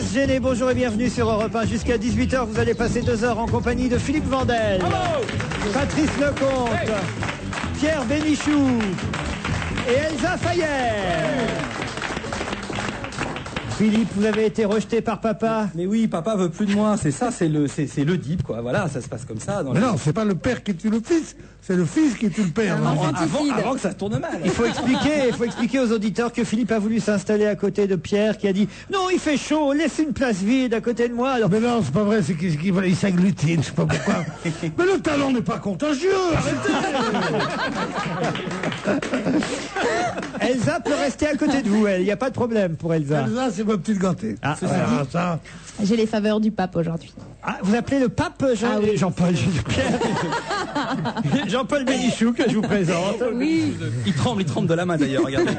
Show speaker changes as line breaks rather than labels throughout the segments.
se gêner, bonjour et bienvenue sur Europe 1. Jusqu'à 18h, vous allez passer 2 heures en compagnie de Philippe Vandel, Patrice Lecomte, Pierre Bénichou et Elsa Fayer. Philippe, vous avez été rejeté par papa.
Mais oui, papa veut plus de moi, c'est ça, c'est le dip, quoi. Voilà, ça se passe comme ça.
Mais non, c'est pas le père qui tue le fils, c'est le fils qui tue le père.
Avant que ça se tourne mal.
Il faut expliquer aux auditeurs que Philippe a voulu s'installer à côté de Pierre, qui a dit « Non, il fait chaud, laisse une place vide à côté de moi. » Alors...
Mais non, c'est pas vrai, c'est qu'il s'agglutine, je sais pas pourquoi. Mais le talent n'est pas contagieux, arrêtez.
Elsa peut rester à côté de vous, il n'y a pas de problème pour Elsa.
Elsa, c'est ma petite gâtée.
Ah,
ça.
J'ai les faveurs du pape aujourd'hui.
Ah, vous appelez le pape
oui.
Jean-Paul Pierre. Jean-Paul Bénichou que je vous présente.
Oui.
Il tremble de la main d'ailleurs, regardez.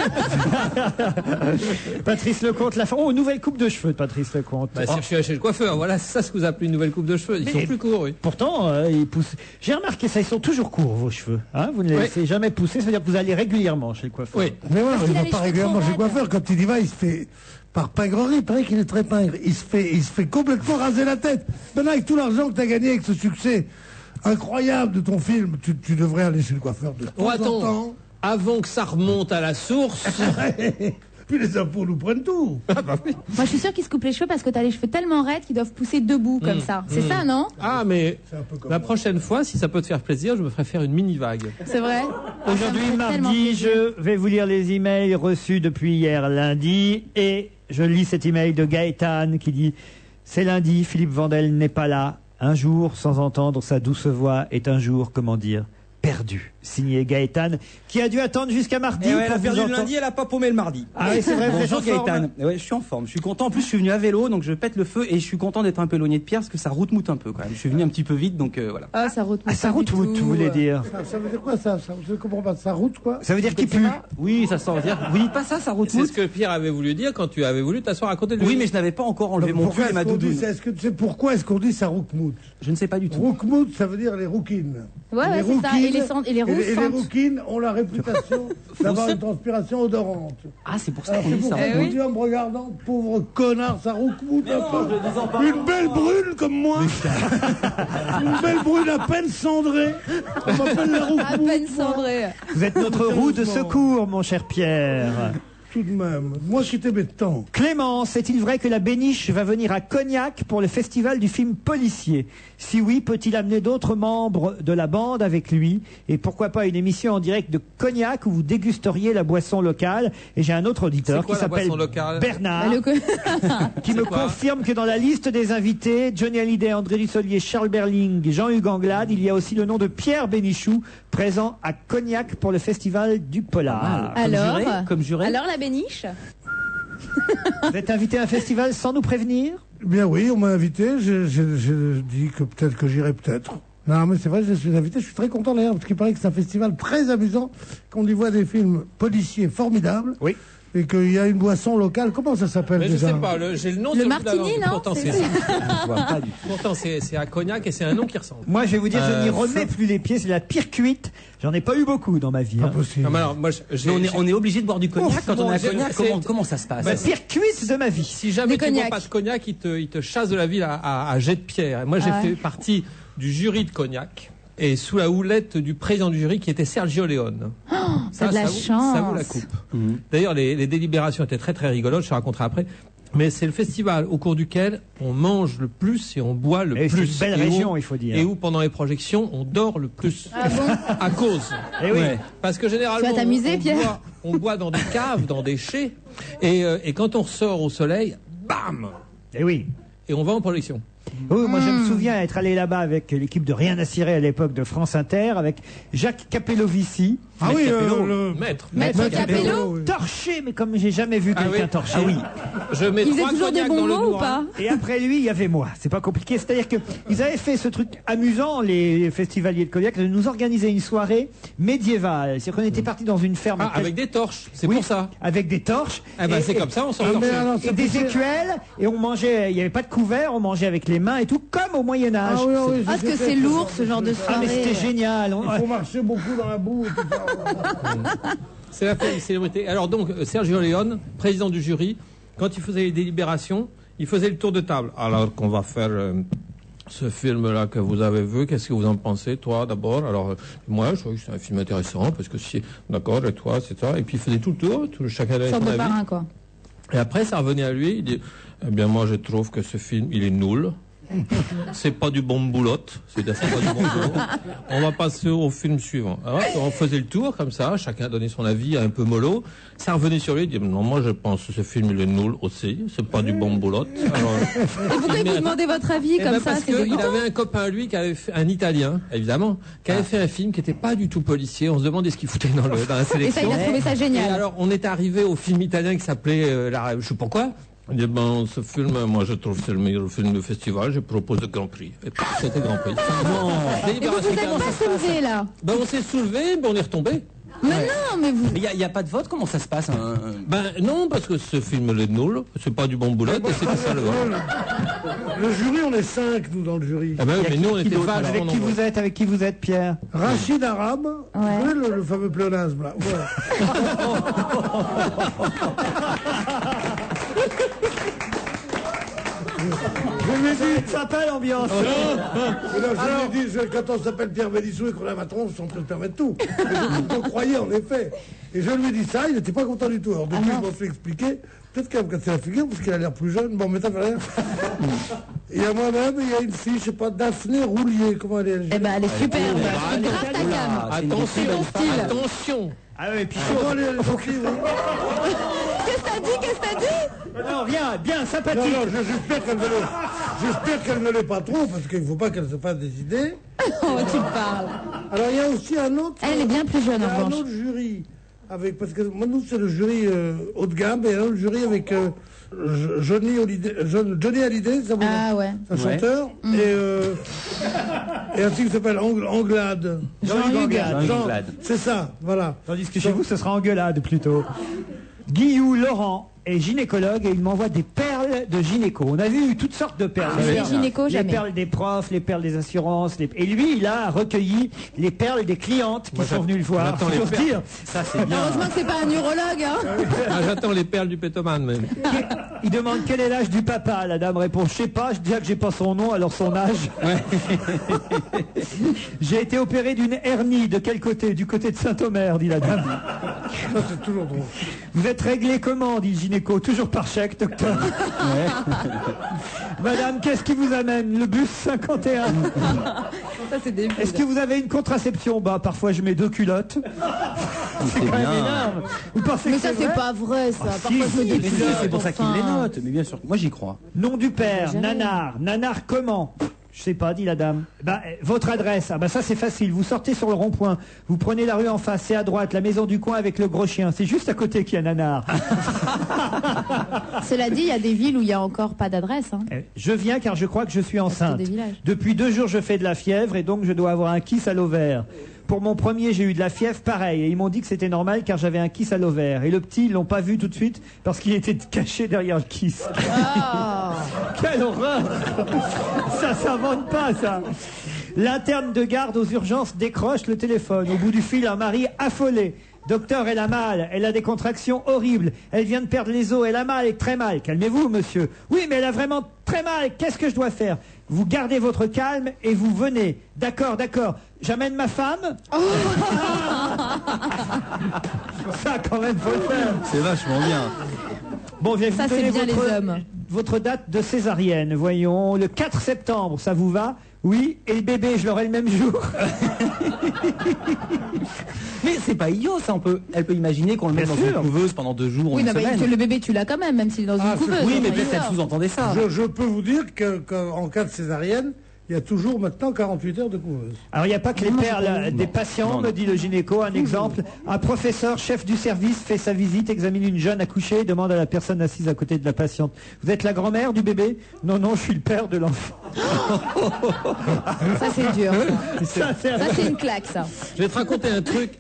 Patrice Lecomte, nouvelle coupe de cheveux de Patrice Lecomte.
Bah, si je suis chez le coiffeur, voilà, c'est ça ce que vous appelez une nouvelle coupe de cheveux. Ils sont plus courts, oui.
Pourtant, ils poussent. J'ai remarqué ça, ils sont toujours courts, vos cheveux. Hein, vous ne les laissez jamais pousser, ça veut dire que vous allez régulièrement chez le coiffeur.
Oui.
Mais voilà, il
qu'il a
va
les
pas
cheveux
régulièrement
trop
chez le coiffeur. Quand il y va, il se fait... Par pingrerie, il paraît qu'il est très pingre. Il se fait complètement raser la tête. Maintenant, avec tout l'argent que tu as gagné avec ce succès incroyable de ton film, tu devrais aller chez le coiffeur de temps en temps.
Avant que ça remonte à la source.
Puis les impôts nous prennent tout.
Moi, je suis sûre qu'il se coupe les cheveux parce que t'as les cheveux tellement raides qu'ils doivent pousser debout comme ça. C'est ça, non?
Ah, mais
un peu comme
la
moi.
prochaine fois, si ça peut te faire plaisir, je me ferai faire une mini-vague.
C'est vrai?
Aujourd'hui,
Ça me fait tellement
mardi,
plaisir.
je vais vous lire les emails reçus depuis hier lundi. Et je lis cet email de Gaëtan qui dit « C'est lundi, Philippe Vandel n'est pas là. Un jour sans entendre sa douce voix est un jour, comment dire, perdu. » Signé Gaëtan, qui a dû attendre jusqu'à mardi.
Et ouais, elle
pour
a
vous
perdu le
entendre.
lundi, elle a pas paumé le mardi.
Ah oui, c'est vrai, vous êtes en
Bonjour
forme.
Gaëtan. Ouais, je suis en forme, je suis content. En plus, je suis venu à vélo, donc je pète le feu et je suis content d'être un peu éloigné de Pierre parce que ça route-moute un peu quand même. Je suis venu un petit peu vite, donc voilà.
Ah, ça route.
Ah, ça route, vous voulez dire.
Ça veut dire quoi, ça? Je ne comprends pas. Ça route, quoi?
Ça veut dire qu'il pue.
Oui, ça sent dire. Vous dites pas ça, ça
C'est
route-moute.
ce que Pierre avait voulu dire quand tu avais voulu t'asseoir à côté de lui.
Oui, mais je n'avais pas encore enlevé mon pull et ma doudoune.
Est-ce que tu sais pourquoi est-ce qu'on dit ça roukmout?
Je ne sais pas du tout.
Roukmout, ça veut dire les rouquines.
Ouais,
les
c'est ça. Et les roux
et les
sentent.
rouquines ont la réputation d'avoir une transpiration odorante.
Ah, c'est pour ça
Alors
qu'on
c'est
dit
pour
ça.
ça qu'on dit en me regardant, pauvre connard, ça roukmout un peu. Une belle brune comme moi. Une belle brune à peine cendrée. On m'appelle la roukmout.
À peine cendré.
Vous êtes notre roue de secours, mon cher Pierre.
Tout de même. Moi qui t'aimais tant.
Clémence, est-il vrai que la Béniche va venir à Cognac pour le festival du film policier? Si oui, peut-il amener d'autres membres de la bande avec lui? Et pourquoi pas une émission en direct de Cognac où vous dégusteriez la boisson locale? Et j'ai un autre auditeur
C'est quoi
qui
la
s'appelle
boisson locale?
Bernard, qui
C'est
me
quoi
confirme que dans la liste des invités, Johnny Hallyday, André Dussolier, Charles Berling, Jean-Hugues Anglade, il y a aussi le nom de Pierre Bénichou, présent à Cognac pour le festival du Polar.
Comme juré.
Alors la béniche?
Vous êtes invité à un festival sans nous prévenir?
Bien oui, on m'a invité. Je dis que peut-être que j'irai peut-être. Non, mais c'est vrai, je suis invité. Je suis très content d'ailleurs parce qu'il paraît que c'est un festival très amusant, qu'on y voit des films policiers formidables.
Oui.
Et qu'il y a une boisson locale. Comment ça s'appelle
Mais je
déjà?
sais pas, j'ai le nom
Le
sur
martini,
la langue.
non?
Pourtant,
C'est-
Je vois pas du tout.
pourtant, c'est à Cognac et c'est un nom qui ressemble.
Moi, je vais vous dire, je n'y remets plus les pieds. C'est la pire cuite. J'en ai pas eu beaucoup dans ma vie.
Pas
hein.
possible.
Non, mais alors, moi,
Mais on est obligé de boire du cognac
Ouf,
quand on est à
bon,
Cognac.
c'est-
Comment ça se passe?
Bah,
La pire cuite de ma vie.
Si jamais
Des
tu bois
cognacs.
pas de cognac, il te chasse de la ville à jet de pierre. Moi, j'ai
Ah ouais.
fait partie du jury de cognac et sous la houlette du président du jury qui était Sergio Leone.
T'as de la chance.
Ça vaut la coupe. D'ailleurs, les délibérations étaient très très rigolotes, je te raconterai après. Mais c'est le festival au cours duquel on mange le plus et on boit le
Et c'est
plus.
une belle
Et où-
région, il faut dire.
Et où pendant les projections, on dort le plus.
Ah bon?
À cause.
Eh oui.
Ouais.
Parce que généralement,
Tu vas t'amuser,
on
Pierre
boit- on boit dans des caves, dans des chais, et quand on ressort au soleil, bam,
Eh oui.
et on va en projection.
Oui, moi, je me souviens être allé là-bas avec l'équipe de Rien à cirer à l'époque de France Inter, avec Jacques Capellovici.
Ah oui,
Capello.
Maître.
Maître Capello?
oui.
Torché, mais comme j'ai jamais vu
Ah
quelqu'un
oui.
torché.
Ah oui.
Je mets
Il faisait
3
toujours des
cognacs dans
bons
le
mots ou
noir.
pas?
Et après lui, il y avait moi. C'est pas compliqué. C'est-à-dire que ils avaient fait ce truc amusant, les festivaliers de Cognac, de nous organiser une soirée médiévale. C'est-à-dire qu'on était parti dans une ferme.
Ah, avec des torches, c'est
Oui,
pour ça.
Avec des torches.
Eh ben,
Et-
c'est comme ça, on s'en
Ah,
sort.
mais alors,
Et
ça
des
peut-
écuelles, et on mangeait, il n'y avait pas de couvert, on mangeait avec les mains et tout, comme au Moyen-Âge.
Ah oui, oui,
Ah,
je
que
sais,
c'est lourd ce genre de
Ah, mais
soirée.
c'était génial.
Il faut marcher beaucoup dans la boue. et tout ça.
C'est la célébrité. Alors donc, Sergio Leone, président du jury, quand il faisait les délibérations, il faisait le tour de table. Alors qu'on va faire ce film-là que vous avez vu, qu'est-ce que vous en pensez, toi, d'abord? Alors, moi, je trouve que c'est un film intéressant, parce que si, d'accord, et toi, c'est ça. Et puis, il faisait tout le tour, chacun avait son
Sorte de
avis.
parrain, quoi.
Et après, ça revenait à lui, il dit, eh bien, moi, je trouve que ce film, il est nul. C'est pas du bon boulotte, c'est-à-dire c'est pas du bon boulot. On va passer au film suivant. Alors, on faisait le tour comme ça, chacun donnait son avis un peu mollo. Ça revenait sur lui, il dit non, moi je pense que ce film il est nul aussi, c'est pas du bon boulotte. Alors,
Et pourquoi vous demandez votre avis
eh
comme
ben,
ça?
parce
C'est
qu'il
dégoûtant.
avait un copain à lui qui avait fait, un Italien, évidemment, qui avait fait un film qui était pas du tout policier. On se demandait ce qu'il foutait dans la
Et ça,
sélection.
il a trouvé ça
Et
génial.
alors, on est arrivé au film italien qui s'appelait je sais pas quoi. On dit, ben, ce film, moi, je trouve que c'est le meilleur film du festival, je propose le Grand Prix. Et puis, c'était Grand Prix.
Et vous vous êtes pas soulevé, là?
Ben, on s'est soulevé, ben, on est retombé.
Mais non, mais vous...
Mais il n'y a pas de vote, comment ça se passe
Ben, non, parce que ce film, il est nul, c'est pas du bon boulot, et c'était ça le vote.
Le jury, on est 5, nous, dans le jury.
Ah ben, oui, mais nous, on était
Avec qui vous êtes, avec qui vous êtes, Pierre?
Rachid Arabe,
Ouais.
vous voyez le fameux pléonasme, là. Voilà. Je lui ai dit,
Sympa l'ambiance.
mais non, je lui ai dit, quand on s'appelle Pierre Bénichou et qu'on a Matron, on peut se permettre tout. Je croyais, en effet. Et je lui ai dit ça, il n'était pas content du tout. Alors depuis, je m'en suis expliqué. Peut-être qu'elle va me casser la figure parce qu'il a l'air plus jeune. Bon, mais ça fait rien. Il y a moi-même, il y a une fille, je sais pas, Daphné Roulier. Comment elle est?
Eh ben, elle est superbe.
bah,
C'est grave ta gamme.
Attention,
style.
attention.
Ah oui, et puis
Comment elle est, gentille, oui.
Qu'est-ce que t'as dit? Qu'est-ce que t'as dit?
non, rien, bien
Non,
sympathique.
non, j'espère qu'elle ne l'est pas trop, parce qu'il ne faut pas qu'elle se fasse des idées.
Oh, tu parles.
Alors, il y a aussi un autre...
Elle est bien plus jeune,
Il y
en
a un
revanche.
autre jury, parce que moi, nous, c'est le jury haut de gamme, et un autre jury avec Johnny Hallyday, ça vous
Ah ouais.
un chanteur, et un type qui s'appelle Anglade.
Jean-Hugues Anglade.
Jean, c'est ça, voilà.
Tandis que chez vous, ce sera engueulade plutôt. Guillou Laurent est gynécologue et il m'envoie des perles de gynéco. On a vu toutes sortes de perles.
Ah, les
perles-
gynécos,
les
jamais.
perles des profs, les perles des assurances. Et lui, il a recueilli les perles des clientes qui sont venues le voir.
j'attends les
J'ose
perles.
dire.
Ça, c'est bien.
Heureusement que c'est pas un urologue, hein.
Ah, j'attends les perles du pétomane, même.
Il demande quel est l'âge du papa. La dame répond, je sais pas, déjà que j'ai pas son nom, alors son âge. J'ai été opéré d'une hernie. De quel côté? Du côté de Saint-Omer, dit la dame.
Ça, c'est toujours drôle.
Vous êtes réglé comment, dit le gynéco? Toujours par chèque, docteur. Madame, qu'est-ce qui vous amène? Le bus 51.
Ça, c'est débile.
Est-ce que vous avez une contraception? Bah, parfois je mets 2 culottes. C'est quand même
bien.
énorme. Vous pensez
Mais
que
ça, c'est
vrai
pas vrai, ça.
Ah,
Parfois,
si,
je me
si,
dis
Mais si, c'est pour ça qu'il les note. Mais bien sûr, moi j'y crois.
Nom du père,
Jamais.
Nanar. Nanar comment? Je sais pas, dit la dame. Bah, votre adresse. Ah bah ça c'est facile. Vous sortez sur le rond-point. Vous prenez la rue en face, c'est à droite, la maison du coin avec le gros chien. C'est juste à côté qu'il y a Nanar.
Cela dit, il y a des villes où il y a encore pas d'adresse, hein.
Je viens car je crois que je suis enceinte.
des villages.
Depuis 2 jours, je fais de la fièvre et donc je dois avoir un kiss à l'ovaire. Pour mon premier, j'ai eu de la fièvre, pareil. Et ils m'ont dit que c'était normal car j'avais un kiss à l'ovaire. Et le petit, ils l'ont pas vu tout de suite parce qu'il était caché derrière le kiss.
Ah.
Quelle horreur! Ça s'invente pas, ça! L'interne de garde aux urgences décroche le téléphone. Au bout du fil, un mari affolé. Docteur, elle a mal. Elle a des contractions horribles. Elle vient de perdre les os. Elle a mal et très mal. Calmez-vous, monsieur. Oui, mais elle a vraiment très mal. Qu'est-ce que je dois faire? Vous gardez votre calme et vous venez. D'accord, d'accord. J'amène ma femme? Ça, quand même, faut le faire.
C'est vachement bien.
Bon, je vais vous
Ça, c'est
donner
bien
votre,
les hommes.
votre date de césarienne. Voyons, le 4 septembre, ça vous va? Oui, et le bébé, je l'aurai le même jour.
Mais c'est pas idiot, ça. Elle peut imaginer qu'on le mette
Bien
dans
sûr.
une couveuse pendant 2 jours ou
Oui,
une
non, mais
semaine.
le bébé, tu l'as quand même s'il est dans
Ah,
une couveuse.
Oui,
hein,
mais
ça,
peut-être
il
elle
sort.
sous-entendait ça.
Je peux vous dire qu'en cas de césarienne, il y a toujours maintenant 48 heures de couveuse.
Alors, il n'y a pas que les perles des patients,
Non,
me
non.
dit le gynéco. Un exemple, un professeur, chef du service, fait sa visite, examine une jeune accouchée et demande à la personne assise à côté de la patiente. Vous êtes la grand-mère du bébé? Non, non, je suis le père de l'enfant.
Ça, c'est dur.
Ça, c'est
Ça, c'est une claque, ça.
Je vais te raconter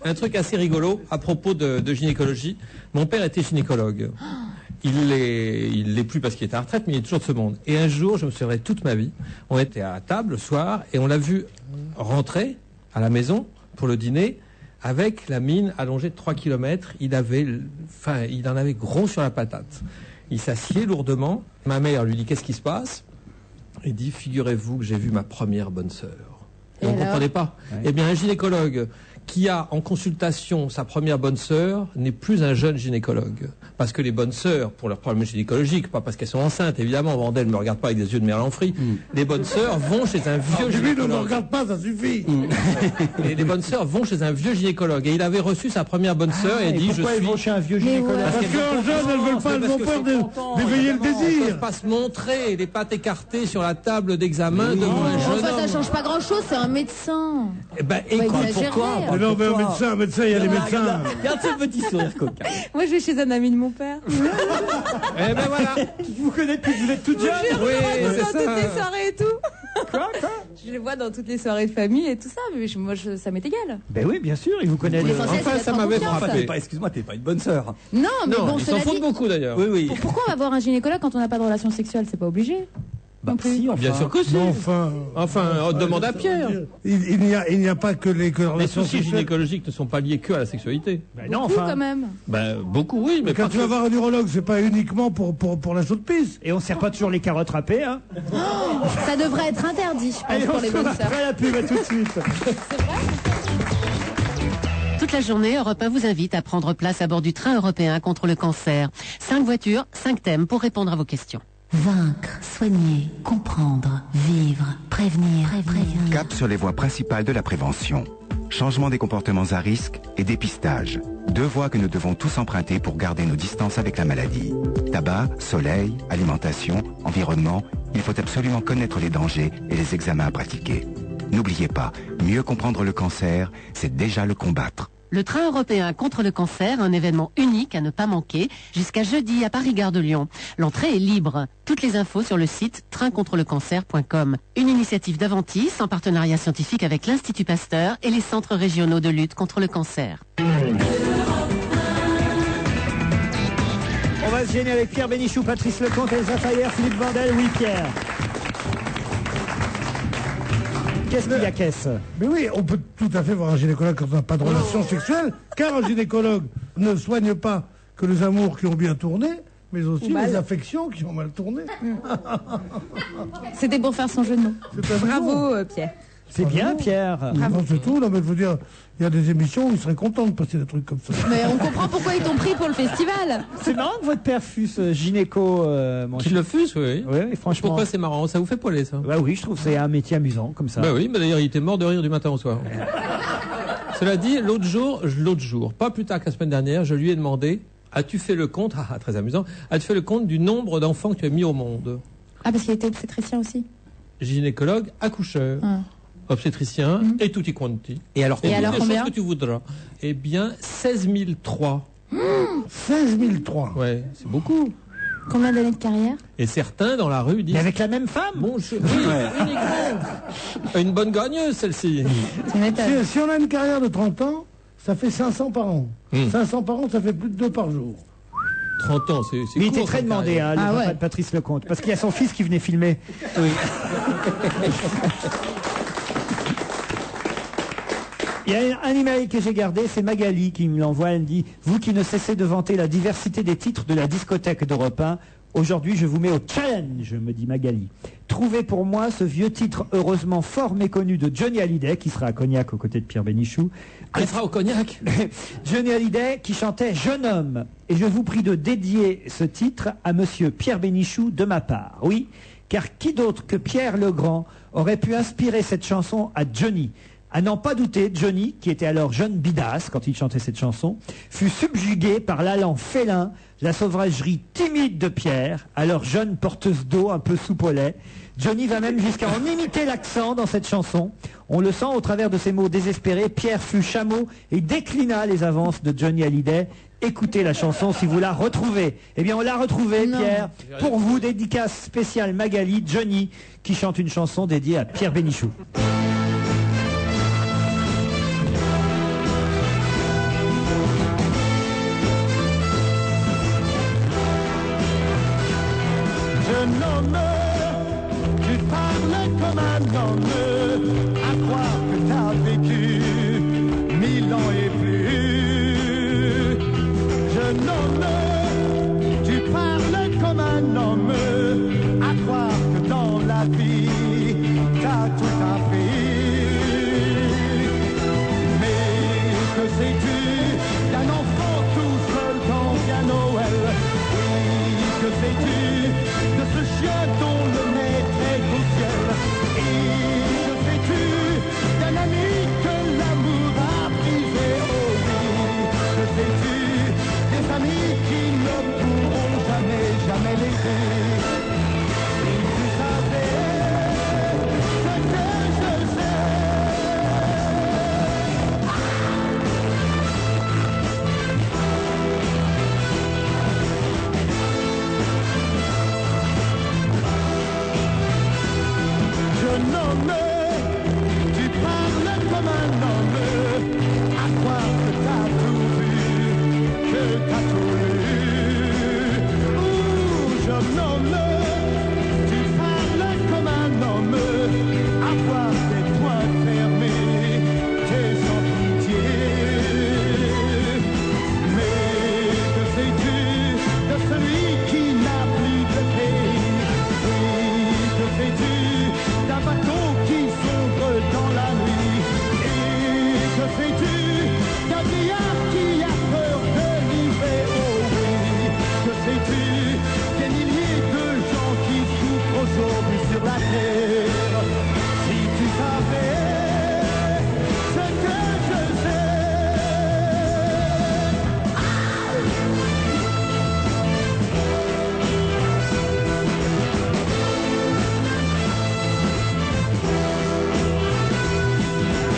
un truc assez rigolo à propos de gynécologie. Mon père était gynécologue. Il l'est plus parce qu'il était à la retraite, mais il est toujours de ce monde. Et un jour, je me souviendrai toute ma vie, on était à table le soir et on l'a vu rentrer à la maison pour le dîner avec la mine allongée de 3 km. Il en avait gros sur la patate. Il s'assied lourdement. Ma mère lui dit qu'est-ce qui se passe? Il dit figurez-vous que j'ai vu ma première bonne sœur. Et on ne comprenait pas. Ouais. Eh bien, un gynécologue qui a en consultation sa première bonne sœur n'est plus un jeune gynécologue. Parce que les bonnes sœurs, pour leurs problèmes gynécologiques, pas parce qu'elles sont enceintes, évidemment, Vandel ne me regarde pas avec des yeux de Merlanfri, les bonnes sœurs vont chez un vieux gynécologue.
Ne me regarde pas, ça suffit.
Et les bonnes sœurs vont chez un vieux gynécologue. Et il avait reçu sa première bonne sœur et dit
pourquoi elles vont chez un vieux gynécologue?
Parce qu'en jeune, elles veulent pas, elles ont peur d'éveiller le désir.
Elles ne peuvent pas se montrer, les pattes écartées sur la table d'examen devant un jeune homme.
Ça change pas grand-chose, c'est un médecin.
Eh ben, écoute, pourquoi?
Non, mais un médecin, il y a les médecins.
Regarde ce petit sourire coquin.
Moi, je vais chez un ami de mon père.
Eh ben voilà.
Vous connaissez depuis que vous êtes toute jeune?
Oui,
Je
c'est
vois
ça.
dans toutes les soirées et tout.
Quoi?
Je les vois dans toutes les soirées de famille et tout ça, mais ça m'est égal.
Ben oui, bien sûr, il vous connaît.
Les Français,
Enfin,
c'est
ça
d'être en
m'avait
confiance.
frappé.
Excuse-moi, t'es pas une bonne sœur.
Non, mais
Non,
bon,
ils s'en
cela
foutent
dit,
beaucoup d'ailleurs.
Oui.
pourquoi on va voir un gynécologue quand on n'a pas de relation sexuelle? C'est pas obligé.
Bah,
non plus.
si, enfin.
Bien sûr que si.
Non,
Enfin, on demande à Pierre.
Il n'y a pas que les
Les
relations
soucis
sexuelles.
gynécologiques ne sont pas liés que à la sexualité.
Ben non,
Beaucoup,
enfin.
quand même.
Ben, beaucoup, oui, mais
Quand
pas
tu vas voir un urologue, c'est pas uniquement pour la chaude pisse.
Et on ne sert pas toujours les carottes râpées, hein.
Ça devrait être interdit, je pense,
Allez,
pour
on
les
se
bonnes
voit
sœurs.
après la pub, à tout de suite.
Toute la journée, Europe 1 vous invite à prendre place à bord du train européen contre le cancer. 5 voitures, 5 thèmes pour répondre à vos questions.
Vaincre, soigner, comprendre, vivre, prévenir.
Cap sur les voies principales de la prévention. Changement des comportements à risque et dépistage. 2 voies que nous devons tous emprunter pour garder nos distances avec la maladie. Tabac, soleil, alimentation, environnement, il faut absolument connaître les dangers et les examens à pratiquer. N'oubliez pas, mieux comprendre le cancer, c'est déjà le combattre.
Le train européen contre le cancer, un événement unique à ne pas manquer, jusqu'à jeudi à Paris-Gare de Lyon. L'entrée est libre. Toutes les infos sur le site traincontrelecancer.com. Une initiative d'Aventis en partenariat scientifique avec l'Institut Pasteur et les centres régionaux de lutte contre le cancer.
On va se gêner avec Pierre Bénichou, Patrice Lecomte, Elsa Fayer, Philippe Vandel. Oui, Pierre. Qu'est-ce qu'il y a, qu'est-ce?
Mais oui, on peut tout à fait voir un gynécologue quand on n'a pas de relation sexuelle, car un gynécologue ne soigne pas que les amours qui ont bien tourné, mais aussi les affections qui ont mal tourné.
C'était pour faire son jeu de mots. Bravo, Pierre.
C'est bien, Pierre.
Non, c'est tout, là, mais je veux dire, il y a des émissions où ils seraient contents de passer des trucs comme ça.
Mais on comprend pourquoi ils t'ont pris pour le festival.
C'est marrant que votre père fût gynéco, mon
Qu'il le fût, oui.
Oui, franchement.
Pourquoi c'est marrant? Ça vous fait poiler, ça?
Bah oui, je trouve que c'est un métier amusant, comme ça.
Bah oui, mais d'ailleurs, il était mort de rire du matin au soir. Cela dit, l'autre jour, pas plus tard que la semaine dernière, je lui ai demandé, as-tu fait le compte, très amusant, as-tu fait le compte du nombre d'enfants que tu as mis au monde?
Ah, parce qu'il était obstétricien aussi.
Gynécologue, accoucheur. Obstétricien et tutti quanti.
Et alors
toutes les
combien
choses que tu voudras. Eh bien, 16 003.
16 003.
Ouais, c'est beaucoup.
Combien d'années de carrière?
Et certains dans la rue disent...
Mais avec la même femme?
Bon, uniquement. Une bonne gagneuse, celle-ci.
Si on a une carrière de 30 ans, ça fait 500 par an. 500 par an, ça fait plus de 2 par jour.
30 ans, c'est
Il
court,
était très
comme
demandé,
carrière.
hein, le papa de Patrice Lecomte, parce qu'il y a son fils qui venait filmer.
Oui.
Il y a un email que j'ai gardé, c'est Magali qui me l'envoie. Elle me dit: vous qui ne cessez de vanter la diversité des titres de la discothèque d'Europe 1, aujourd'hui je vous mets au challenge, me dit Magali. Trouvez pour moi ce vieux titre heureusement fort méconnu de Johnny Hallyday, qui sera à Cognac aux côtés de Pierre Bénichou.
Elle sera au Cognac.
Johnny Hallyday qui chantait Jeune homme. Et je vous prie de dédier ce titre à monsieur Pierre Bénichou de ma part. Oui, car qui d'autre que Pierre Legrand aurait pu inspirer cette chanson à Johnny? À n'en pas douter, Johnny, qui était alors jeune bidasse quand il chantait cette chanson, fut subjugué par l'allant félin, la sauvagerie timide de Pierre, alors jeune porteuse d'eau un peu soupe au lait. Johnny va même jusqu'à en imiter l'accent dans cette chanson. On le sent au travers de ses mots désespérés. Pierre fut chameau et déclina les avances de Johnny Hallyday. Écoutez la chanson si vous la retrouvez. Eh bien, on l'a retrouvée, Pierre. Pour vous, dédicace spéciale Magali, Johnny, qui chante une chanson dédiée à Pierre Bénichou.
Jeune homme, tu parles comme un homme, à croire que t'as vécu 1000 ans et plus. Jeune homme, tu parles comme que sais-tu d'un enfant tout seul quand vient Noël? Oui, que sais-tu de ce chien dont le nez est au ciel? Et que sais-tu d'un ami que l'amour a brisé? Oh oui, que sais-tu des amis qui ne pourront jamais, jamais l'aider? Si tu savais ce que je sais. Jeune homme, tu parles comme un homme, à croire que t'as tout vu, que t'as tout lu. Ouh, jeune homme, tu parles comme un homme, à voir tes poings fermés, t'es sans pitié. Mais que sais-tu de celui qui n'a plus de pays? Oui, que sais-tu d'un bateau qui sombre dans la nuit? Et que sais-tu d'un vieillard qui a peur de l'hiver? Oh oui, que sais-tu des milliers de gens qui souffrent aujourd'hui sur la terre? Si tu savais ce que je sais.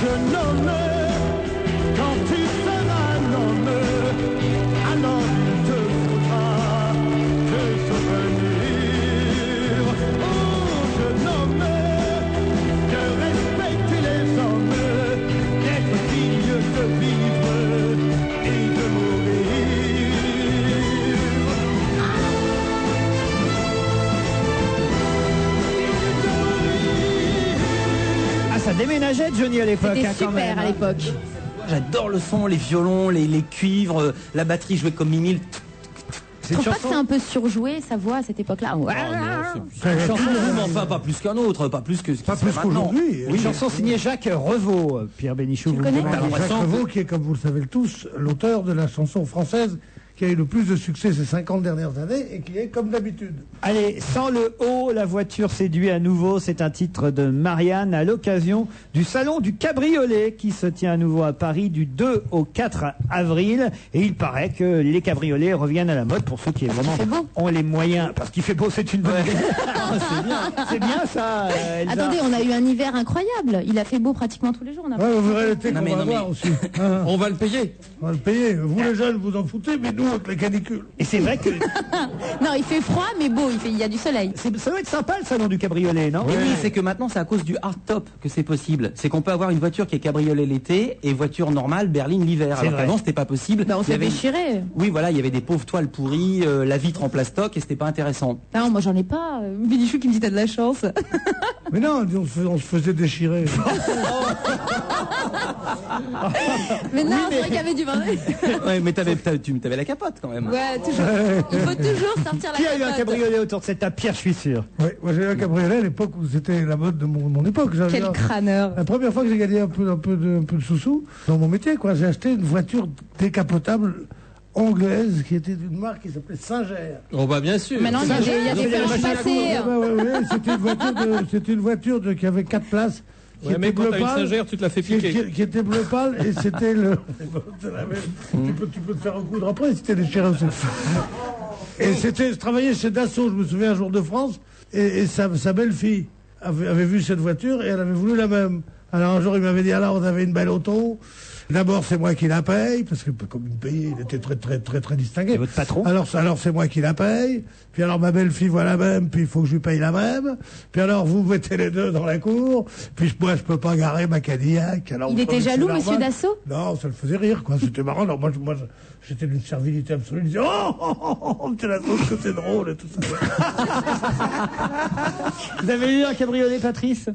Jeune homme, quand tu seras un homme, alors il te faudra te souvenir. Oh, jeune homme, de respecter les hommes, d'être digne de vivre et de mourir.
Ah, ça déménageait Johnny à l'époque,
C'était
hein, quand même.
super à l'époque.
J'adore le son, les violons, les cuivres, la batterie jouée comme Mimile.
C'est
Je
une
trouve pas que
chanson.
c'est un peu surjoué sa voix à cette époque-là?
Enfin, pas plus qu'un autre, pas plus que ce qui
Pas
se fait
plus
maintenant.
qu'aujourd'hui.
Une chanson signée Jacques Revaux, Pierre Bénichou.
Tu
vous
connais
le
T'as
demandez.
l'impression
Jacques
que-
Revaux, qui est, comme vous le savez tous, l'auteur de la chanson française qui a eu le plus de succès ces 50 dernières années et qui est comme d'habitude.
Allez, sans le haut, la voiture séduit à nouveau. C'est un titre de Marianne à l'occasion du salon du cabriolet qui se tient à nouveau à Paris du 2 au 4 avril. Et il paraît que les cabriolets reviennent à la mode pour ceux qui évidemment
fait beau.
ont les moyens. Parce qu'il fait beau, c'est une bonne idée. C'est bien ça, Elsa.
Attendez, on a eu un hiver incroyable. Il a fait beau pratiquement tous les jours. On a
Ouais, vous verrez l'été
Non,
qu'on
mais-
va
non, mais-
avoir aussi. Hein,
On va le payer.
on va le payer. Vous les jeunes, vous en foutez, mais nous, avec la canicule.
Et c'est vrai que
Non, il fait froid, mais beau. Il y a du soleil.
ça doit être sympa le salon du cabriolet, non?
Et oui, c'est que maintenant c'est à cause du hardtop que c'est possible. C'est qu'on peut avoir une voiture qui est cabriolet l'été et voiture normale berline l'hiver.
C'est
Alors
vrai.
qu'avant c'était pas possible.
Bah, on
Il y
s'est
avait-
déchiré.
Oui, voilà, il y avait des pauvres toiles pourries, la vitre en plastoc et c'était pas intéressant.
Non, moi j'en ai pas. Bénichou qui me dit t'as de la chance.
Mais non, on se faisait déchirer.
Mais non, c'est vrai qu'il y avait du vin.
Ouais, mais t'avais la capote quand même.
Ouais, toujours. Il faut toujours sortir la
Qui a eu un
capote.
cabriolet autour de cette table? Pierre, je suis sûr.
Oui, moi j'ai eu un cabriolet à l'époque où c'était la mode de mon époque. J'avais
Quel
un-
crâneur.
La première fois que j'ai gagné un peu de sous-sous dans mon métier, quoi, j'ai acheté une voiture décapotable anglaise qui était d'une marque qui s'appelait Singer.
Oh bah bien sûr.
Maintenant, il y a des planches passées.
C'était une voiture qui avait 4 places. Qui
Ouais, mais
était
quand
bleu
t'as une
pâle,
Singer, tu te la fais
qui,
piquer.
qui était bleu pâle et c'était le. C'est la même. Tu peux te faire recoudre après si t'es déchiré aussi. Et je travaillais chez Dassault, je me souviens, un jour de France, et sa belle-fille avait vu cette voiture et elle avait voulu la même. Alors un jour, il m'avait dit, alors on avait une belle auto. D'abord, c'est moi qui la paye, parce que comme il me payait, il était très distingué.
Et votre patron?
Alors c'est moi qui la paye. Puis alors ma belle-fille voit la même, puis il faut que je lui paye la même. Puis alors vous mettez les deux dans la cour. Puis moi je peux pas garer ma Cadillac. Alors,
Il
vous
était
savez que
jaloux,
c'est
monsieur
normal.
Dassault?
Non, ça le faisait rire, quoi. C'était marrant. Alors moi j'étais d'une servilité absolue. Je disais, c'est la sauce que c'est drôle et tout ça.
Vous avez eu un cabriolet, Patrice?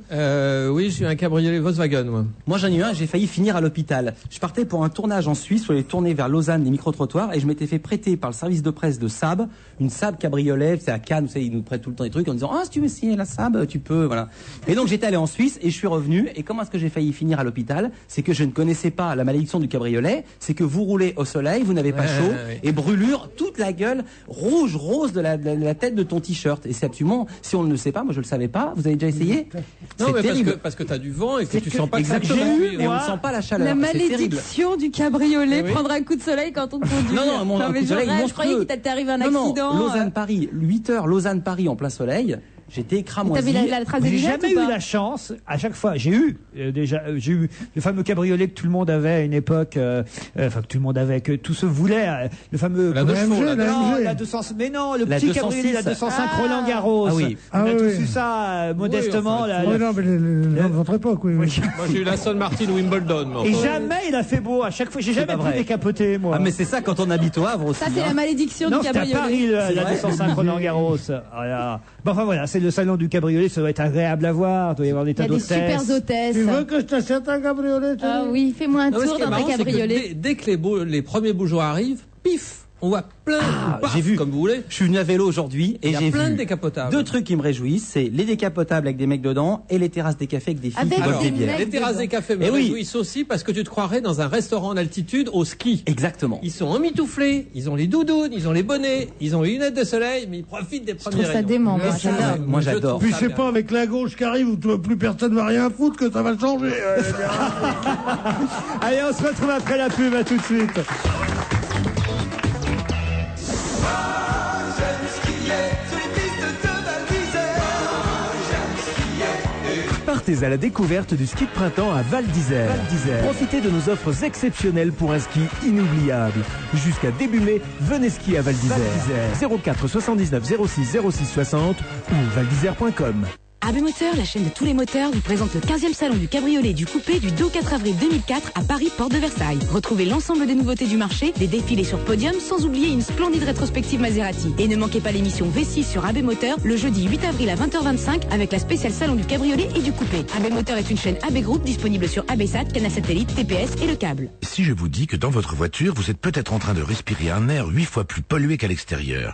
Oui, j'ai eu un cabriolet Volkswagen, moi.
Moi j'en ai eu un, j'ai failli finir à l'hôpital. Je partais pour un tournage en Suisse, je voulais tourner vers Lausanne, des micro-trottoirs, et je m'étais fait prêter par le service de presse de Saab, une Saab cabriolet, c'est à Cannes, vous savez, ils nous prêtent tout le temps des trucs en disant, ah, si tu veux signer la Saab, tu peux, voilà. Et donc j'étais allé en Suisse, et je suis revenu, et comment est-ce que j'ai failli finir à l'hôpital? C'est que je ne connaissais pas la malédiction du cabriolet, c'est que vous roulez au soleil, vous n'avez pas chaud, et brûlure toute la gueule rouge, rose de la tête de ton t-shirt. Et c'est absolument, si on ne le sait pas, moi je le savais pas, vous avez déjà essayé?
Non,
C'est
mais
terrible.
parce que t'as du vent et que tu sens pas
Exactement.
que ça cuit.
Et on ne sent pas la chaleur.
La
C'est terrible.
malédiction du cabriolet, prendre un coup de soleil quand on conduit.
Non, mon un coup de soleil
je croyais
monstrueux.
qu'il t'est arrivé un
Non,
accident.
Lausanne-Paris, 8 heures, Lausanne-Paris en plein soleil. J'étais cramoisi.
T'avais la trace des
J'ai
lunettes
jamais
ou
eu
pas
la chance. À chaque fois, j'ai eu le fameux cabriolet que tout le monde avait à une époque. Enfin, que tout le monde avait, que tout se voulait. Le fameux
La 2 chevaux,
la
non,
MG.
la 200. Mais non, le
La
petit
206.
cabriolet, la 205 Roland Garros.
Ah oui.
On a
Ah
tous
oui.
eu ça modestement.
Oui,
là,
Oui, non, mais votre époque, oui.
Oui.
Moi, j'ai eu l'Aston Martin Wimbledon. mais
Et
enfin,
jamais il a fait beau. À chaque fois, j'ai
C'est
jamais
pas
pu
vrai.
décapoter, moi.
Ah, mais c'est ça quand on habite au Havre aussi.
Ça, c'est
hein.
la malédiction
Non,
du
c'était à
cabriolet.
Paris,
C'est
la
vrai
205 Roland Garros. Voilà. Bon, enfin voilà, c'est le salon du cabriolet, ça doit être agréable à voir. Il doit y avoir des
Il y
tas
a des super
d'hôtesses.
hôtesses.
Tu veux que je t'achète un cabriolet
Ah oui, fais-moi un
non, mais ce
tour
qui est
dans
marrant,
ta
c'est que
cabriolet.
dès que les premiers beaux jours arrivent, pif, on voit plein, paf,
j'ai vu.
comme vous voulez.
Je suis venu à vélo aujourd'hui et
Il y a
j'ai
plein
vu
de décapotables.
deux trucs qui me réjouissent, c'est les décapotables avec des mecs dedans et les terrasses des cafés avec des filles
Avec
qui boivent
des
des bières.
mecs.
Les terrasses des cafés me
Eh oui.
réjouissent aussi parce que tu te croirais dans un restaurant en altitude au ski.
Exactement.
Ils sont emmitouflés, ils ont les doudounes, ils ont les bonnets, ils ont les lunettes de soleil, mais ils profitent des
Je
premiers
trouve ça
rayons.
dément, moi.
ça,
J'adore.
moi,
Je
j'adore.
trouve
Puis
ça
c'est
bien.
pas avec la gauche qui arrive où plus personne va rien foutre que ça va changer.
Allez, on se retrouve après la pub, à tout de suite.
Partez à la découverte du ski de printemps à Val d'Isère. Profitez de nos offres exceptionnelles pour un ski inoubliable. Jusqu'à début mai, venez skier à Val d'Isère. 04 79 06 06 60 ou valdisère.com.
AB Moteur, la chaîne de tous les moteurs, vous présente le 15e salon du cabriolet et du coupé du 2 au 4 avril 2004 à Paris, porte de Versailles. Retrouvez l'ensemble des nouveautés du marché, des défilés sur podium, sans oublier une splendide rétrospective Maserati. Et ne manquez pas l'émission V6 sur AB Moteur, le jeudi 8 avril à 20h25 avec la spéciale salon du cabriolet et du coupé. AB Moteur est une chaîne AB Group disponible sur ABSat, Canal Satellite, TPS et le câble.
Si je vous dis que dans votre voiture, vous êtes peut-être en train de respirer un air 8 fois plus pollué qu'à l'extérieur.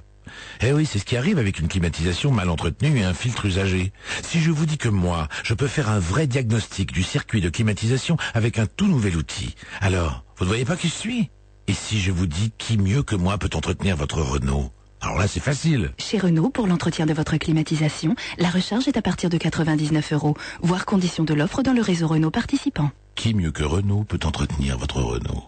Eh oui, c'est ce qui arrive avec une climatisation mal entretenue et un filtre usagé. Si je vous dis que moi, je peux faire un vrai diagnostic du circuit de climatisation avec un tout nouvel outil, alors, vous ne voyez pas qui je suis? Et si je vous dis qui mieux que moi peut entretenir votre Renault? Alors là, c'est facile.
Chez Renault, pour l'entretien de votre climatisation, la recharge est à partir de 99 €, voire condition de l'offre dans le réseau Renault participant.
Qui mieux que Renault peut entretenir votre Renault?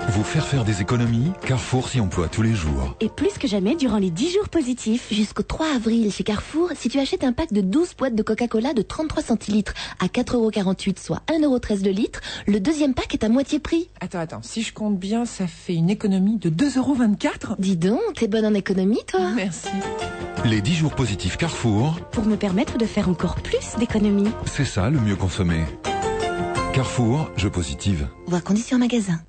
Vous faire des économies, Carrefour s'y emploie tous les jours.
Et plus que jamais durant les 10 jours positifs. Jusqu'au 3 avril chez Carrefour, si tu achètes un pack de 12 boîtes de Coca-Cola de 33 centilitres à 4,48 €, soit 1,13 € le litre, le deuxième pack est à moitié prix.
Attends, si je compte bien, ça fait une économie de 2,24 €.
Dis donc, t'es bonne en économie, toi.
Merci.
Les 10 jours positifs Carrefour,
Pour me permettre de faire encore plus d'économies.
c'est ça le mieux consommé. Carrefour, je positive.
Voir conditions en magasin.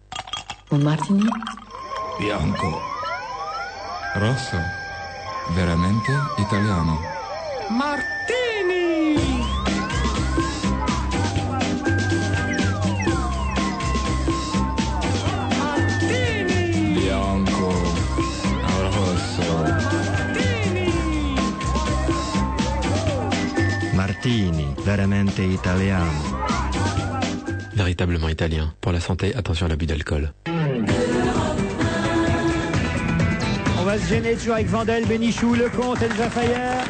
Un martini.
Bianco. Rosso. Veramente italiano.
Martini! Martini!
Bianco. Rosso.
Martini, veramente italiano.
Véritablement italien. Pour la santé, attention à l'abus d'alcool.
On va se gêner toujours avec Vandel, Bénichou, Lecomte, Elsa Fayer.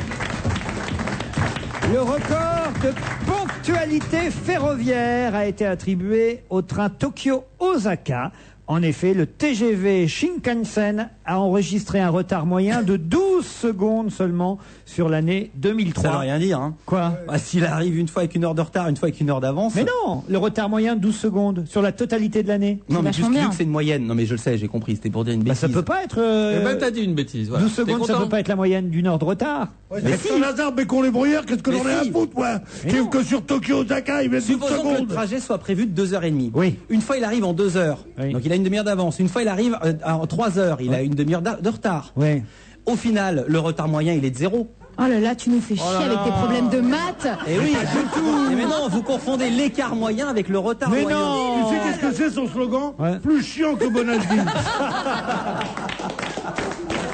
Le record de ponctualité ferroviaire a été attribué au train Tokyo-Osaka. En effet, le TGV Shinkansen a enregistré un retard moyen de 12 secondes seulement sur l'année 2003.
Ça veut rien dire, hein.
Quoi?
Bah, s'il arrive une fois avec une heure de retard, une fois avec une heure d'avance.
Mais non, le retard moyen de 12 secondes sur la totalité de l'année.
Non, mais
C'est
juste
vachement bien.
que c'est une moyenne. Non, mais je le sais, j'ai compris. C'était pour dire une bêtise.
Ça peut pas être.
Eh ben, t'as dit une bêtise. Voilà.
12
T'es
secondes, ça
content
peut pas être la moyenne d'une heure de retard.
Mais si. Lazare, mais qu'on les brouillards, qu'est-ce que
Mais
j'en ai à
si.
foutre, moi? Que sur Tokyo, Osaka, il met 12
Supposons que le
secondes.
trajet soit prévu de 2h30.
Oui.
Une fois, il arrive en 2 heures.
Oui.
Donc, il a une demi-heure d'avance. Une fois, il arrive en 3 heures. Il a une demi-heure de retard.
Oui.
Au final, le retard moyen, il est de 0.
Oh là là, tu nous fais chier avec tes problèmes de maths.
Et oui, mais non, vous confondez l'écart moyen avec le retard
Mais
moyen.
non.
Il fait ce que c'est son slogan?
Ouais.
Plus chiant que Bonaldi.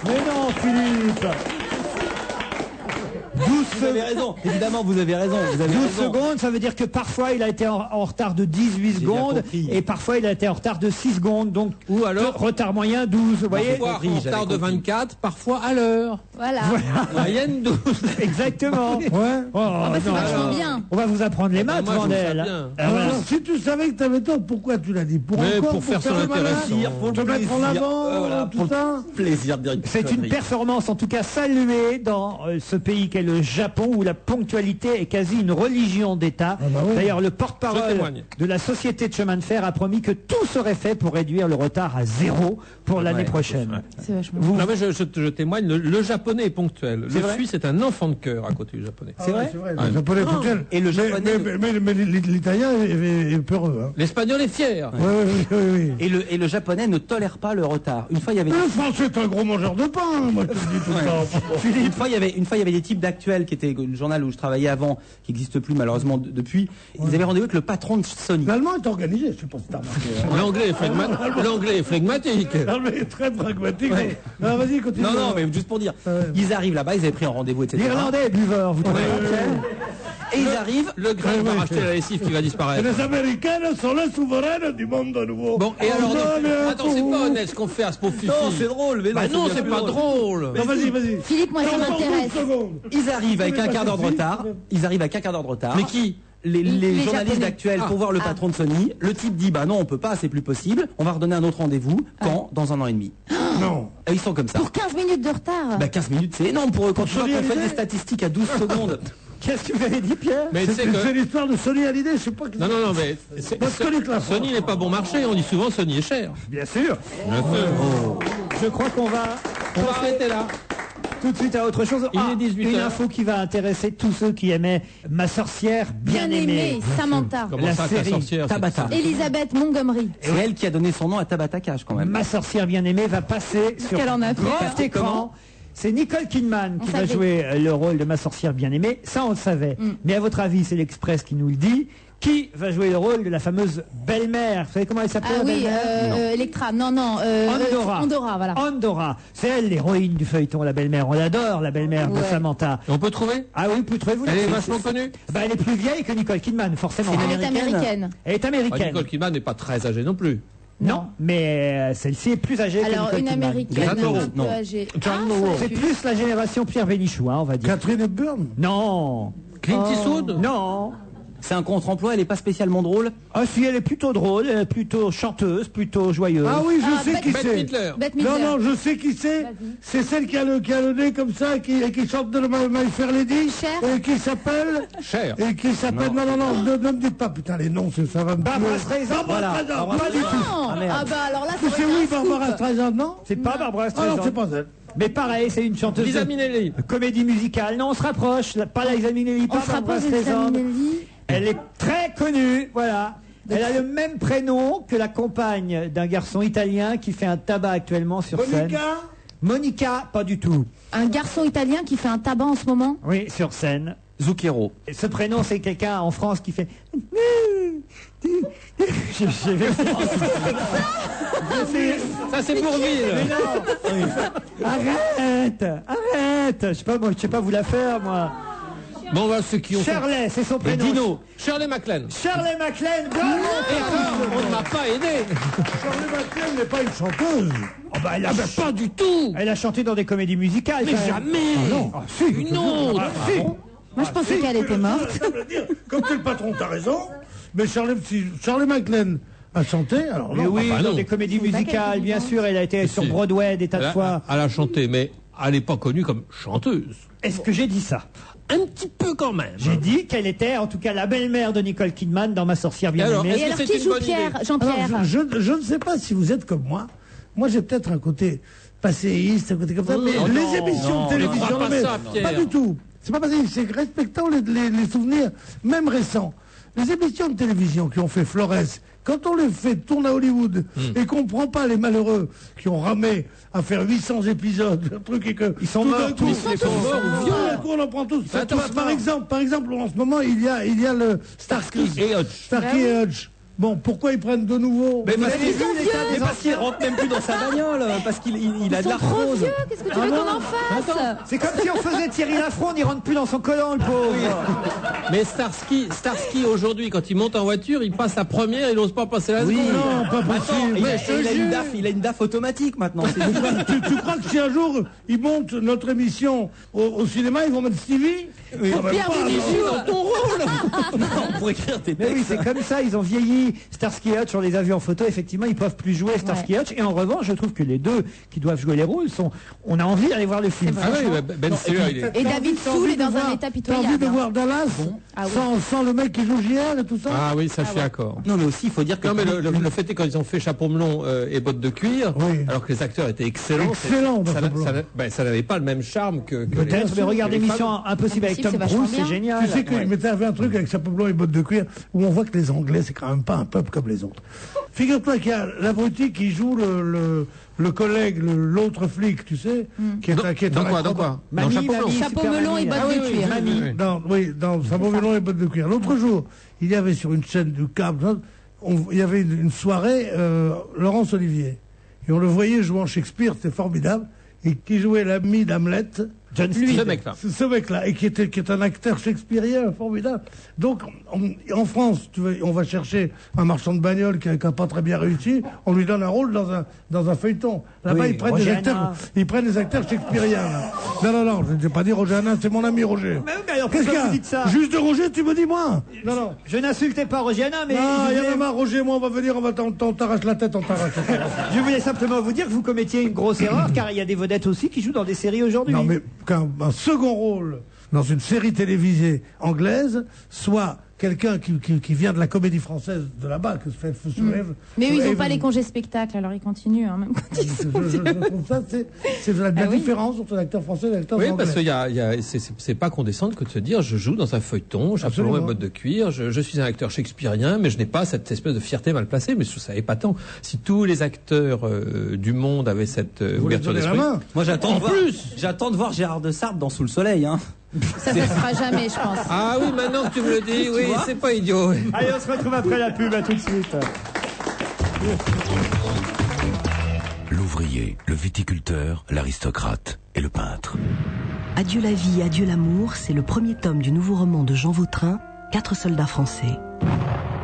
Mais non, Philippe. 12
Vous avez raison, évidemment, vous avez raison.
12 secondes, ça veut dire que parfois il a été en retard de 18 secondes
compris.
et parfois il a été en retard de 6 secondes. Donc,
Ou alors-
retard moyen 12. Vous voyez
Parfois en retard de 24, parfois à l'heure.
Voilà.
Moyenne 12.
Exactement.
Ouais.
Oh,
bah, c'est
non,
vachement
alors,
bien.
On va vous apprendre les maths,
moi, je trouve ça
Vandel.
bien.
Ah, voilà.
Alors, si tu savais que t'avais tort, pourquoi tu l'as dit? Pour
Mais
encore,
pour faire son
le malin,
intéressant.
pour te mettre en avant,
Voilà,
tout
pour
ça.
plaisir de dire une
C'est une
connerie.
performance en tout cas saluée dans ce pays qu'est le Japon où la ponctualité est quasi une religion d'État.
Ah bah oui.
D'ailleurs, le
Je
porte-parole
témoigne.
de la société de chemin de fer a promis que tout serait fait pour réduire le retard à 0 pour l'année
Ouais,
prochaine.
C'est vachement
Vous,
Non, mais je témoigne, le japonais est ponctuel.
C'est
Le
vrai
suisse est un enfant de cœur à côté du japonais.
c'est vrai
C'est vrai,
Ah,
le japonais est
non.
ponctuel.
Et le japonais-
Mais l'italien est peureux. Hein.
L'espagnol est fier.
Oui.
Et le japonais ne tolère pas le retard. Une fois, il y avait
Le français est un gros mangeur de pain, hein, moi je te le dis tout le temps.
Une fois, il y avait des types d'Actuel, qui était le journal où je travaillais avant, qui n'existe plus malheureusement depuis. Ils avaient rendez-vous avec le patron de Sony.
L'allemand est organisé, je sais pas si t'as remarqué. hein.
L'anglais est flegmatique.
L'allemand est très pragmatique.
Ouais.
Non, vas-y, continue.
Non, non, mais juste pour dire.
Ouais.
Ils arrivent là-bas, ils avaient pris un rendez-vous, etc.
l'Irlandais est buveur, vous trouvez
Et ils arrivent.
Le grain va racheter la lessive qui va
Et
disparaître.
les Américains sont les souverains du monde nouveau.
Bon, et
On
alors,
donne un
attends, c'est
coup.
pas honnête ce qu'on fait à ce pauvre Fifi.
Non, c'est drôle, mais
Bah non,
bien
c'est
plus
pas drôle.
Non, vas-y.
Philippe, moi ça
Encore 12
m'intéresse.
secondes.
Ils arrivent avec
Vous
un
voulez
quart d'heure de
passer
retard. Ils arrivent avec un quart d'heure de retard.
Mais qui
les
Les
journalistes
Japonais.
d'Actuel pour voir le patron de Sony. Le type dit bah non, on peut pas, c'est plus possible. On va redonner un autre rendez-vous quand dans un an et demi.
Non.
Et ils sont comme ça.
Pour 15 minutes de retard.
Bah 15 minutes, c'est énorme pour eux. Quand tu vois qu'on fait
Hallyday
des statistiques à 12 secondes.
Qu'est-ce que vous avez dit, Pierre
Mais tu sais
C'est
que...
l'histoire de Sony Hallyday, je sais pas.
Non, mais
Moi, je connais que la
Sony n'est pas bon marché. On dit souvent Sony est cher.
Bien sûr.
Bien sûr.
Je crois qu'on va
On va arrêter là.
tout de suite à autre chose.
Il est 18
une
heures.
info qui va intéresser tous ceux qui aimaient Ma sorcière bien aimée.
Samantha.
Comment
La
ça, ta
série
sorcière c'est-
Tabata.
Elisabeth Montgomery.
C'est elle qui a donné son nom à Tabata Cash quand même.
Ma sorcière bien aimée va passer sur
qu'elle en a fait.
grand écran.
Comment
C'est Nicole Kidman
On
qui va
savait.
jouer le rôle de Ma sorcière bien aimée. Ça, on le savait. Mais à votre avis, c'est l'Express qui nous le dit. Qui va jouer le rôle de la fameuse belle-mère? Vous savez comment elle s'appelle,
Ah
la
oui,
belle-mère
Electra. Non.
Andorra.
Andorra, voilà.
Andorra. C'est elle, l'héroïne du feuilleton, la belle-mère. On l'adore, la belle-mère de
Ouais.
Samantha.
On peut trouver
Ah oui, vous pouvez trouver, vous
Elle est
la-
vachement connue.
Bah, elle est plus vieille que Nicole Kidman, forcément.
Elle est américaine.
Elle est
Ah,
américaine.
Nicole Kidman n'est pas très âgée non plus.
Non, mais celle-ci est plus âgée que
Alors,
Nicole
une
Kidman.
américaine
Graham
un
Norris,
peu
non.
âgée.
John
Ah,
Morrow.
ça
C'est
aurait pu.
plus la génération Pierre Bénichou, hein, on va dire.
Catherine Hepburn.
Non.
Clint Eastwood
Non.
C'est un contre-emploi, elle est pas spécialement drôle.
Ah si, elle est plutôt drôle, elle est plutôt chanteuse, plutôt joyeuse.
Ah oui, je sais
Bette-
qui
Bette
c'est.
Midler.
Bette Midler.
Non, je sais qui c'est.
Vas-y.
C'est celle qui a le nez comme ça et qui chante de My Fair Lady.
Cher.
Et qui s'appelle.
Cher.
Et qui s'appelle. Non, ne me dites pas, putain, les noms, ça va me
Barbara
tuer.
Streisand,
Barbara Streisand, pas du tout.
Non.
Ah, merde.
Ah bah alors là, ça
Mais
aurait
c'est
été
oui,
un scoop.
Barbara Streisand, non?
C'est pas Barbara
Ah
Streisand.
non, c'est pas elle.
Mais pareil, c'est une chanteuse
Lisa
de
Minnelli.
comédie musicale. Non, on se rapproche. Pas Liza Minnelli,
On
pas
se
Barbara
rapproche de
Streisand.
Minnelli.
Elle est très connue, voilà. Elle a le même prénom que la compagne d'un garçon italien qui fait un tabac actuellement sur scène.
Monica.
Monica, pas du tout.
Un garçon italien qui fait un tabac en ce moment.
Oui, sur scène.
Zucchero.
Et ce prénom, c'est quelqu'un en France qui fait.
Ça, c'est Bourville.
Arrête, arrête. Je sais pas vous la faire, moi.
Bon, voilà ceux qui ont...
Shirley, c'est son
Et
prénom.
Dino. Shirley MacLaine.
Shirley MacLaine, bonne
Et alors,
réponse.
on ne m'a pas aidé.
Shirley MacLaine n'est pas une chanteuse.
Oh, bah, elle a
Pas du tout.
Elle a chanté dans des comédies musicales.
Mais
quand même.
jamais.
Ah non. Ah, si.
Une autre.
Ah, si.
Moi, je pensais qu'elle était morte.
Ça veut dire, comme t'es le patron, t'as raison. Mais si Shirley MacLaine a chanté, alors
Mais
non.
oui,
Ah bah
dans
non.
des comédies
C'est pas
musicales,
qu'elle
bien
dit
sûr. Elle a été sur
si.
Broadway des tas de fois.
Elle a chanté, mais elle n'est pas connue comme chanteuse.
Est-ce que j'ai dit ça?
Un petit peu quand même.
J'ai dit qu'elle était, en tout cas, la belle-mère de Nicole Kidman dans Ma sorcière bien
Alors,
aimée.
Et alors,
c'est
qui
une
joue
bonne
Pierre
idée
Jean-Pierre.
Alors, je ne sais pas si vous êtes comme moi. Moi, j'ai peut-être un côté passéiste, un côté comme ça, mais
Oh
les
non,
émissions
non,
de télévision,
ne crois pas
mais
ça, Pierre.
pas du tout. C'est pas passéiste, c'est que respectant les souvenirs, même récents. Les émissions de télévision qui ont fait Flores, quand on les fait tourner à Hollywood et qu'on prend pas les malheureux qui ont ramé à faire 800 épisodes, un truc et que
Ils sont
tout d'un
morts,
coup,
tous,
ils sont morts ou
tout d'un coup, on en prend tous.
Attends,
Par exemple, en ce moment, il y a le Starsky
Et Hutch.
Starkey et Hutch. Bon, pourquoi ils prennent de nouveau?
Mais parce qu'il rentre même plus dans sa bagnole, parce qu'il a de l'arthrose.
Qu'est-ce que tu veux qu'on en fasse?
C'est comme si on faisait Thierry Lafron, on n'y rentre plus dans son collant, le pauvre.
Mais Starsky aujourd'hui, quand il monte en voiture, il passe la première, il n'ose pas passer la seconde.
Non, pas possible.
Il a une DAF automatique maintenant.
Tu crois que si un jour ils montent notre émission au cinéma, ils vont mettre Stevie?
Pierre Bénichou
dans ton rôle. Pour écrire tes
Mais
textes.
oui, c'est comme ça, ils ont vieilli. Starsky et Hutch, on les a vus en photo, effectivement, ils peuvent plus jouer Starsky et Hutch. Et en revanche, je trouve que les deux qui doivent jouer les rôles on a envie d'aller voir le film.
Ah oui, Ben Stiller, il est...
Et David Soul est dans un état
T'as
pitoyable.
envie de voir Dallas
Ah oui.
sans le mec qui joue JR et tout ça?
Ah oui, ça je suis d'accord.
Non, mais aussi, il faut dire que.
Non, mais le fait est quand ils ont fait chapeau melon et bottes de cuir, alors que les acteurs étaient excellents,
Excellent,
ça n'avait pas le même charme que
Peut-être, mais regardez Mission Impossible avec Tom Cruise, c'est génial.
Tu sais qu'il m'était arrivé un truc avec chapeau blanc et bottes de cuir où on voit que les Anglais, c'est quand même pas un peuple comme les autres. Figure-toi qu'il y a l'abruti qui joue le collègue, l'autre flic, tu sais, qui est
Dans quoi
Mamie,
Chapeau melon et bottes de cuir.
Dans chapeau melon et bottes de cuir. L'autre jour, il y avait sur une chaîne du câble, il y avait une soirée Laurence Olivier. Et on le voyait jouant Shakespeare, c'était formidable. Et qui jouait l'ami d'Hamlet. Ce mec-là, et qui est un acteur shakespearien formidable. Donc, en France, on va chercher un marchand de bagnole qui n'a pas très bien réussi, on lui donne un rôle dans un feuilleton. Là-bas,
Oui,
ils prennent des acteurs shakespeariens. Là. Non, je ne vais pas dire Roger Hanin, c'est mon ami Roger.
Mais alors,
Qu'est-ce qu'il y
pourquoi
a?
vous dites ça?
Juste de Roger, tu me dis moi? Non.
Je n'insultais pas Roger Hanin, mais...
Non, il y a même Roger, moi, on va venir, on t'arrache la tête, on t'arrache la tête.
Je voulais simplement vous dire que vous commettiez une grosse erreur, car il y a des vedettes aussi qui jouent dans des séries aujourd'hui.
Non, mais qu'un second rôle dans une série télévisée anglaise soit quelqu'un qui vient de la comédie française de là-bas, que se fait
Mais eux, ils n'ont pas les congés spectacles, alors ils continuent, hein, même quand ils sont
je trouve ça, c'est la différence entre l'acteur français et l'acteur anglais.
Oui, parce que c'est pas condescendant que de se dire je joue dans un feuilleton, chapeau et bottes de cuir, je suis un acteur shakespearien, mais je n'ai pas cette espèce de fierté mal placée, mais je trouve ça épatant. Si tous les acteurs du monde avaient cette ouverture d'esprit.
Moi, j'attends de voir Gérard Desailles dans Sous le Soleil, hein.
Ça se fera jamais, je pense.
Ah oui, maintenant que tu me le dis, oui, c'est pas idiot.
Allez, on se retrouve après la pub, à tout de suite.
L'ouvrier, le viticulteur, l'aristocrate et le peintre.
Adieu la vie, adieu l'amour, c'est le premier tome du nouveau roman de Jean Vautrin, 4 soldats français.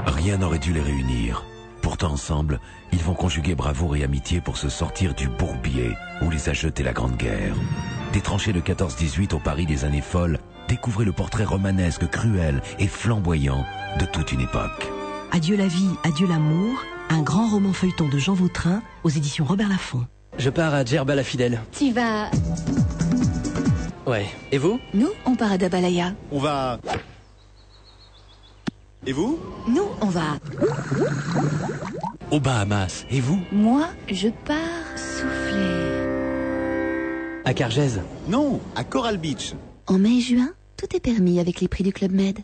Rien n'aurait dû les réunir. Pourtant ensemble, ils vont conjuguer bravoure et amitié pour se sortir du bourbier où les a jetés la Grande Guerre. Des tranchées de 14-18 au Paris des années folles, découvrez le portrait romanesque, cruel et flamboyant de toute une époque.
Adieu la vie, adieu l'amour, un grand roman feuilleton de Jean Vautrin aux éditions Robert Laffont.
Je pars à Djerba la Fidèle.
Tu vas...
Ouais. Et vous?
Nous, on part à Dabalaya.
On va... Et vous?
Nous, on va...
Aux Bahamas. Et vous?
Moi, je pars souffler.
À Cargèse.
Non, à Coral Beach.
En mai et juin, tout est permis avec les prix du Club Med.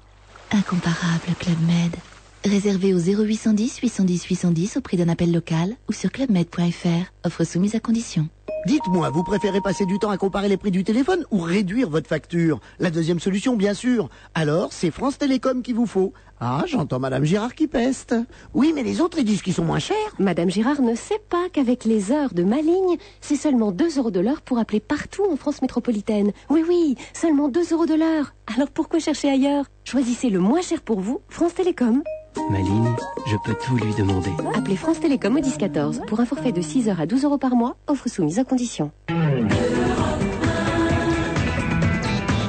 Incomparable Club Med. Réservé au 0810 810 810 au prix d'un appel local ou sur clubmed.fr. Offre soumise à condition.
Dites-moi, vous préférez passer du temps à comparer les prix du téléphone ou réduire votre facture? La deuxième solution, bien sûr. Alors, c'est France Télécom qu'il vous faut. Ah, j'entends Madame Girard qui peste. Oui, mais les autres, ils disent qu'ils sont moins chers.
Madame Girard ne sait pas qu'avec les heures de ma ligne, c'est seulement 2 € de l'heure pour appeler partout en France métropolitaine. Oui, seulement 2 € de l'heure. Alors pourquoi chercher ailleurs? Choisissez le moins cher pour vous, France Télécom.
Ma ligne, je peux tout lui demander.
Appelez France Télécom au 1014 pour un forfait de 6 heures à 12 € par mois, offre soumise à condition.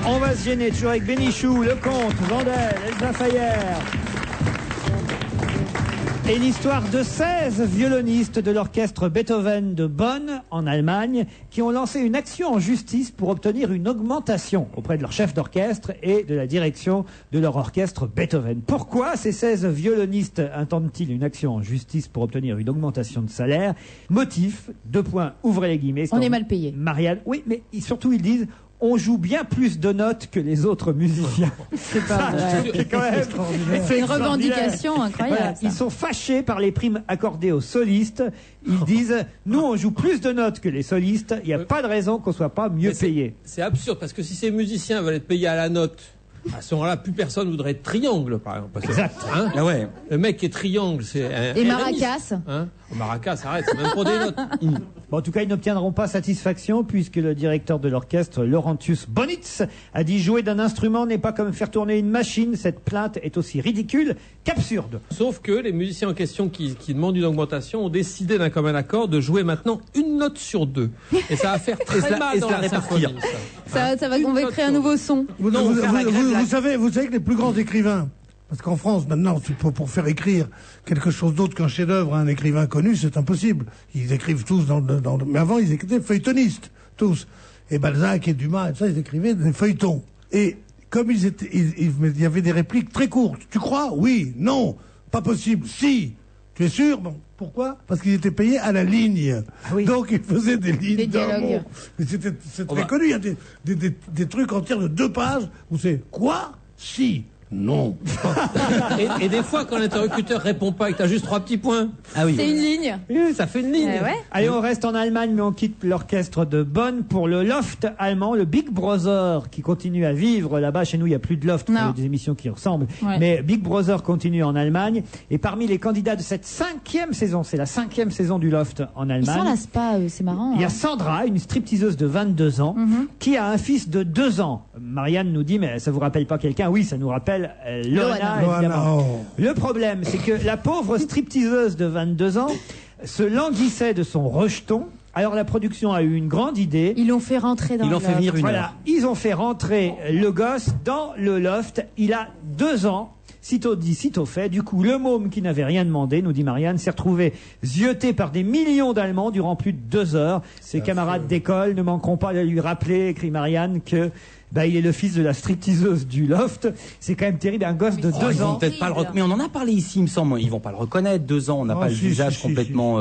On va se gêner toujours avec Bénichou, Lecomte, Vandel, Elsa Fayer. Et l'histoire de 16 violonistes de l'orchestre Beethoven de Bonn, en Allemagne, qui ont lancé une action en justice pour obtenir une augmentation auprès de leur chef d'orchestre et de la direction de leur orchestre Beethoven. Pourquoi ces 16 violonistes intendent-ils une action en justice pour obtenir une augmentation de salaire? Motif, ouvrez les guillemets.
On est mal payé.
Marianne, oui, mais surtout ils disent... On joue bien plus de notes que les autres musiciens.
C'est pas vrai.
C'est quand même
C'est une revendication incroyable.
Voilà, ils sont fâchés par les primes accordées aux solistes. Ils disent, nous on joue plus de notes que les solistes, il n'y a pas de raison qu'on soit pas mieux payé.
C'est absurde, parce que si ces musiciens veulent être payés à la note, À ce moment-là, plus personne voudrait être triangle, par exemple. Parce que,
Exact.
hein,
Ah ouais.
le mec qui est triangle, c'est un.
Et
un
Maracas.
Hein Maracas, arrête, c'est même pour des notes.
Bon, en tout cas, ils n'obtiendront pas satisfaction puisque le directeur de l'orchestre, Laurentius Bonitz, a dit jouer d'un instrument n'est pas comme faire tourner une machine. Cette plainte est aussi ridicule qu'absurde.
Sauf que les musiciens en question qui demandent une augmentation ont décidé d'un commun accord de jouer maintenant une note sur 2. Et ça va faire très mal dans la symphonie.
Ça va, on va créer un nouveau son.
Vous savez que les plus grands écrivains, parce qu'en France, maintenant, pour faire écrire quelque chose d'autre qu'un chef-d'œuvre à un écrivain connu, c'est impossible. Ils écrivent tous mais avant, ils étaient feuilletonistes, tous. Et Balzac et Dumas, et ça, ils écrivaient des feuilletons. Et comme il y avait des répliques très courtes. Tu crois? Oui. Non. Pas possible. Si. Tu es sûr? Bon. Pourquoi? Parce qu'ils étaient payés à la ligne. Ah oui. Donc ils faisaient des lignes d'un mot. Mais c'est très connu. Il y a des trucs entiers de 2 pages où c'est quoi? Si. Non.
Et des fois, quand l'interlocuteur répond pas et que t'as juste 3 petits points.
Ah oui.
C'est une ligne.
Oui, ça fait une ligne.
Ouais.
Allez, on reste en Allemagne, mais on quitte l'orchestre de Bonn pour le loft allemand, le Big Brother, qui continue à vivre là-bas. Chez nous, il n'y a plus de loft, il y a des émissions qui ressemblent.
Ouais.
Mais Big Brother continue en Allemagne. Et parmi les candidats de cette 5e saison, c'est la 5e saison du loft en
Ils
Allemagne.
s'en lassent pas, c'est marrant.
Il y a
hein.
Sandra, une stripteaseuse de 22 ans, qui a un fils de 2 ans. Marianne nous dit, mais ça vous rappelle pas quelqu'un? Oui, ça nous rappelle Loana, évidemment.
Oh.
Le problème, c'est que la pauvre stripteaseuse de 22 ans se languissait de son rejeton. Alors la production a eu une grande idée.
Ils l'ont fait rentrer dans le loft.
Voilà, ils ont fait rentrer le gosse dans le loft. Il a 2 ans. Sitôt dit, sitôt fait. Du coup, le môme qui n'avait rien demandé, nous dit Marianne, s'est retrouvé zioté par des millions d'Allemands durant plus de 2 heures. Ses camarades d'école ne manqueront pas de lui rappeler, écrit Marianne, que il est le fils de la stripteaseuse du loft. C'est quand même terrible, un gosse de 2
Ils vont
ans.
peut-être pas le mais on en a parlé ici, il me semble. Ils vont pas le reconnaître. 2 ans, on n'a pas le visage complètement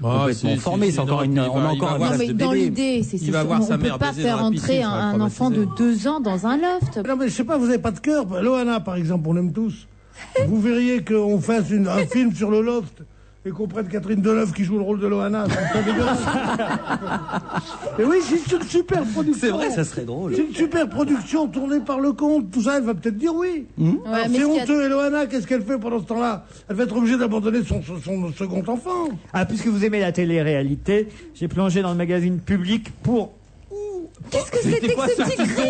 formé. C'est encore on a encore un
Non,
visage
mais
de
dans
bébé.
l'idée, on ne peut pas faire entrer un enfant de 2 ans dans un loft.
Non, mais je sais pas, vous n'avez pas de cœur. Loana, par exemple, on l'aime tous. Vous verriez qu'on fasse un film sur le loft et qu'on prenne Catherine Deneuve qui joue le rôle de Loana. C'est dégueulasse. Et oui, c'est une super production.
C'est vrai, ça serait drôle.
C'est une super production tournée par le comte. Tout ça, elle va peut-être dire oui.
Ouais,
C'est honteux. Et Loana, qu'est-ce qu'elle fait pendant ce temps-là? Elle va être obligée d'abandonner son second enfant.
Ah, puisque vous aimez la télé-réalité, j'ai plongé dans le magazine Public pour...
Qu'est-ce que c'était que ce petit cri?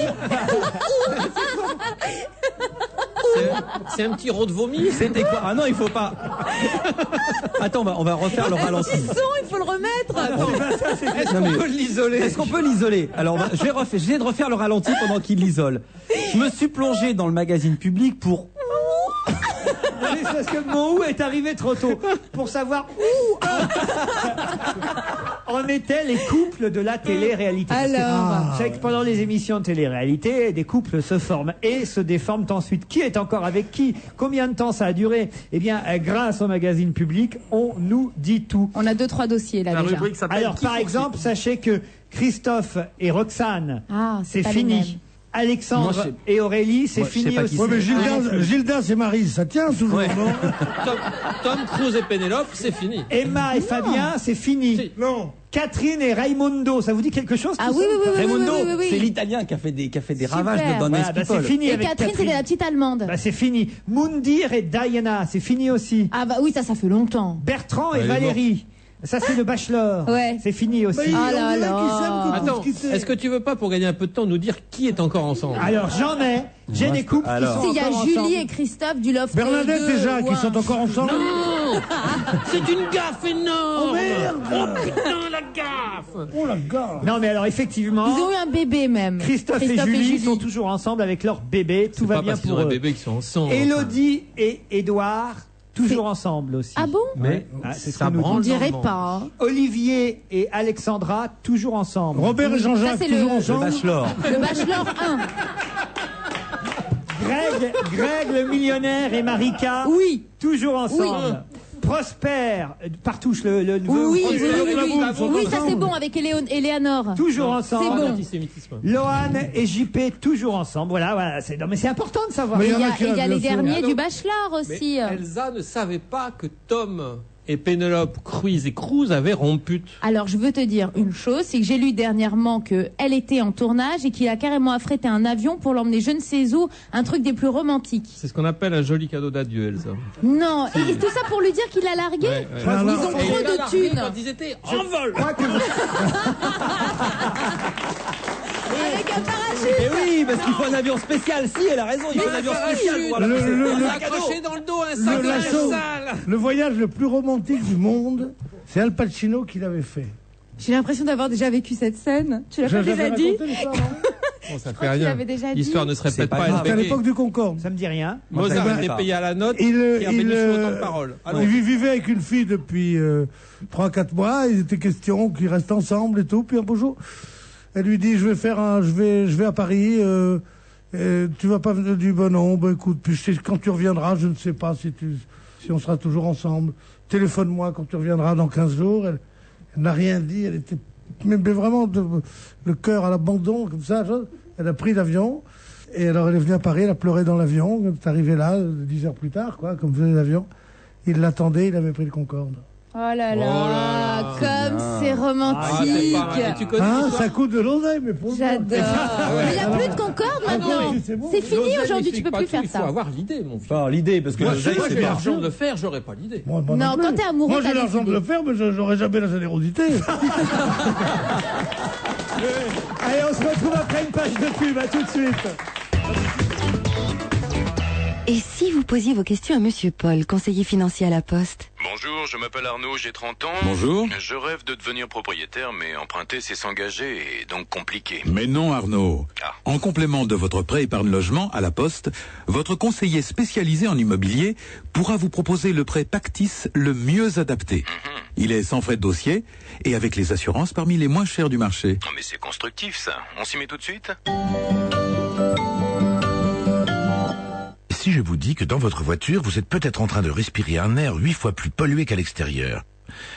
C'est un petit rot de vomi.
C'était quoi? Ah non, il faut pas. Attends, on va refaire le ralenti.
Petit son, il faut le remettre.
Est-ce qu'on peut l'isoler?
Est-ce qu'on peut l'isoler? Alors, je viens de refaire le ralenti pendant qu'il l'isole. Je me suis plongé dans le magazine Public pour...
Oui, c'est parce que mon ou est arrivé trop tôt pour savoir où en étaient les couples de la télé-réalité.
Alors,
vous savez que pendant les émissions de télé-réalité, des couples se forment et se déforment ensuite. Qui est encore avec qui? Combien de temps ça a duré? Eh bien, grâce au magazine Public, on nous dit tout.
on a 2-3 dossiers là
La
déjà.
rubrique s'appelle
Alors,
Qui
par
faut
exemple, sachez que Christophe et Roxane,
Ah,
c'est
pas les mêmes.
fini. Alexandre
Moi,
et Aurélie, c'est
Moi, je sais
fini
pas
aussi.
qui
Ouais, mais Gildas et Maryse, ça tient toujours,
Ouais.
non?
Tom Cruise et Pénélope, c'est fini.
Emma et Fabien, c'est fini.
Si.
Non.
Catherine et Raimundo, ça vous dit quelque chose?
Ah
tout
oui,
ça
oui, oui, oui,
Raimondo,
oui, oui, oui.
c'est l'Italien qui a fait des ravages
Super.
dans
Voilà,
Nice
bah, c'est
People.
fini
Et
avec
Catherine, c'était la petite allemande.
Bah, c'est fini. Moundir et Diana, c'est fini aussi.
Ah bah oui, ça fait longtemps.
Bertrand et
Elle est
Valérie, ça c'est le Bachelor.
Ouais.
C'est fini aussi.
Mais
Ah
on
là
dirait
là.
qu'ils s'aiment que pour
Attends,
se quitter.
est-ce que tu veux pas, pour gagner un peu de temps, nous dire qui est encore ensemble?
Alors j'en ai. J'ai des couples qui sont
Il y a
encore
Julie
ensemble.
et Christophe du Loft.
Bernadette
2,
et Jacques,
ouais.
ils sont encore ensemble?
Non. C'est une gaffe énorme.
Oh merde.
Oh putain, la gaffe.
Oh la gare.
Non mais alors effectivement,
Ils ont eu un bébé même.
Christophe et Julie sont toujours ensemble avec leur bébé. Tout
C'est
va
pas
bien
parce qu'ils
pour
ont un
eux.
bébé qu'ils sont ensemble.
Élodie et Édouard, toujours ensemble aussi.
Ah bon?
Mais
c'est ce
ça
qu'on nous dit.
On
branle
dirait
dans le
pas. hein.
Olivier et Alexandra, toujours ensemble.
Robert et Jean-Jacques,
Ça, c'est
toujours
le-
Le
ensemble?
Bachelor.
Le Bachelor 1.
Greg le millionnaire et Marika,
Oui.
toujours ensemble. Prosper, Partouche le neveu.
Oui,
Prosper,
oui, oui,
le
oui,
neveu,
oui.
sont
Oui, ça
ensemble.
c'est bon avec Eleanor.
Toujours
Non,
ensemble.
c'est bon.
L'antisémitisme.
Lohan et JP, toujours ensemble. Voilà, c'est, non, mais c'est important de savoir.
Mais
Et
il y en a qui
il y a
restent
les
bien sûr.
derniers
Alors,
du Bachelor
Mais
aussi.
Elsa ne savait pas que Tom et Pénélope Cruz avaient rompu.
Alors, je veux te dire une chose, c'est que j'ai lu dernièrement qu'elle était en tournage et qu'il a carrément affrété un avion pour l'emmener je ne sais où, un truc des plus romantiques.
C'est ce qu'on appelle un joli cadeau d'adieu, Elsa.
Non, et tout ça pour lui dire qu'il a largué.
Ouais.
Ils ont trop de thunes.
Quand ils étaient en vol.
Avec un parachute.
Eh oui, parce qu'il faut un avion spécial. Si, elle a raison, il faut un avion spécial.
Accroché dans le dos un sac de sale.
Le voyage le plus romantique du monde, c'est Al Pacino qui l'avait fait.
J'ai l'impression d'avoir déjà vécu cette scène. Tu l'as pas déjà dit?
Bon, ça fait rien. L'histoire ne se répète pas.
C'était à l'époque du Concorde.
Ça me dit rien.
Mozart était payé à la note et avait liché autant de paroles.
Il vivait avec une fille depuis 3-4 mois. Il était question qu'ils restent ensemble et tout. Puis un beau jour, elle lui dit, je vais à Paris. Tu vas pas venir? Du bon non. Bah écoute, puis quand tu reviendras, je ne sais pas si on sera toujours ensemble. Téléphone-moi quand tu reviendras dans 15 jours. Elle n'a rien dit. Elle était mais vraiment le cœur à l'abandon comme ça. Elle a pris l'avion et alors elle est venue à Paris. Elle a pleuré dans l'avion. Elle est arrivée là 10 heures plus tard, quoi, comme venait l'avion. Il l'attendait. Il avait pris le Concorde.
Oh là là, comme c'est romantique.
Ça coûte de l'oseille, mais pour
j'adore. Mais il n'y a plus de Concorde maintenant. C'est fini aujourd'hui, tu peux plus faire ça.
Il faut avoir l'idée, mon fils.
Pas l'idée, parce que
moi, j'ai l'argent de le faire, j'aurais pas l'idée.
Non, quand t'es amoureux,
moi j'ai l'argent de le faire, mais j'aurais jamais la générosité.
Allez, on se retrouve après une page de pub. À tout de suite.
Et si vous posiez vos questions à Monsieur Paul, conseiller financier à la Poste?
Bonjour, je m'appelle Arnaud, j'ai 30 ans.
Bonjour.
Je rêve de devenir propriétaire, mais emprunter, c'est s'engager et donc compliqué.
Mais non, Arnaud. En complément de votre prêt épargne logement à la Poste, votre conseiller spécialisé en immobilier pourra vous proposer le prêt Pactis le mieux adapté. Il est sans frais de dossier et avec les assurances parmi les moins chers du marché.
Mais c'est constructif, ça. On s'y met tout de suite? Si je vous dis que dans votre voiture, vous êtes peut-être en train de respirer un air 8 fois plus pollué qu'à l'extérieur.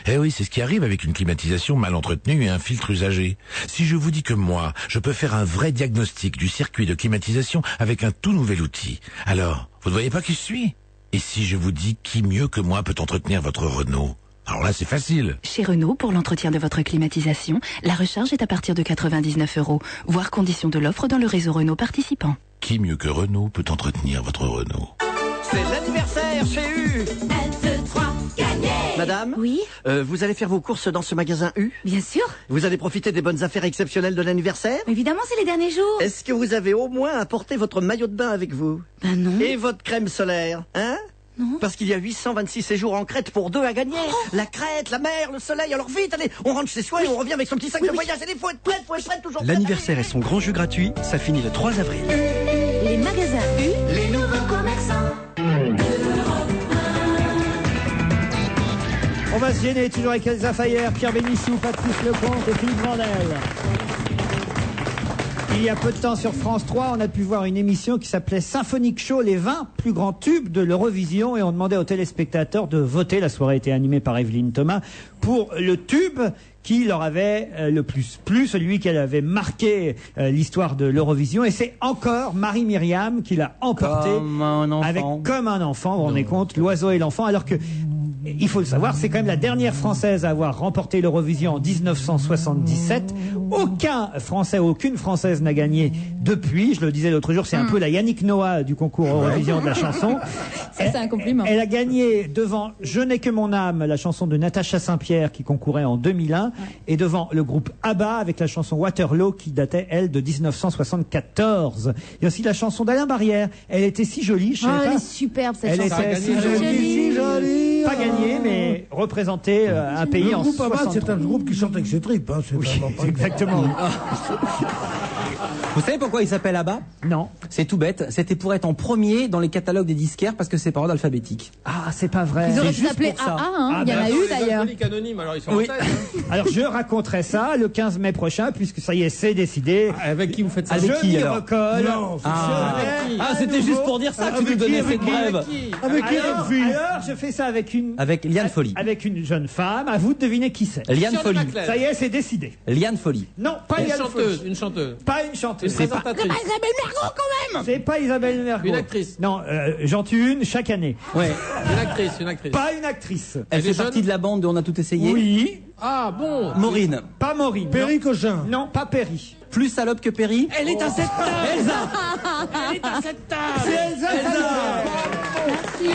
Eh oui, c'est ce qui arrive avec une climatisation mal entretenue et un filtre usagé. Si je vous dis que moi, je peux faire un vrai diagnostic du circuit de climatisation avec un tout nouvel outil, alors, vous ne voyez pas qui je suis? Et si je vous dis qui mieux que moi peut entretenir votre Renault? Alors là, c'est facile.
Chez Renault, pour l'entretien de votre climatisation, la recharge est à partir de 99 €, voire condition de l'offre dans le réseau Renault participant.
Qui mieux que Renault peut entretenir votre Renault?
C'est l'anniversaire chez U.
1, 2, 3, gagné.
Madame?
Oui?
Vous allez faire vos courses dans ce magasin U?
Bien sûr.
Vous allez profiter des bonnes affaires exceptionnelles de l'anniversaire?
Évidemment, c'est les derniers jours.
Est-ce que vous avez au moins apporté votre maillot de bain avec vous?
Ben non.
Et votre crème solaire, hein?
Non.
Parce qu'il y a 826 séjours en Crète pour 2 à gagner. La Crète, la mer, le soleil. Alors vite, allez, on rentre chez soi et on revient avec son petit sac de voyage. Allez, faut être prête toujours.
L'anniversaire et son grand jeu gratuit, ça finit le 3 avril.
Les magasins U, les nouveaux commerçants.
On va se gêner toujours avec Elsa Fayer, Pierre Bénichou, Patrice Lecomte et Philippe Vandel. Il y a peu de temps sur France 3, on a pu voir une émission qui s'appelait Symphonique Show, les 20 plus grands tubes de l'Eurovision, et on demandait aux téléspectateurs de voter. La soirée était animée par Evelyne Thomas pour le tube qui leur avait le plus plu, celui qui avait marqué l'histoire de l'Eurovision, et c'est encore Marie-Myriam qui l'a emporté avec Comme un enfant, vous vous rendez compte, L'oiseau et l'enfant, alors que il faut le savoir, c'est quand même la dernière Française à avoir remporté l'Eurovision en 1977. Aucun Français, aucune Française n'a gagné depuis. Je le disais l'autre jour, c'est un peu la Yannick Noah du concours Eurovision de la chanson.
Ça, c'est un compliment.
Elle a gagné devant Je n'ai que mon âme, la chanson de Natacha Saint-Pierre qui concourait en 2001, et devant le groupe ABBA avec la chanson Waterloo qui datait, elle, de 1974. Il y a aussi la chanson d'Alain Barrière. Elle était si jolie, je sais pas.
Elle est superbe, cette
chanson.
Elle
était si jolie. Pas gagnée, mais représenter un pays en 63.
Le groupe ABBA, c'est un groupe qui chante avec ses tripes. Hein,
c'est exactement.
Vous savez pourquoi il s'appelle ABBA?
Non.
C'est tout bête. C'était pour être en premier dans les catalogues des disquaires parce que c'est par ordre alphabétique.
Ah, c'est pas vrai.
Ils auraient pu s'appeler AA, hein. Il y en a eu d'ailleurs.
Alors ils sont en tête, hein.
Alors je raconterai ça le 15 mai prochain, puisque ça y est, c'est décidé.
Avec qui vous faites ça?
Avec qui
Je m'y
alors?
recolle.
Non,
c'était juste pour dire ça que tu nous donnais cette brève.
Avec qui,
alors, je fais ça avec
Avec Liane Folly.
Avec une jeune femme. À vous de deviner qui c'est.
Liane Folly.
Ça y est, c'est décidé.
Liane Folly.
Non, pas
Une
Liane
chanteuse,
Folly.
une chanteuse.
Pas une chanteuse.
Une présentatrice.
Isabelle Mergo quand même. C'est pas Isabelle Mergo.
Une actrice.
Non, j'en tue une chaque année.
Ouais.
Une actrice, une actrice.
Pas une actrice.
Elle fait partie de la bande de On a tout essayé.
Oui.
Ah bon.
Maureen.
Pas Maureen.
Perry Cochin.
Non, pas Perry.
Plus salope que Perry.
Elle est à cette table.
Elsa.
Elle est à cette table.
C'est Elsa.
Merci.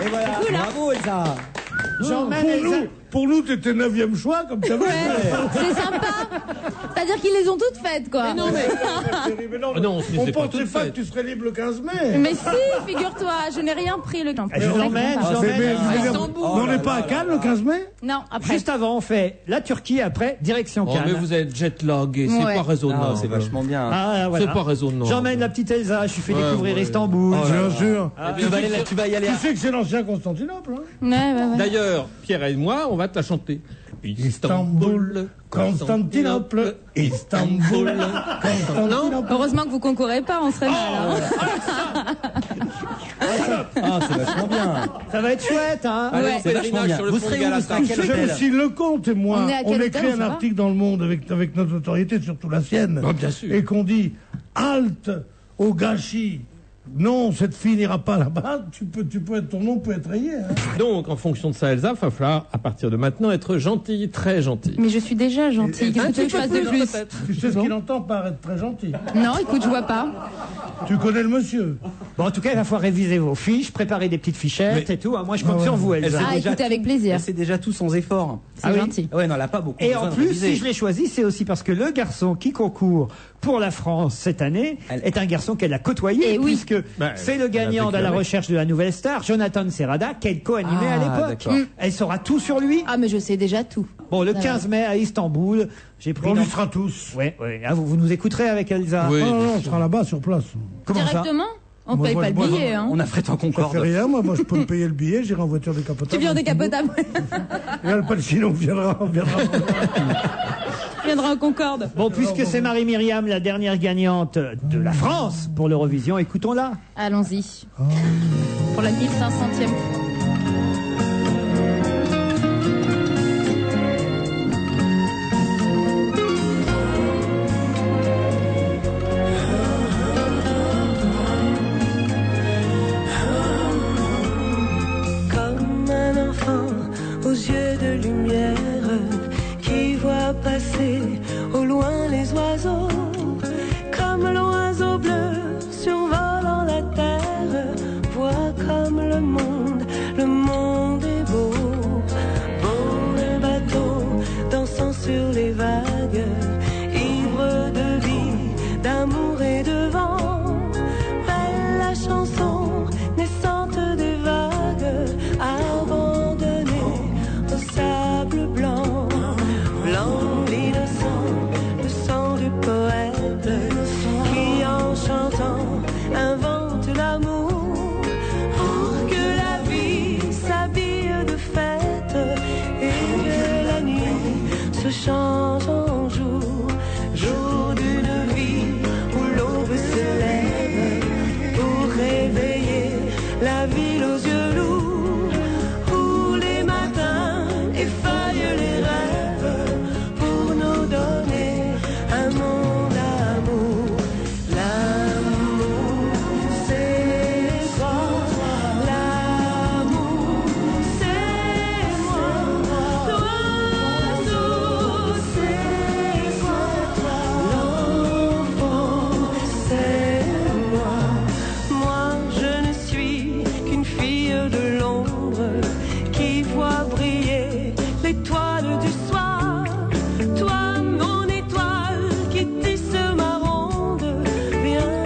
Et voilà.
Bravo Elsa.
J'emmène Elsa.
Pour nous, t'étais 9e choix, comme ça.
Ouais, c'est sympa. C'est-à-dire qu'ils les ont toutes faites, quoi.
Mais non, mais...
Non,
on pensait pas que tu serais libre le 15 mai.
Mais si, figure-toi, je n'ai rien pris le temps.
Je l'emmène,
on n'est pas à Cannes le 15 mai?
Non, après.
Juste avant, on fait la Turquie, après, direction
Oh,
Cannes.
mais vous êtes jet-lagué, c'est
Ouais.
pas raisonnable.
Ah, c'est vachement bien.
Ah, voilà.
C'est pas raisonnable.
J'emmène la petite Elsa, je lui fais
Ouais,
découvrir
ouais.
Istanbul.
Bien sûr.
Tu vas y aller.
Tu sais que c'est l'ancien Constantinople. Hein.
Ouais.
D'ailleurs, Pierre et moi, on va te la chanter.
Istanbul, Constantinople, Istanbul, Constantinople.
Heureusement que vous concourez pas, on serait mal. Hein.
Ah, c'est vachement bien.
Ça va être chouette, hein.
Allez,
Ouais.
on fait
vachement
le
bien.
sur le
Vous
fond
serez
de
où,
Galata.
vous
Tu
serez
sais
quel
que
hôtel
si Lecomte et moi,
On est à
on
quel
écrit
hôtel,
un
ça va
article dans Le Monde avec notre autorité, surtout la sienne,
Ah, bien sûr.
et qu'on dit halte au gâchis. Non, cette fille n'ira pas là-bas. Ton nom peut être rayé. Hein.
Donc, en fonction de ça, Elsa, il va falloir, à partir de maintenant, être gentille, très gentille.
Mais je suis déjà gentille. Qu'est-ce que tu veux que je fasse de plus?
Tu sais ce qu'il entend par être très gentil.
Non, écoute, je vois pas.
Tu connais le monsieur.
Bon, en tout cas, il va falloir réviser vos fiches, préparer des petites fichettes et tout. Moi, je compte sur vous, Elsa.
Ah, écoutez, avec plaisir.
C'est déjà tout sans effort.
C'est gentil.
Ouais, non, elle a pas beaucoup.
Et
besoin
en
de
plus,
réviser.
si je l'ai choisi, c'est aussi parce que le garçon qui concourt pour la France cette année est un garçon qu'elle a côtoyé,
Et oui.
puisque c'est le gagnant de la recherche de la nouvelle star, Jonathan Serrada, qu'elle co-animait à l'époque.
d'accord.
Elle saura tout sur lui.
Ah, mais je sais déjà tout.
Bon, le
Ça
15 mai à Istanbul, j'ai pris...
On y sera tous.
Ouais. Ah, vous nous écouterez avec Elsa.
Oui.
Non, on sera là-bas sur place.
Comment ça?
Directement? On
Moi,
paye
moi,
pas le
moi,
billet, hein.
On a fret en
Ça fait
Concorde.
rien, moi je peux me payer le billet, j'irai en voiture décapotable.
Tu viens en décapotable.
Et Al Pacino viendra.
Tu viendras en Concorde.
Bon, puisque c'est Marie-Myriam, la dernière gagnante de la France pour l'Eurovision, écoutons-la.
Allons-y. Pour la 1500e fois.
Comme un enfant aux yeux de lumière qui voit passer au loin les oiseaux, comme l'oiseau bleu survolant la terre, voit comme le monde est beau. Beau le bateau dansant sur les vagues, ivre de vie, d'amour et de vent. Belle la chanson naissante des vagues, abandonnée au sable blanc. Blanc l'innocent, le sang du poète, qui en chantant invente l'amour, pour que la vie s'habille de fête et que la nuit se change en jour, jour d'une vie où l'aube se lève pour réveiller la ville aux yeux lourds, où les matins effeuillent les rêves pour nous donner un monde d'amour. L'amour, c'est toi. L'amour, c'est moi. L'oiseau, c'est toi. L'enfant, c'est moi. Moi, je ne suis qu'une fille de l'ombre qui voit briller l'étoile du soir. Toi, mon étoile qui tisse ma ronde, viens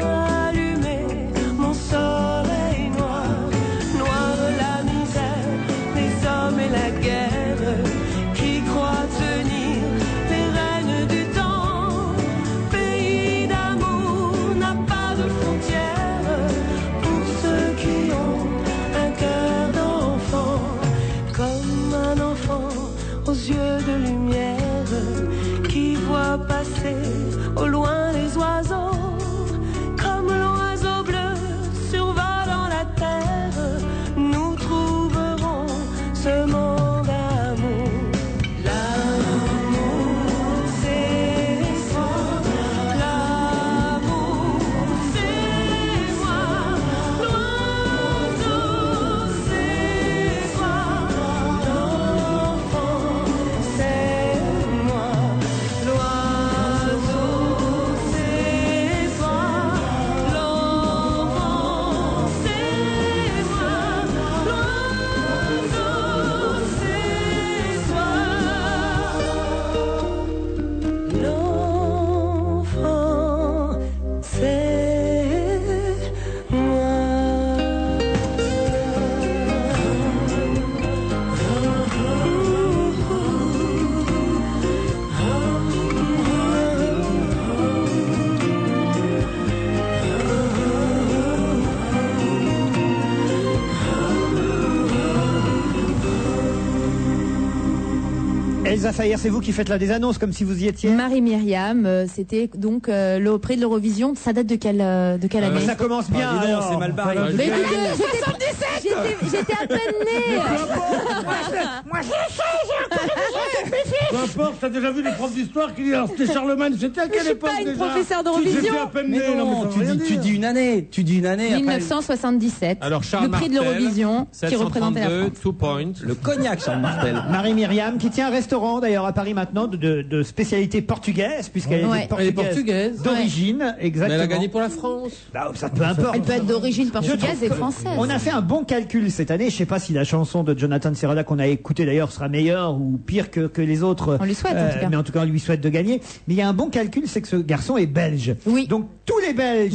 allumer mon soleil noir. Noir la misère, les hommes et la guerre qui croient tenir les rênes du temps. Pays d'amour n'a pas de frontières pour ceux qui ont un cœur d'enfant. Comme un enfant aux yeux de lumière qui voit passer au loin les oiseaux, comme l'oiseau bleu survolant la terre, nous
Elsa Fayer, c'est vous qui faites là des annonces comme si vous y étiez.
Marie-Myriam, c'était donc le prix de l'Eurovision. Ça date de quelle année?
Ça commence bien.
Dis donc,
alors.
c'est mal barré.
Mais écoutez, j'étais à peine née.
Moi, peu importe, t'as déjà vu les profs d'histoire qui disent alors c'était Charlemagne, c'était à quelle époque déjà?
Je suis pas une professeure d'Eurovision.
J'étais à peine né.
Mais non, tu dis une année. Tu dis une année.
1977.
Alors, Charles
le prix de
Martel,
l'Eurovision qui représentait la
732,
France.
2 points.
Le cognac, Charles Martel.
Marie-Myriam, qui tient un restaurant d'ailleurs à Paris maintenant de spécialité portugaise, puisqu'elle
Ouais.
Elle est portugaise.
d'origine,
Mais
exactement.
elle a gagné pour la France.
Bah, ça peu importe.
Elle peut être d'origine portugaise et française.
On a fait un bon calcul cette année. Je sais pas si la chanson de Jonathan Serrada qu'on a écoutée d'ailleurs sera meilleure ou pire que les autres.
On lui souhaite, en tout cas.
Mais en tout cas, on lui souhaite de gagner. Mais il y a un bon calcul, c'est que ce garçon est belge.
Oui.
Donc tous les Belges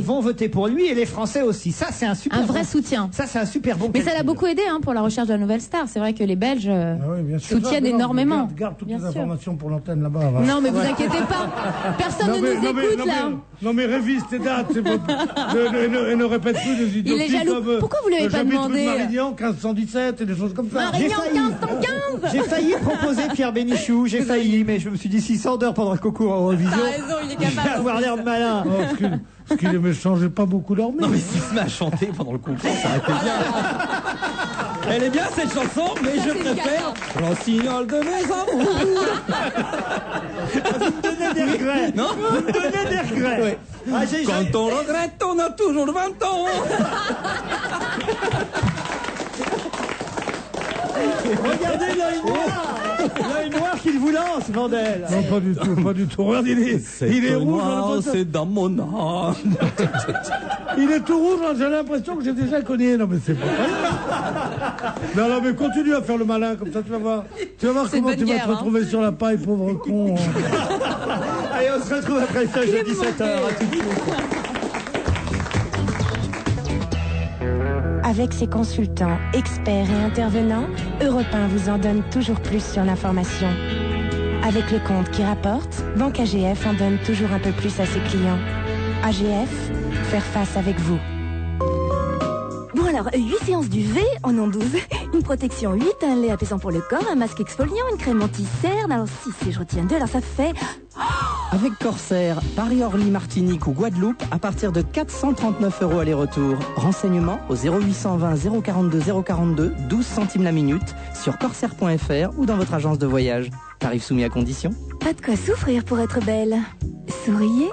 Vont voter
pour lui et les Français aussi. Ça, c'est un super
Un vrai
bon-
soutien.
Ça, c'est un super bon
Mais
calcul.
ça l'a beaucoup aidé pour la recherche de la nouvelle star. C'est vrai que les Belges
Ah oui, bien sûr.
soutiennent
Non,
énormément.
Garde toutes
Bien
les
sûr.
informations pour l'antenne là-bas. va.
Non, mais vous inquiétez pas. Personne ne nous écoute là.
Non mais révise tes dates, c'est pas- ne répète plus des idioties.
est jaloux.
Comme,
Pourquoi vous l'avez pas
j'habite rue de
demandé
Marignan, 1517 et des choses comme ça.
Marignan,
J'ai failli.
1515.
J'ai failli proposer Pierre Bénichou, j'ai failli, mais je me suis dit 600 d'heures pendant le concours Eurovision.
T'as raison, il est
Je vais
capable.
avoir l'air de malin.
Oh, ce qu'il est méchant, j'ai pas beaucoup dormi.
Non mais s'il se met à chanter pendant le concours, ça aurait été bien. Elle est bien cette chanson, mais je préfère Rossignol de mes amours.
Vous me donnez des regrets.
Non,
Vous me donnez des regrets.
Ouais.
Ah,
Quand on regrette, on a toujours 20 ans.
Regardez l'œil noir. L'œil noir qu'il vous lance, Vandel.
Non, pas du tout, pas du tout. Regarde, il est rouge.
Noir,
on
c'est dans mon âme.
Il est tout rouge, j'ai l'impression que j'ai déjà cogné. Non mais c'est pas vrai. Non, mais continue à faire le malin, comme ça tu vas voir. Tu vas voir
C'est une
comment
bonne
tu vas
guerre,
te retrouver sur la paille, pauvre con.
Allez, on se retrouve après le flash de 17h. À tout de suite.
Avec ses consultants, experts et intervenants, Europe 1 vous en donne toujours plus sur l'information. Avec le compte qui rapporte, Banque AGF en donne toujours un peu plus à ses clients. AGF, faire face avec vous.
Bon alors, 8 séances d'UV en an 12, une protection 8, un lait apaisant pour le corps, un masque exfoliant, une crème anti-cerne, alors si je retiens 2, alors ça fait...
Avec Corsair, Paris-Orly, Martinique ou Guadeloupe, à partir de 439 € aller-retour. Renseignements au 0820 042 042, 12 centimes la minute, sur corsair.fr ou dans votre agence de voyage. Tarif soumis à condition.
Pas de quoi souffrir pour être belle. Souriez,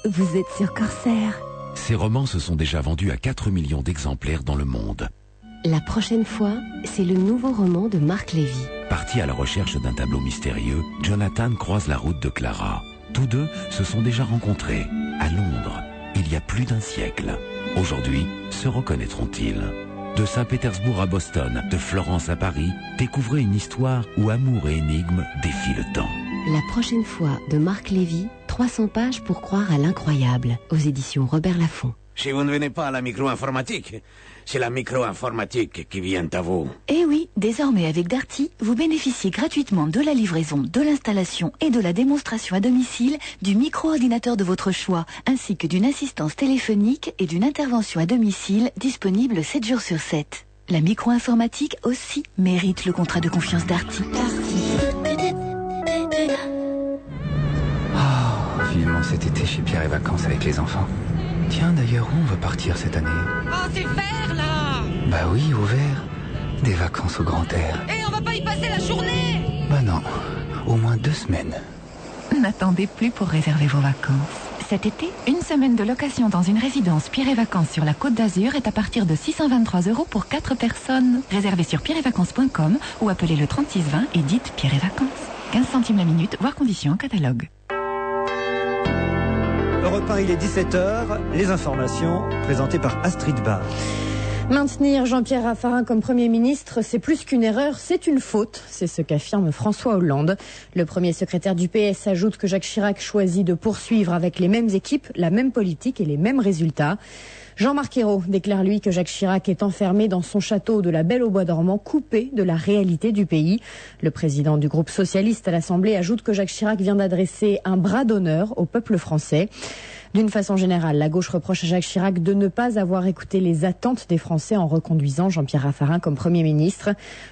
vous êtes sur Corsair.
Ces romans se sont déjà vendus à 4 millions d'exemplaires dans le monde.
La prochaine fois, c'est le nouveau roman de Marc Lévy.
Parti à la recherche d'un tableau mystérieux, Jonathan croise la route de Clara. Tous deux se sont déjà rencontrés, à Londres, il y a plus d'un siècle. Aujourd'hui, se reconnaîtront-ils? De Saint-Pétersbourg à Boston, de Florence à Paris, découvrez une histoire où amour et énigmes défient le temps.
La prochaine fois de Marc Lévy, 300 pages pour croire à l'incroyable, aux éditions Robert Laffont.
Si vous ne venez pas à la micro-informatique, c'est la micro-informatique qui vient à vous.
Eh oui, désormais avec Darty, vous bénéficiez gratuitement de la livraison, de l'installation et de la démonstration à domicile du micro-ordinateur de votre choix, ainsi que d'une assistance téléphonique et d'une intervention à domicile disponible 7 jours sur 7. La micro-informatique aussi mérite le contrat de confiance Darty.
Vivement cet été chez Pierre et Vacances avec les enfants. Tiens, d'ailleurs, où on va partir cette année?
Oh, c'est vert, là!
Bah oui, au vert. Des vacances au grand air.
Et on va pas y passer la journée!
Bah non, au moins 2 semaines.
N'attendez plus pour réserver vos vacances. Cet été, une semaine de location dans une résidence Pierre et Vacances sur la Côte d'Azur est à partir de 623 € pour 4 personnes. Réservez sur pierreetvacances.com ou appelez le 3620 et dites Pierre et Vacances. 15 centimes la minute, voire conditions en catalogue.
Europe 1, il est 17h. Les informations présentées par Astrid Barr.
Maintenir Jean-Pierre Raffarin comme Premier ministre, c'est plus qu'une erreur, c'est une faute. C'est ce qu'affirme François Hollande. Le premier secrétaire du PS ajoute que Jacques Chirac choisit de poursuivre avec les mêmes équipes, la même politique et les mêmes résultats. Jean-Marc Ayrault déclare lui que Jacques Chirac est enfermé dans son château de la Belle au Bois dormant, coupé de la réalité du pays. Le président du groupe socialiste à l'Assemblée ajoute que Jacques Chirac vient d'adresser un bras d'honneur au peuple français. D'une façon générale, la gauche reproche à Jacques Chirac de ne pas avoir écouté les attentes des Français en reconduisant Jean-Pierre Raffarin comme Premier ministre.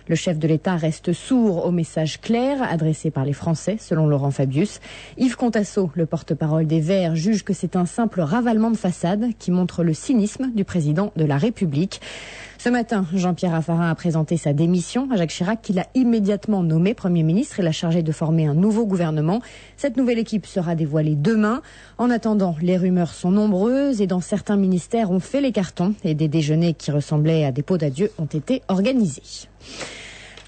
Le chef de l'État reste sourd aux messages clairs adressés par les Français, selon Laurent Fabius. Yves Contasso, le porte-parole des Verts, juge que c'est un simple ravalement de façade qui montre le cynisme du président de la République. Ce matin, Jean-Pierre Raffarin a présenté sa démission à Jacques Chirac, qui l'a immédiatement nommé Premier ministre et l'a chargé de former un nouveau gouvernement. Cette nouvelle équipe sera dévoilée demain. En attendant, les rumeurs sont nombreuses et dans certains ministères on fait les cartons et des déjeuners qui ressemblaient à des pots d'adieu ont été organisés.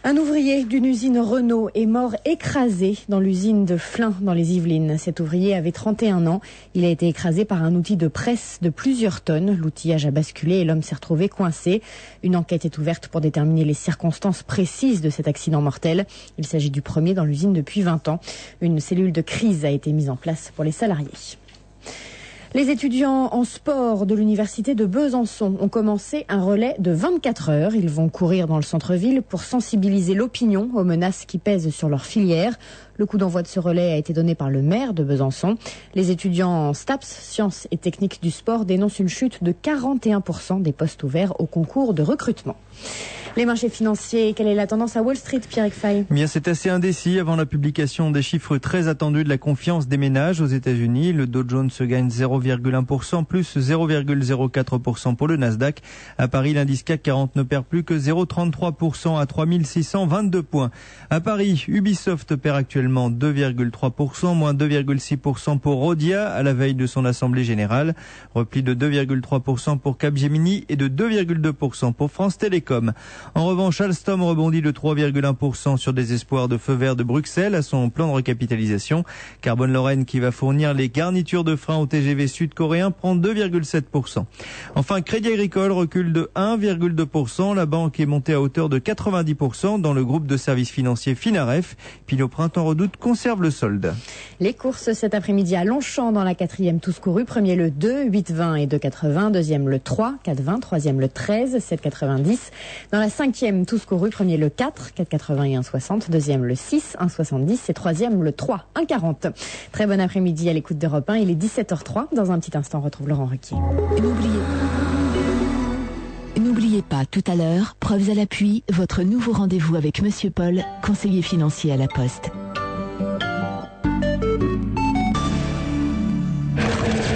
Un ouvrier d'une usine Renault est mort écrasé dans l'usine de Flins dans les Yvelines. Cet ouvrier avait 31 ans. Il a été écrasé par un outil de presse de plusieurs tonnes. L'outillage a basculé et l'homme s'est retrouvé coincé. Une enquête est ouverte pour déterminer les circonstances précises de cet accident mortel. Il s'agit du premier dans l'usine depuis 20 ans. Une cellule de crise a été mise en place pour les salariés. Les étudiants en sport de l'université de Besançon ont commencé un relais de 24 heures. Ils vont courir dans le centre-ville pour sensibiliser l'opinion aux menaces qui pèsent sur leur filière. Le coup d'envoi de ce relais a été donné par le maire de Besançon. Les étudiants en STAPS, sciences et techniques du sport, dénoncent une chute de 41% des postes ouverts au concours de recrutement. Les marchés financiers, quelle est la tendance à Wall Street, Pierre Fay?
Bien, c'est assez indécis avant la publication des chiffres très attendus de la confiance des ménages aux États-Unis. Le Dow Jones se gagne 0,1%, plus 0,04% pour le Nasdaq. À Paris, l'indice CAC 40 ne perd plus que 0,33% à 3622 points. À Paris, Ubisoft perd actuellement 2,3%, moins 2,6% pour Rhodia à la veille de son assemblée générale. Repli de 2,3% pour Capgemini et de 2,2% pour France Télécom. En revanche, Alstom rebondit de 3,1% sur des espoirs de feu vert de Bruxelles à son plan de recapitalisation. Carbone Lorraine, qui va fournir les garnitures de frein au TGV sud-coréen, prend 2,7%. Enfin, Crédit Agricole recule de 1,2%. La banque est montée à hauteur de 90% dans le groupe de services financiers Finaref. Puis au printemps redoute conserve le solde.
Les courses cet après-midi à Longchamp dans la 4e tous courus. Premier le 2, 8,20 et 2,80. Deuxième le 3, 4,20. Troisième le 13, 7,90. Dans la 5e tous courus, premier le 4, 4,80 et 1,60. Deuxième le 6, 1,70. Et troisième le 3, 1,40. Très bon après-midi à l'écoute d'Europe 1. Il est 17h03. Dans un petit instant, on retrouve Laurent Ruquier.
N'oubliez pas, tout à l'heure, preuves à l'appui, votre nouveau rendez-vous avec Monsieur Paul, conseiller financier à la Poste.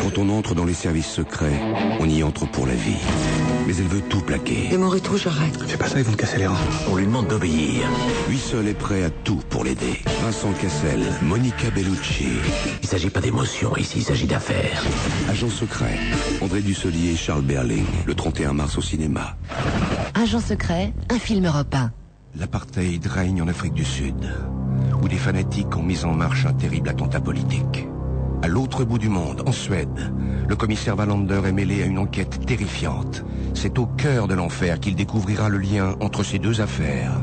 Quand on entre dans les services secrets, on y entre pour la vie. Mais elle veut tout plaquer.
Et mon rétro, j'arrête.
Fais pas ça, ils vont te casser les reins. On lui demande d'obéir. Lui seul est prêt à tout pour l'aider. Vincent Cassel, Monica Bellucci. Il s'agit pas d'émotion ici, il s'agit d'affaires. Agent secret, André Dussolier et Charles Berling, le 31 mars au cinéma.
Agent secret, un film Europe 1.
L'apartheid règne en Afrique du Sud, où des fanatiques ont mis en marche un terrible attentat politique. À l'autre bout du monde, en Suède, le commissaire Wallander est mêlé à une enquête terrifiante. C'est au cœur de l'enfer qu'il découvrira le lien entre ces deux affaires.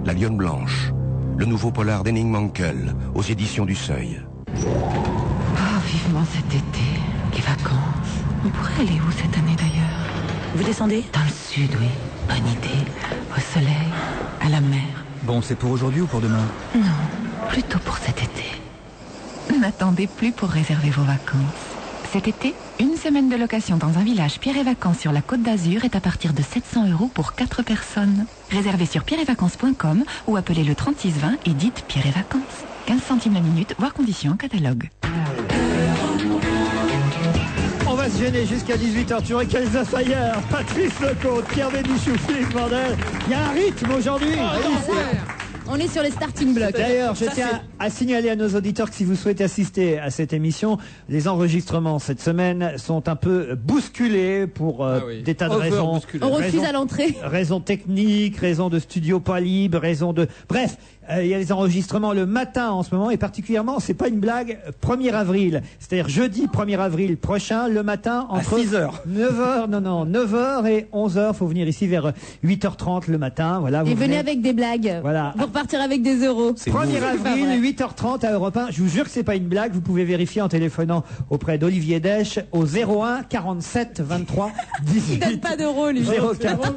La Lionne Blanche, le nouveau polar d'Henning Mankell, aux éditions du Seuil.
Ah, vivement cet été, les vacances. On pourrait aller où cette année d'ailleurs?
Vous descendez?
Dans le sud, oui. Bonne idée. Au soleil, à la mer.
Bon, c'est pour aujourd'hui ou pour demain?
Non, plutôt pour cet été. N'attendez plus pour réserver vos vacances. Cet été, une semaine de location dans un village Pierre et Vacances sur la Côte d'Azur est à partir de 700 € pour 4 personnes. Réservez sur pierreetvacances.com ou appelez le 3620 et dites Pierre et Vacances. 15 centimes la minute, voire conditions en catalogue.
On va se gêner jusqu'à 18h. Tu aurais Elsa Fayer, Patrice Lecomte, Pierre Bénichou, Philippe Vandel. Il y a un rythme aujourd'hui.
On est sur les starting blocks.
D'ailleurs, je tiens à signaler à nos auditeurs que si vous souhaitez assister à cette émission, les enregistrements cette semaine sont un peu bousculés pour des tas de raisons.
On refuse à l'entrée.
Raisons techniques, raisons de studio pas libre, raisons de... Bref, il y a des enregistrements le matin en ce moment et particulièrement, c'est pas une blague, 1er avril. C'est-à-dire jeudi 1er avril prochain, le matin entre
6h.
9h et 11h. Faut venir ici vers 8h30 le matin. Voilà.
Et venez avec des blagues.
Voilà.
Pour partir avec des euros.
1er avril, 8h30 à Europe 1. Je vous jure que c'est pas une blague. Vous pouvez vérifier en téléphonant auprès d'Olivier Dèche au 01 47 23 18.
Il donne pas d'euros, lui.
04.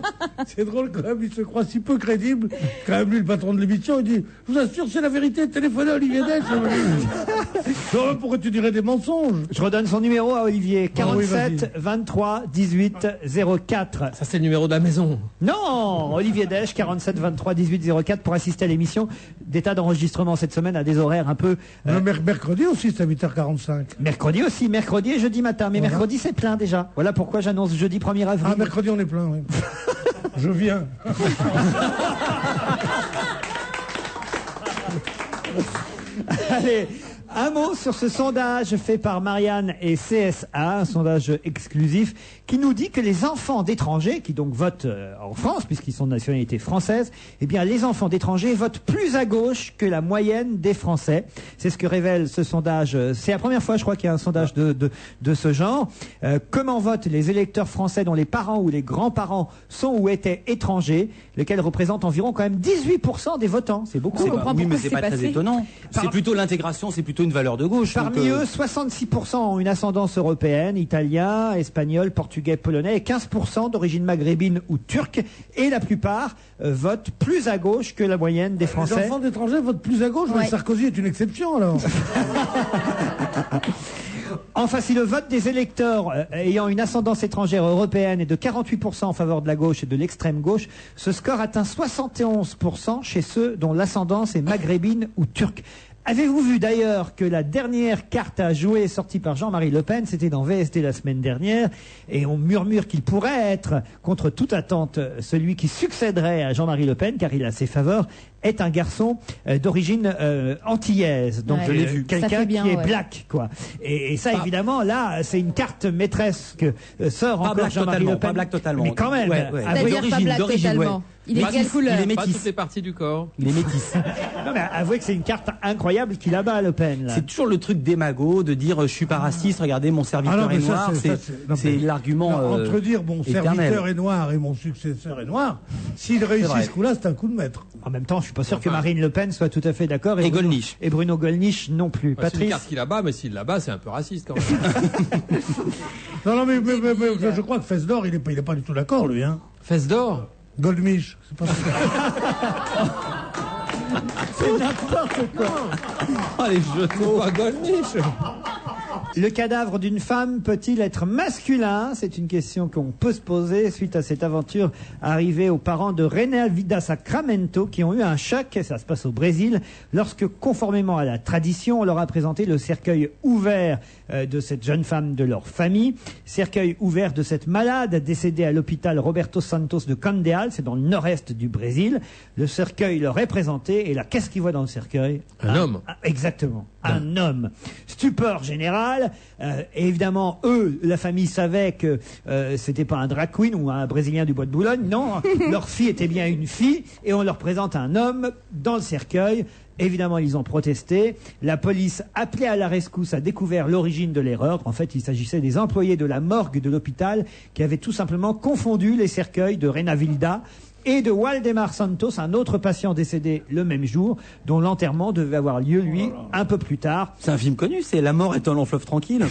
C'est drôle quand même, il se croit si peu crédible. Quand même, lui, le patron de l'émission, il dit dit, je vous assure, c'est la vérité, téléphonez à Olivier Desch. Non, pourquoi tu dirais des mensonges?
Je redonne son numéro à Olivier.
Ah oui,
47 23 18 04.
Ça, c'est le numéro de la maison.
Non, Olivier Desch, 47 23 18 04 pour assister à l'émission. Des tas d'enregistrements cette semaine à des horaires un peu...
Mercredi aussi, c'est à 8h45.
Mercredi aussi, mercredi et jeudi matin. Mais
Voilà.
mercredi, c'est plein déjà. Voilà pourquoi j'annonce jeudi 1er avril.
Ah, mercredi, on est plein, oui. Je viens.
Allez, un mot sur ce sondage fait par Marianne et CSA, un sondage exclusif qui nous dit que les enfants d'étrangers, qui donc votent en France, puisqu'ils sont de nationalité française, eh bien les enfants d'étrangers votent plus à gauche que la moyenne des Français. C'est ce que révèle ce sondage. C'est la première fois, je crois, qu'il y a un sondage de ce genre. Comment votent les électeurs français dont les parents ou les grands-parents sont ou étaient étrangers, lequel représente environ quand même 18% des votants. C'est beaucoup.
Oui, mais c'est pas très étonnant. C'est plutôt l'intégration, c'est plutôt une valeur de gauche.
Parmi eux, 66% ont une ascendance européenne, italien, espagnol, portugais, polonais, et 15% d'origine maghrébine ou turque. Et la plupart votent plus à gauche que la moyenne des Français.
Les enfants d'étrangers votent plus à gauche, mais Sarkozy est une exception alors.
Enfin, si le vote des électeurs ayant une ascendance étrangère européenne est de 48% en faveur de la gauche et de l'extrême gauche, ce score atteint 71% chez ceux dont l'ascendance est maghrébine ou turque. Avez-vous vu d'ailleurs que la dernière carte à jouer sortie par Jean-Marie Le Pen, c'était dans VSD la semaine dernière, et on murmure qu'il pourrait être, contre toute attente, celui qui succéderait à Jean-Marie Le Pen, car il a ses faveurs, est un garçon d'origine antillaise. Donc
je l'ai vu.
Quelqu'un qui est black, quoi. Et ça, évidemment, là, c'est une carte maîtresse que sort
Pas
encore
black
Jean-Marie
totalement,
Le Pen.
pas black totalement.
Mais quand même,
Ouais, ouais.
avouez-
C'est-à-dire pas black totalement. Il est de quelle couleur?
Il est
Pas
métis.
toutes les parties du corps.
Il est métis.
Non, mais avouez que c'est une carte incroyable qu'il abat, Le Pen. Là.
C'est toujours le truc démago de dire je suis pas raciste, regardez mon serviteur
Ah non, mais
est
ça,
noir,
non,
c'est
mais-
l'argument
non, entre dire mon
éternel.
serviteur est noir et mon successeur est noir, s'il réussit
vrai.
ce coup-là, c'est un coup de maître.
En même temps, je suis pas sûr que Marine Le Pen soit tout à fait d'accord.
Et
Bruno-
Gollnisch.
Et Bruno Gollnisch non plus.
Ouais, c'est une
Patrice.
carte qu'il abat, mais s'il l'abat, c'est un peu raciste quand même.
Non, mais je crois que Fesdor, il est pas du tout d'accord, lui. Hein.
Fesse d'or.
Goldmich, c'est pas ça.
C'est n'importe quoi.
Oh, les jeux de mots à Gollnisch.
Le cadavre d'une femme peut-il être masculin? C'est une question qu'on peut se poser suite à cette aventure arrivée aux parents de Renalvida Sacramento qui ont eu un choc, ça se passe au Brésil, lorsque conformément à la tradition, on leur a présenté le cercueil ouvert de cette jeune femme de leur famille. Cercueil ouvert de cette malade décédée à l'hôpital Roberto Santos de Candeal, c'est dans le nord-est du Brésil. Le cercueil leur est présenté et là, qu'est-ce qu'ils voient dans le cercueil?
Un homme.
Exactement, un homme. Stupeur générale. Et évidemment, eux, la famille savait que c'était pas un drag queen ou un Brésilien du Bois de Boulogne. Non, leur fille était bien une fille et on leur présente un homme dans le cercueil. Évidemment, ils ont protesté. La police, appelée à la rescousse, a découvert l'origine de l'erreur. En fait, il s'agissait des employés de la morgue de l'hôpital qui avaient tout simplement confondu les cercueils de Renavilda et de Waldemar Santos, un autre patient décédé le même jour, dont l'enterrement devait avoir lieu, lui, un peu plus tard.
C'est un film connu, c'est La mort est un long fleuve tranquille.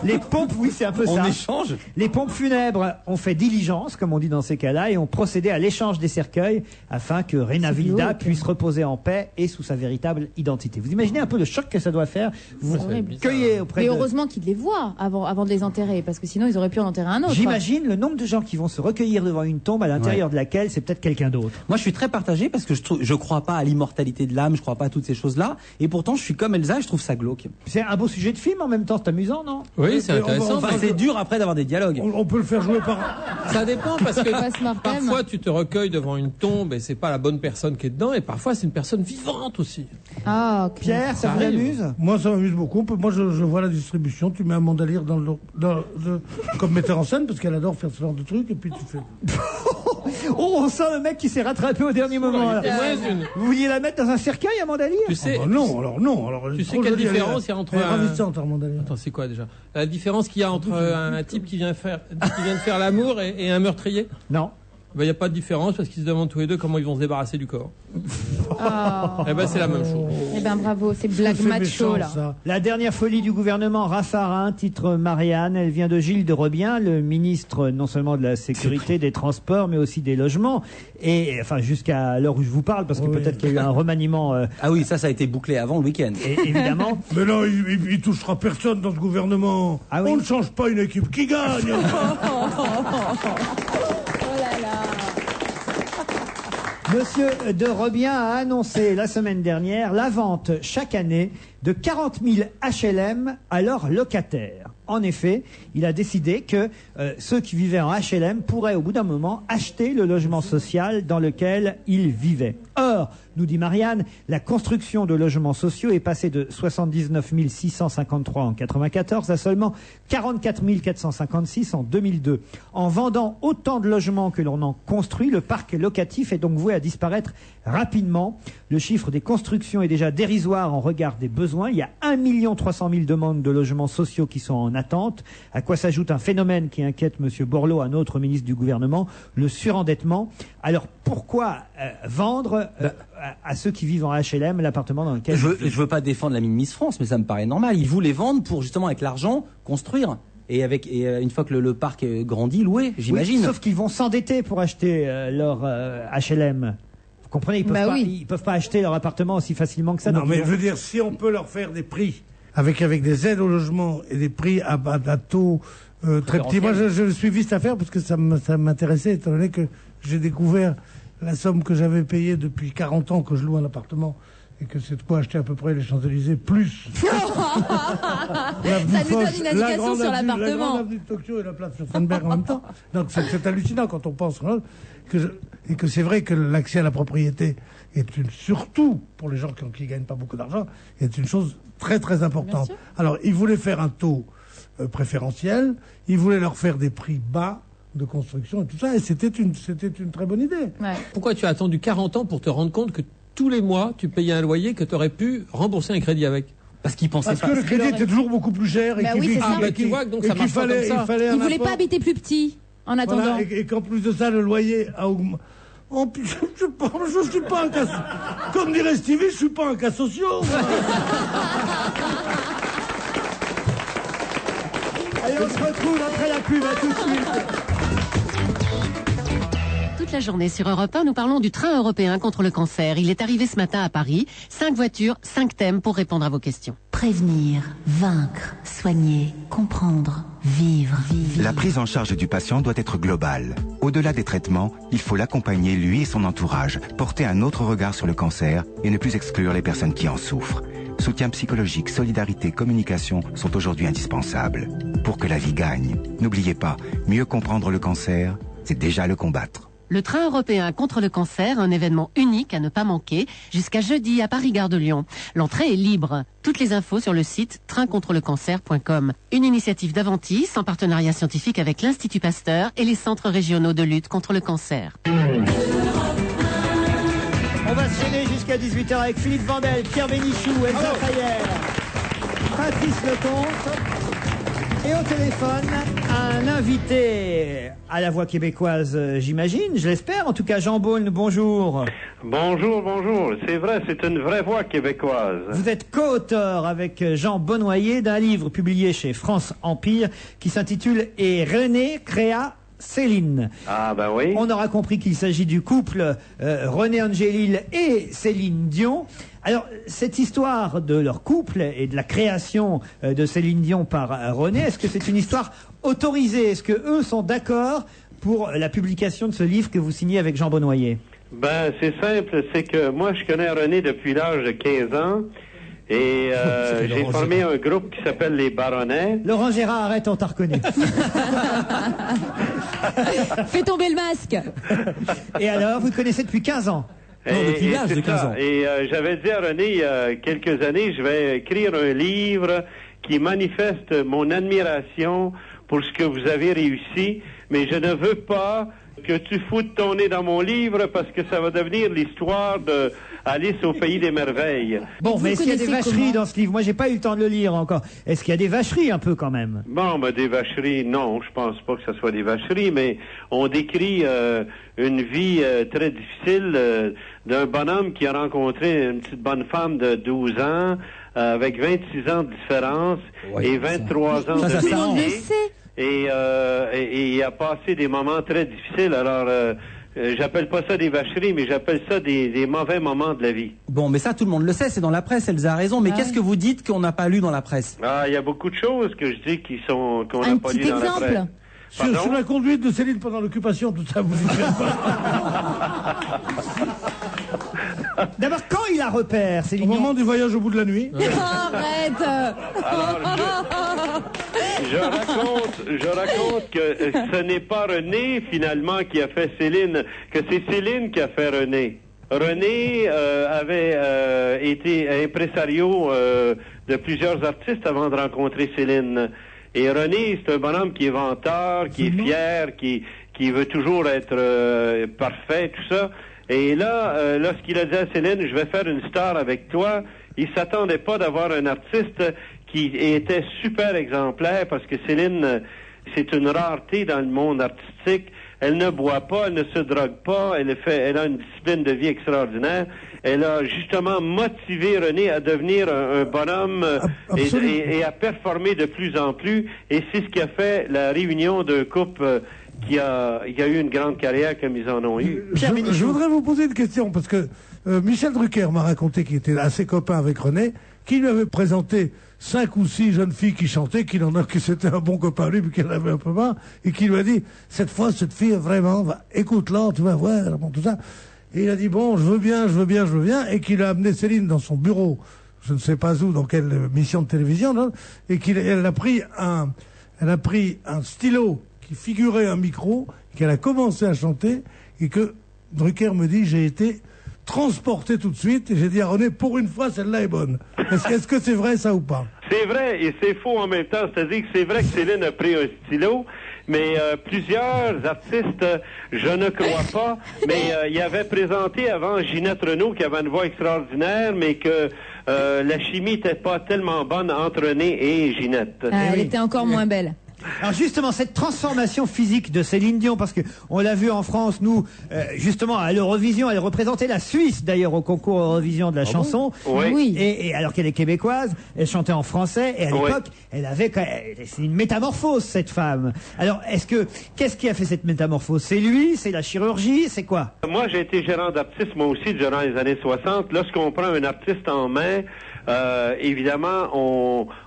Les pompes, oui, c'est un peu
On
ça.
échange.
Les pompes funèbres ont fait diligence, comme on dit dans ces cas-là, et ont procédé à l'échange des cercueils afin que Renavilda puisse reposer en paix et sous sa véritable identité. Vous imaginez un peu le choc que ça doit faire? Vous cueillez auprès
Mais
de...
heureusement qu'ils les voient avant de les enterrer, parce que sinon ils auraient pu en enterrer un autre.
J'imagine le nombre de gens qui vont se recueillir devant une tombe à l'intérieur de laquelle c'est peut-être quelqu'un d'autre.
Moi, je suis très partagé parce que je crois pas à l'immortalité de l'âme, je crois pas à toutes ces choses-là. Et pourtant, je suis comme Elsa et je trouve ça glauque.
C'est un beau sujet de film en même temps, c'est amusant, non?
Oui, c'est intéressant.
Enfin, c'est dur après d'avoir des dialogues.
On peut le faire jouer par...
Ça dépend parce que
Passe Martin.
parfois tu te recueilles devant une tombe et c'est pas la bonne personne qui est dedans et parfois c'est une personne vivante aussi.
Ah, ok.
Pierre, ça
Ça
vous
arrive.
amuse?
Moi, ça m'amuse beaucoup. Moi, je vois la distribution. Tu mets un mandalire comme metteur en scène parce qu'elle adore faire ce genre de trucs. Et puis tu fais.
Oh, on sent le mec qui s'est rattrapé au dernier moment. Là. Vous vouliez la mettre dans un cercueil, Amanda Lear?
Tu sais,
Oh, non, alors non. Alors, elle
tu
est
sais
trop
quelle
jolie, elle est-
différence il y a entre
elle est
un...
ravissante, Amanda Lear.
Attends, c'est quoi déjà? La différence qu'il y a entre un type qui vient de faire l'amour et un meurtrier?
Non.
Ben, il n'y a pas de différence parce qu'ils se demandent tous les deux comment ils vont se débarrasser du corps.
Oh.
Eh ben, c'est la même chose.
Eh ben bravo, c'est blague macho là.
La dernière folie du gouvernement Raffarin, titre Marianne, elle vient de Gilles de Rebien, le ministre non seulement de la sécurité, des transports, mais aussi des logements. Et enfin jusqu'à l'heure où je vous parle, parce que peut-être qu'il y a eu un remaniement.
Ah oui, ça a été bouclé avant le week-end.
Évidemment.
Mais non, il touchera personne dans ce gouvernement.
Ah oui.
On ne change pas une équipe qui gagne.
Monsieur de Rebien a annoncé la semaine dernière la vente chaque année de 40 000 HLM à leurs locataires. En effet, il a décidé que ceux qui vivaient en HLM pourraient au bout d'un moment acheter le logement social dans lequel ils vivaient. Or, nous dit Marianne, la construction de logements sociaux est passée de 79 653 en 1994 à seulement 44 456 en 2002. En vendant autant de logements que l'on en construit, le parc locatif est donc voué à disparaître rapidement. Le chiffre des constructions est déjà dérisoire en regard des besoins. Il y a 1 300 000 demandes de logements sociaux qui sont en attente, à quoi s'ajoute un phénomène qui inquiète M. Borloo, un autre ministre du gouvernement, le surendettement. Alors pourquoi vendre à ceux qui vivent en HLM l'appartement dans lequel...
Je veux pas défendre la mine Miss France, mais ça me paraît normal. Ils voulaient vendre pour justement avec l'argent construire. Et une fois que le parc grandit, louer, j'imagine.
Oui, sauf qu'ils vont s'endetter pour acheter leur HLM. Vous comprenez, ils peuvent pas acheter leur appartement aussi facilement que ça.
Non, mais je veux dire, si on peut leur faire des prix avec des aides au logement et des prix à taux très petits. Moi, je suivi cette affaire parce que ça m'intéressait, étant donné que j'ai découvert la somme que j'avais payée depuis 40 ans que je loue un appartement et que c'est de quoi acheter à peu près les Champs-Élysées, plus
Ça nous donne une indication sur l'appartement.
La grande avenue de Tokyo et la place Schönberg en même temps. Donc c'est hallucinant quand on pense et que c'est vrai que l'accès à la propriété est surtout pour les gens qui gagnent pas beaucoup d'argent, est une chose très très importante. Alors ils voulaient faire un taux préférentiel, ils voulaient leur faire des prix bas de construction et tout ça, et c'était une très bonne idée.
Ouais.
Pourquoi tu as attendu 40 ans pour te rendre compte que tous les mois, tu payais un loyer que tu aurais pu rembourser un crédit avec?
Parce qu'ils pensaient
Parce que le crédit était toujours beaucoup plus cher et
tu vois, donc ça marche pas comme ça.
Ils voulaient pas habiter plus petit en attendant.
Voilà, et qu'en plus de ça, le loyer a augmenté. Oh, je suis pas un cas... Comme dirait Stevie, je suis pas un cas social.
Allez, on se retrouve après la pub, à tout de suite.
Toute la journée sur Europe 1, nous parlons du train européen contre le cancer. Il est arrivé ce matin à Paris. 5 voitures, 5 thèmes pour répondre à vos questions.
Prévenir, vaincre, soigner, comprendre, vivre.
La prise en charge du patient doit être globale. Au-delà des traitements, il faut l'accompagner, lui et son entourage, porter un autre regard sur le cancer et ne plus exclure les personnes qui en souffrent. Soutien psychologique, solidarité, communication sont aujourd'hui indispensables. Pour que la vie gagne, n'oubliez pas, mieux comprendre le cancer, c'est déjà le combattre.
Le train européen contre le cancer, un événement unique à ne pas manquer, jusqu'à jeudi à Paris-Gare de Lyon. L'entrée est libre. Toutes les infos sur le site traincontrelecâncer.com. Une initiative d'Aventis en partenariat scientifique avec l'Institut Pasteur et les centres régionaux de lutte contre le cancer.
On va se gêner jusqu'à 18h avec Philippe Vandel, Pierre Bénichou, Elsa Fayer, Patrice Lecomte. Et au téléphone, un invité à la voix québécoise, j'imagine, je l'espère. En tout cas, Jean Beaune, bonjour.
Bonjour. C'est vrai, c'est une vraie voix québécoise.
Vous êtes co-auteur avec Jean Bonnoyer d'un livre publié chez France Empire qui s'intitule « Et René créa Céline ».
Ah ben oui.
On aura compris qu'il s'agit du couple René Angélil et Céline Dion. Alors, cette histoire de leur couple et de la création de Céline Dion par René, est-ce que c'est une histoire autorisée? Est-ce que eux sont d'accord pour la publication de ce livre que vous signez avec Jean Bonnoyer?
Ben, c'est simple, c'est que moi, je connais René depuis l'âge de 15 ans. Et j'ai formé un groupe qui s'appelle les Baronnets.
Laurent Gérard, arrête, on t'a reconnu.
Fais tomber le masque.
Et alors, vous le connaissez depuis 15 ans?
Non, depuis l'âge de 15 ans. Et j'avais dit à René il y a quelques années, je vais écrire un livre qui manifeste mon admiration pour ce que vous avez réussi, mais je ne veux pas que tu foutes ton nez dans mon livre parce que ça va devenir l'histoire de Alice au pays des merveilles.
Bon, mais est-ce qu'il y a des vacheries dans ce livre? Moi, j'ai pas eu le temps de le lire encore. Est-ce qu'il y a des vacheries un peu quand même?
Bon, ben des vacheries, non, je pense pas que ce soit des vacheries, mais on décrit une vie très difficile d'un bonhomme qui a rencontré une petite bonne femme de 12 ans avec 26 ans de différence et 23 ans de métier. Et il a passé des moments très difficiles. Alors, j'appelle pas ça des vacheries, mais j'appelle ça des mauvais moments de la vie.
Bon, mais ça, tout le monde le sait, c'est dans la presse, Elsa a raison. Mais qu'est-ce que vous dites qu'on n'a pas lu dans la presse?
Ah, il y a beaucoup de choses que je dis qu'on n'a pas lu dans la presse.
Sur la conduite de Céline pendant l'occupation, tout ça, vous dites pas.
D'abord, quand il la repère, c'est
au moment du voyage au bout de la nuit.
Arrête.
Je raconte que ce n'est pas René, finalement, qui a fait Céline, que c'est Céline qui a fait René. René avait été impresario de plusieurs artistes avant de rencontrer Céline. Et René, c'est un bonhomme qui est venteur, qui est fier, qui veut toujours être parfait, tout ça. Et là, lorsqu'il a dit à Céline, je vais faire une star avec toi, il s'attendait pas d'avoir un artiste qui était super exemplaire parce que Céline, c'est une rareté dans le monde artistique. Elle ne boit pas, elle ne se drogue pas, elle a une discipline de vie extraordinaire. Elle a justement motivé René à devenir un bonhomme et à performer de plus en plus. Et c'est ce qui a fait la réunion d'un couple qui a eu une grande carrière comme ils en ont eu.
Je voudrais vous poser une question parce que Michel Drucker m'a raconté qu'il était assez copain avec René, qui lui avait présenté 5 ou 6 jeunes filles qui chantaient, qu'il en a que c'était un bon copain lui, puis qu'elle avait un peu marre, et qui lui a dit, cette fois, cette fille, vraiment, écoute-la, tu vas voir, bon, tout ça. Et il a dit, bon, je veux bien, et qu'il a amené Céline dans son bureau, je ne sais pas où, dans quelle mission de télévision, là, et elle a pris un stylo qui figurait un micro, qu'elle a commencé à chanter, et que Drucker me dit, j'ai été transporté tout de suite, et j'ai dit à René, pour une fois, celle-là est bonne. Est-ce que c'est vrai, ça, ou pas?
C'est vrai, et c'est faux en même temps. C'est-à-dire que c'est vrai que Céline a pris un stylo, mais plusieurs artistes, je ne crois pas, mais il avait présenté avant Ginette Renault, qui avait une voix extraordinaire, mais que la chimie n'était pas tellement bonne entre René et Ginette.
Elle était encore moins belle.
Alors justement, cette transformation physique de Céline Dion, parce que on l'a vu en France, nous, justement, à l'Eurovision, elle représentait la Suisse, d'ailleurs, au concours Eurovision de la chanson.
Oui.
Et alors qu'elle est québécoise, elle chantait en français, et à l'époque, elle avait, c'est une métamorphose, cette femme. Alors, qu'est-ce qui a fait cette métamorphose? C'est lui? C'est la chirurgie? C'est quoi?
Moi, j'ai été gérant d'artiste, moi aussi, durant les années 60. Lorsqu'on prend un artiste en main, évidemment,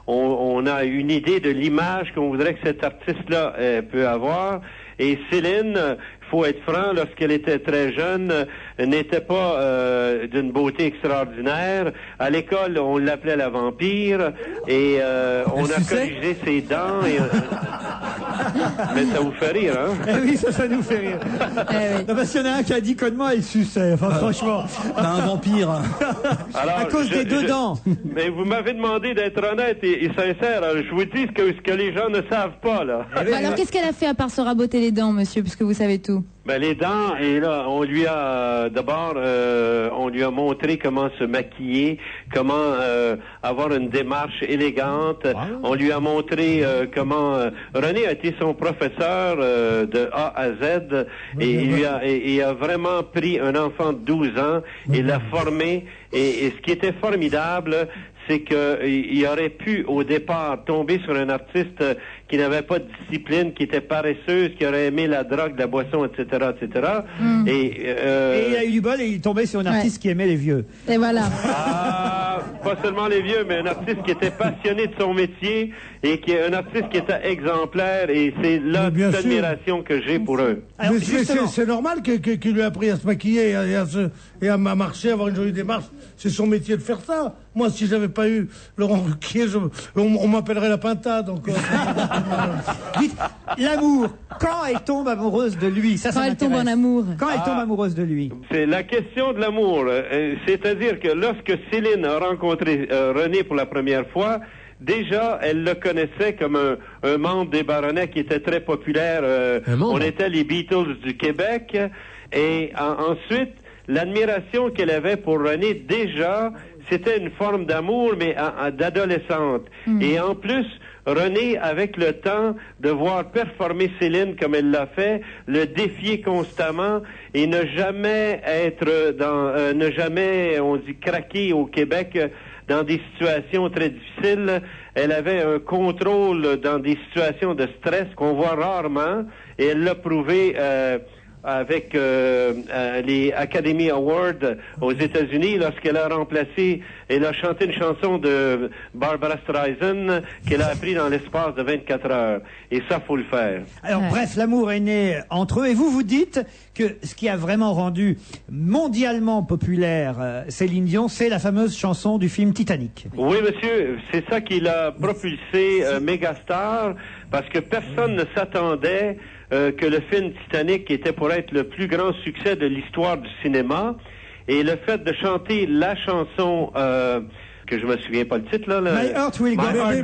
on a une idée de l'image qu'on voudrait que cet artiste-là peut avoir. Et Céline, faut être franc, lorsqu'elle était très jeune, n'était pas d'une beauté extraordinaire. À l'école, on l'appelait la vampire, et on a corrigé ses dents. Mais ça vous fait rire, hein?
Eh oui, ça nous fait rire. Non, parce qu'il y en a un qui a dit connement, elle suçait. Enfin, franchement.
T'as un vampire.
Alors,
à cause des deux dents.
Mais vous m'avez demandé d'être honnête et sincère. Alors, je vous dis ce que les gens ne savent pas, là.
Alors, qu'est-ce qu'elle a fait à part se raboter les dents, monsieur, puisque vous savez tout?
Ben, les dents, et là, on lui a d'abord, on lui a montré comment se maquiller, comment avoir une démarche élégante. On lui a montré comment René a été son professeur de A à Z, et il a vraiment pris un enfant de 12 ans et l'a formé. Et ce qui était formidable, c'est qu'il aurait pu, au départ, tomber sur un artiste qui n'avait pas de discipline, qui était paresseuse, qui aurait aimé la drogue, la boisson, etc., etc. Et
il a eu du bol et il tombait sur un artiste qui aimait les vieux.
Et voilà.
Pas seulement les vieux, mais un artiste qui était passionné de son métier et un artiste qui était exemplaire, et c'est là l'admiration que j'ai pour eux.
Alors, c'est normal qu'il lui a appris à se maquiller et à marcher, à avoir une jolie démarche. C'est son métier de faire ça. Moi, si j'avais pas eu Laurent Ruquier, on m'appellerait la pintade encore.
Dites, l'amour, quand elle tombe amoureuse de lui, ça
quand elle tombe en
m'intéresse.
amour.
Quand elle tombe amoureuse de lui.
C'est la question de l'amour. C'est-à-dire que lorsque Céline a rencontré René pour la première fois, déjà, elle le connaissait comme un membre des Baronnets qui était très populaire. On était les Beatles du Québec. Et ensuite, l'admiration qu'elle avait pour René, déjà, c'était une forme d'amour, mais d'adolescente. Et en plus, René, avec le temps, de voir performer Céline comme elle l'a fait, le défier constamment et ne jamais on dit, craquer au Québec dans des situations très difficiles. Elle avait un contrôle dans des situations de stress qu'on voit rarement, et elle l'a prouvé avec les Academy Awards aux États-Unis lorsqu'elle a elle a chanté une chanson de Barbara Streisand qu'elle a appris dans l'espace de 24 heures. Et ça, faut le faire.
Alors, bref, l'amour est né entre eux. Et vous dites que ce qui a vraiment rendu mondialement populaire Céline Dion, c'est la fameuse chanson du film Titanic.
Oui, monsieur, c'est ça qui l'a propulsé mégastar, parce que personne ne s'attendait que le film Titanic était pour être le plus grand succès de l'histoire du cinéma. Et le fait de chanter la chanson, que je me souviens pas le titre, là.
My Heart Will Go On.
Mais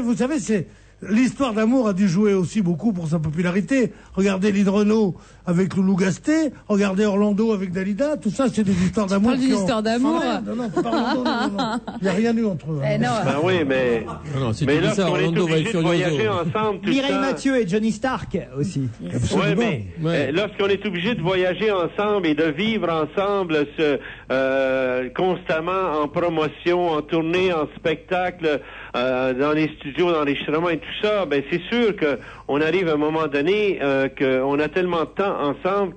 vous savez, l'histoire d'amour a dû jouer aussi beaucoup pour sa popularité. Regardez Lynn Renault avec Loulou Gasté, regardez Orlando avec Dalida, tout ça, c'est des histoires d'amour.
Pas d'une histoire d'amour.
Non, pas Orlando, non. Il n'y a rien eu entre eux.
Non.
Ben oui, mais lorsqu'on est obligé de voyager ensemble tout le temps...
Mireille Mathieu et Johnny Stark aussi.
Oui, mais lorsqu'on est obligé de voyager ensemble et de vivre ensemble constamment en promotion, en tournée, en spectacle, dans les studios, dans l'enregistrement et tout ça, ben c'est sûr qu'on arrive à un moment donné qu'on a tellement de temps ensemble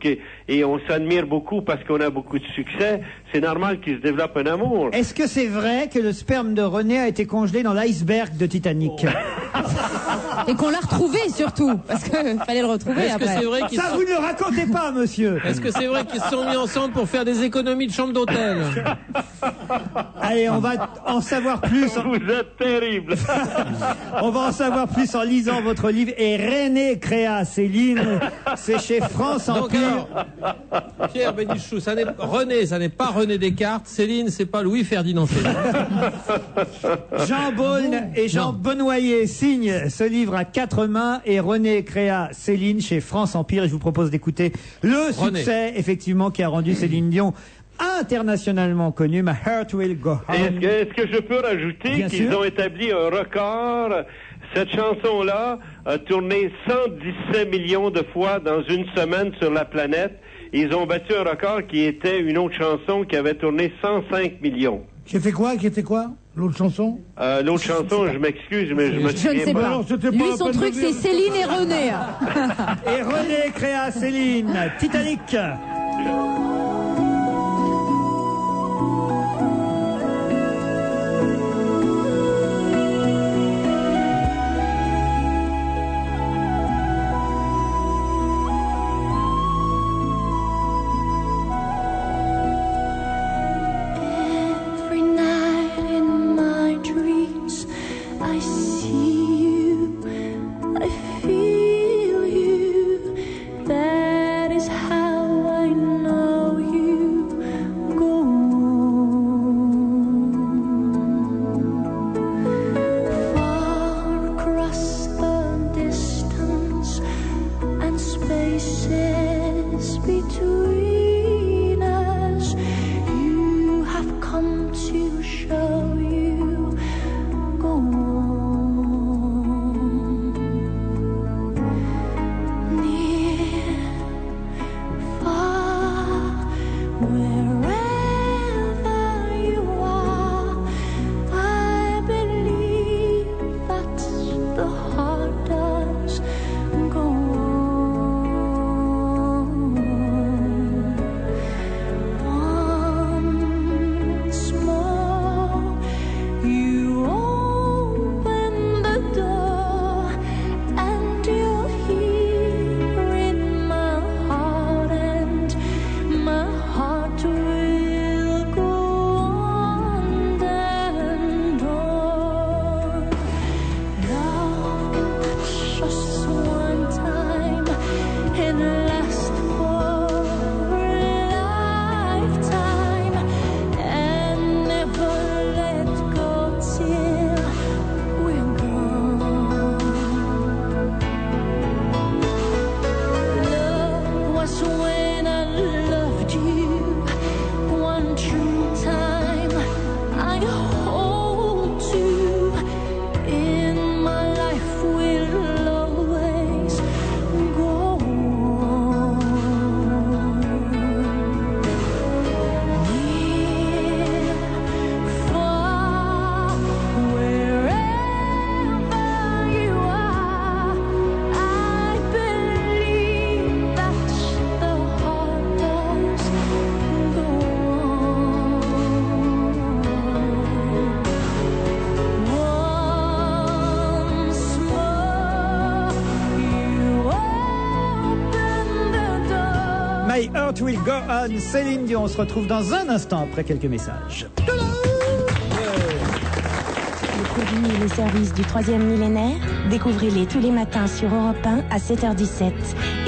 et on s'admire beaucoup parce qu'on a beaucoup de succès. C'est normal qu'il se développe un amour.
Est-ce que c'est vrai que le sperme de René a été congelé dans l'iceberg de Titanic?
Et qu'on l'a retrouvé surtout, parce qu'il fallait le retrouver après.
C'est vrai
Ça, vous ne le racontez pas, monsieur.
Est-ce que c'est vrai qu'ils se sont mis ensemble pour faire des économies de chambre d'hôtel?
Allez, on va en savoir plus.
Vous êtes terrible.
On va en savoir plus en lisant votre livre. Et René créa Céline, c'est chez France Empire.
Pierre Bénichou, René, ça n'est pas René Descartes. Céline, c'est pas Louis-Ferdinand Céline.
Jean Beaune et Jean Benoyer signent ce livre à 4 mains, et René créa Céline chez France Empire. Et je vous propose d'écouter le succès, effectivement, qui a rendu Céline Dion internationalement connue. My Heart Will Go On.
Est-ce que je peux rajouter qu'ils ont établi un record? Cette chanson-là a tourné 117 millions de fois dans une semaine sur la planète. Ils ont battu un record qui était une autre chanson qui avait tourné 105 millions.
Qui était quoi L'autre chanson
L'autre chanson, je m'excuse, mais je me souviens
ne sais pas.
Alors,
Lui, son truc, c'est Céline et René.
Et René créa Céline, Titanic.
Every night in my dreams, I see you, I feel you. That is how I know I hold you in my life will always go on. Near, far, wherever you are, I believe that the heart does go on. Once more, you open the door.
My Heart Will Go On, Céline Dion. On se retrouve dans un instant après quelques messages.
Les produits et les services du 3e millénaire, découvrez-les tous les matins sur Europe 1 à 7h17.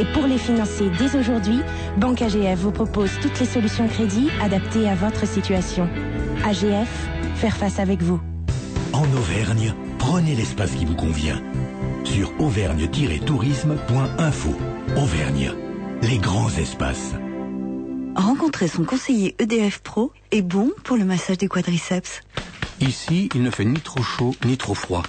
Et pour les financer dès aujourd'hui, Banque AGF vous propose toutes les solutions crédit adaptées à votre situation. AGF, faire face avec vous.
En Auvergne, prenez l'espace qui vous convient. Sur auvergne-tourisme.info. Auvergne, les grands espaces.
Rencontrer son conseiller EDF Pro est bon pour le massage des quadriceps.
Ici, il ne fait ni trop chaud ni trop froid.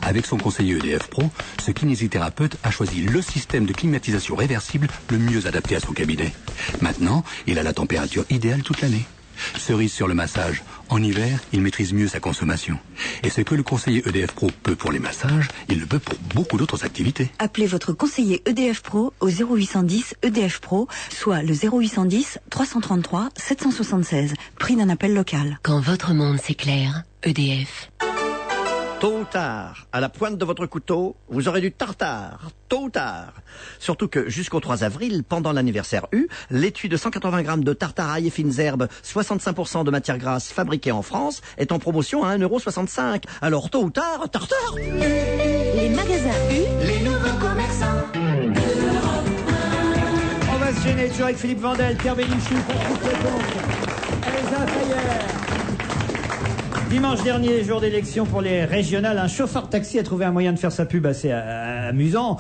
Avec son conseiller EDF Pro, ce kinésithérapeute a choisi le système de climatisation réversible le mieux adapté à son cabinet. Maintenant, il a la température idéale toute l'année. Cerise sur le massage. En hiver, il maîtrise mieux sa consommation. Et ce que le conseiller EDF Pro peut pour les massages, il le peut pour beaucoup d'autres activités.
Appelez votre conseiller EDF Pro au 0810 EDF Pro, soit le 0810 333 776, prix d'un appel local.
Quand votre monde s'éclaire, EDF.
Tôt ou tard, à la pointe de votre couteau, vous aurez du tartare. Tôt ou tard. Surtout que jusqu'au 3 avril, pendant l'anniversaire U, l'étui de 180 grammes de tartare ail et fines herbes, 65% de matière grasse fabriquée en France, est en promotion à 1,65 €. Alors tôt ou tard, tartare.
Les magasins U,
Les nouveaux commerçants.
On va se gêner toujours avec Philippe Vandel, Pierre Bénichou, pour couper le compte. Elsa Fayer. Dimanche dernier, jour d'élection pour les régionales, un chauffeur taxi a trouvé un moyen de faire sa pub assez amusant,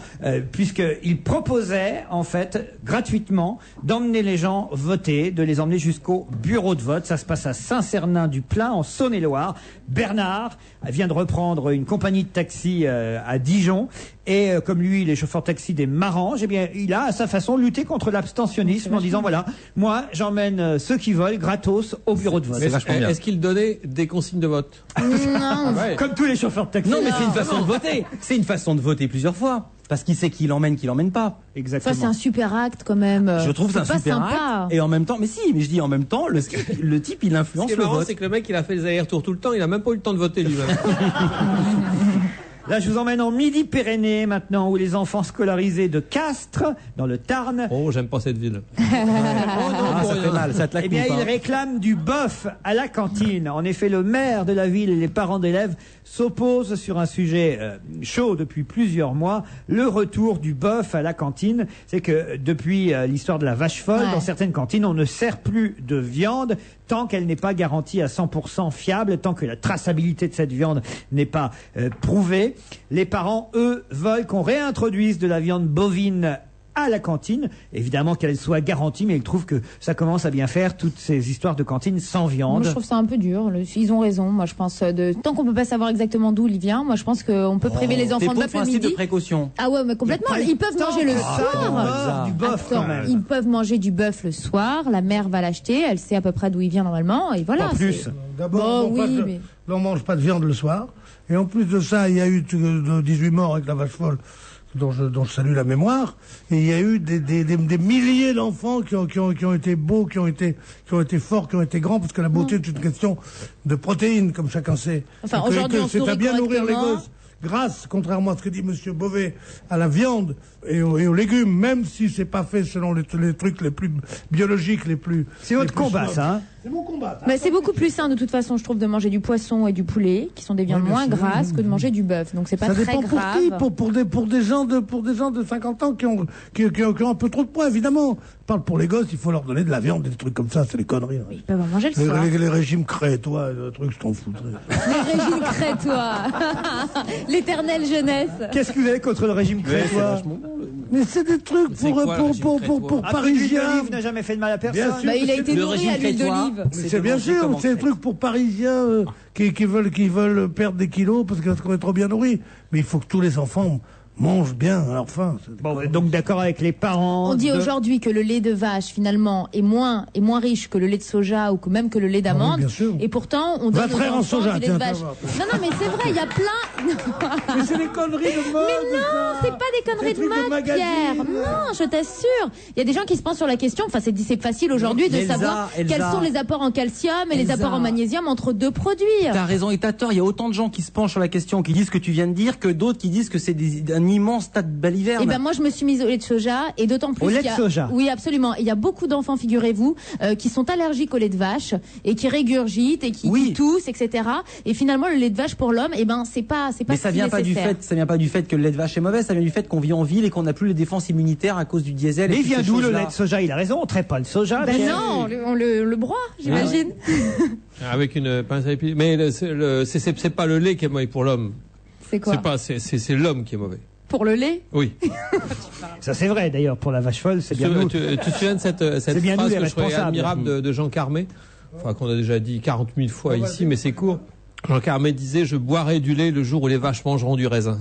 puisqu'il proposait, en fait, gratuitement, d'emmener les gens voter, de les emmener jusqu'au bureau de vote. Ça se passe à Saint-Cernin-du-Plain, en Saône-et-Loire. Bernard vient de reprendre une compagnie de taxi à Dijon. Et comme lui, il est chauffeur taxi des Maranges, eh bien, il a à sa façon lutté contre l'abstentionnisme en disant voilà, moi, j'emmène ceux qui veulent gratos au bureau de vote.
Est-ce qu'il donnait des consignes de vote?
Non.
Comme tous les chauffeurs de taxi.
Non, mais c'est une façon de voter. C'est une façon de voter plusieurs fois. Parce qu'il sait qui l'emmène, qui l'emmène pas.
Exactement.
Ça, c'est un super acte quand même.
Je trouve ça un
C'est pas
super
sympa.
acte. Et en même temps, mais si, mais je dis en même temps, le type, il
Ce
influence
qui est
le
marrant,
vote.
c'est que le mec, il a fait les allers-retours tout le temps, il a même pas eu le temps de voter lui-même.
Là, je vous emmène en Midi-Pyrénées maintenant, où les enfants scolarisés de Castres, dans le Tarn.
Oh, j'aime pas cette ville.
Ça fait mal, ça te la
Eh bien,
coupe,
ils
hein.
réclament du bœuf à la cantine. En effet, le maire de la ville et les parents d'élèves s'opposent sur un sujet chaud depuis plusieurs mois, le retour du bœuf à la cantine. C'est que depuis l'histoire de la vache folle, dans certaines cantines, on ne sert plus de viande tant qu'elle n'est pas garantie à 100% fiable, tant que la traçabilité de cette viande n'est pas prouvée. Les parents, eux, veulent qu'on réintroduise de la viande bovine à la cantine, évidemment qu'elle soit garantie, mais ils trouvent que ça commence à bien faire toutes ces histoires de cantine sans viande.
Moi, je trouve ça un peu dur. Ils ont raison. Moi, je pense tant qu'on peut pas savoir exactement d'où il vient, moi, je pense qu'on peut priver les enfants de bœuf le midi.
de précaution.
Ah ouais, mais complètement. Ils peuvent manger le soir.
Du bœuf, quand même.
Ils peuvent manger du bœuf le soir. La mère va l'acheter. Elle sait à peu près d'où il vient normalement. Et voilà.
Pas plus.
D'abord, on mange pas de viande le soir. Et en plus de ça, il y a eu 18 morts avec la vache folle, dont je salue la mémoire. Et il y a eu des milliers d'enfants qui ont été beaux, qui ont été forts, qui ont été grands, parce que la beauté est une question de protéines, comme chacun sait.
Enfin, aujourd'hui, on se
c'est à bien nourrir les
correctement.
gosses. Grâce, contrairement à ce que dit Monsieur Beauvais, à la viande et aux légumes, même si c'est pas fait selon les trucs les plus biologiques, les plus.
C'est votre combat, ça. Hein.
C'est mon combat.
Mais c'est beaucoup plus sain de toute façon, je trouve, de manger du poisson et du poulet, qui sont des viandes
Oui, bien
moins
sûr.
grasses, que de manger du bœuf. Donc c'est pas
Ça
très
dépend pour
grave.
qui, pour des gens de 50 ans qui ont un peu trop de poids, évidemment. Je parle pour les gosses, il faut leur donner de la viande, des trucs comme ça, c'est des conneries.
Ils peuvent en manger le soir.
Les régimes crétois, le truc, je t'en foutrais.
Le régime crétois. L'éternelle jeunesse.
Qu'est-ce que vous avez contre le régime crétois?
Mais c'est des trucs
C'est
pour,
quoi,
pour,
régime
pour,
crétois
pour
Ah, puis l'huile
Parisiens.
d'olive n'a jamais fait de mal à personne.
Bien sûr.
Bah, il a
que
été
c'est-
nourri à l'huile d'olive.
C'est bien sûr, c'est des trucs pour Parisiens qui veulent perdre des kilos parce qu'on est trop bien nourris. Mais il faut que tous les enfants mangent bien à leur faim.
Bon, donc d'accord avec les parents.
On dit
de-
aujourd'hui que le lait de vache finalement est moins riche que le lait de soja ou que même que le lait d'amande.
bien sûr.
Et pourtant on
Va
donne aux
frère en
enfants
soja,
du lait
tiens,
de vache.
tu vas voir.
Non non mais c'est vrai, il y a plein.
Mais c'est des conneries de mode.
Mais non, c'est pas des conneries de
trucs de
mode,
magazine.
Pierre. Non, je t'assure. Il y a des gens qui se pensent sur la question. Enfin, c'est facile aujourd'hui de
Elsa,
savoir
Elsa.
quels sont les apports en calcium et les
Elsa.
apports en magnésium entre deux produits.
T'as raison et t'as tort. Il y a autant de gens qui se penchent sur la question, qui disent ce que tu viens de dire, que d'autres qui disent que c'est un immense tas de baliverne.
Et ben moi je me suis mise au lait de soja et d'autant plus
Au lait
qu'il y a-
de soja.
Oui absolument. Il y a beaucoup d'enfants, figurez-vous, qui sont allergiques au lait de vache et qui régurgitent et qui toussent, etc. Et finalement le lait de vache pour l'homme, et ben c'est pas
Mais ça
si
vient pas du fait que le lait de vache est mauvais, ça vient du fait qu'on vit en ville et qu'on n'a plus les défenses immunitaires à cause du diesel.
Mais
et
il
toutes
vient
ces
d'où le
choses-là.
lait de soja? Il a raison, on traite pas le soja.
Ben
Pierre.
non, on le broie, j'imagine.
Avec une pince à épiler. Mais c'est pas le lait qui est mauvais pour l'homme.
C'est quoi?
C'est l'homme qui est mauvais.
Pour le lait?
Oui.
Ça c'est vrai d'ailleurs pour la vache folle, c'est bien nous.
Tu te souviens de cette
C'est bien nous
phrase
les
que je trouvais
responsables.
admirable de Jean Carmé, enfin qu'on a déjà dit 40 000 fois ici, mais c'est court. Jean Carmé disait: je boirai du lait le jour où les vaches mangeront du raisin.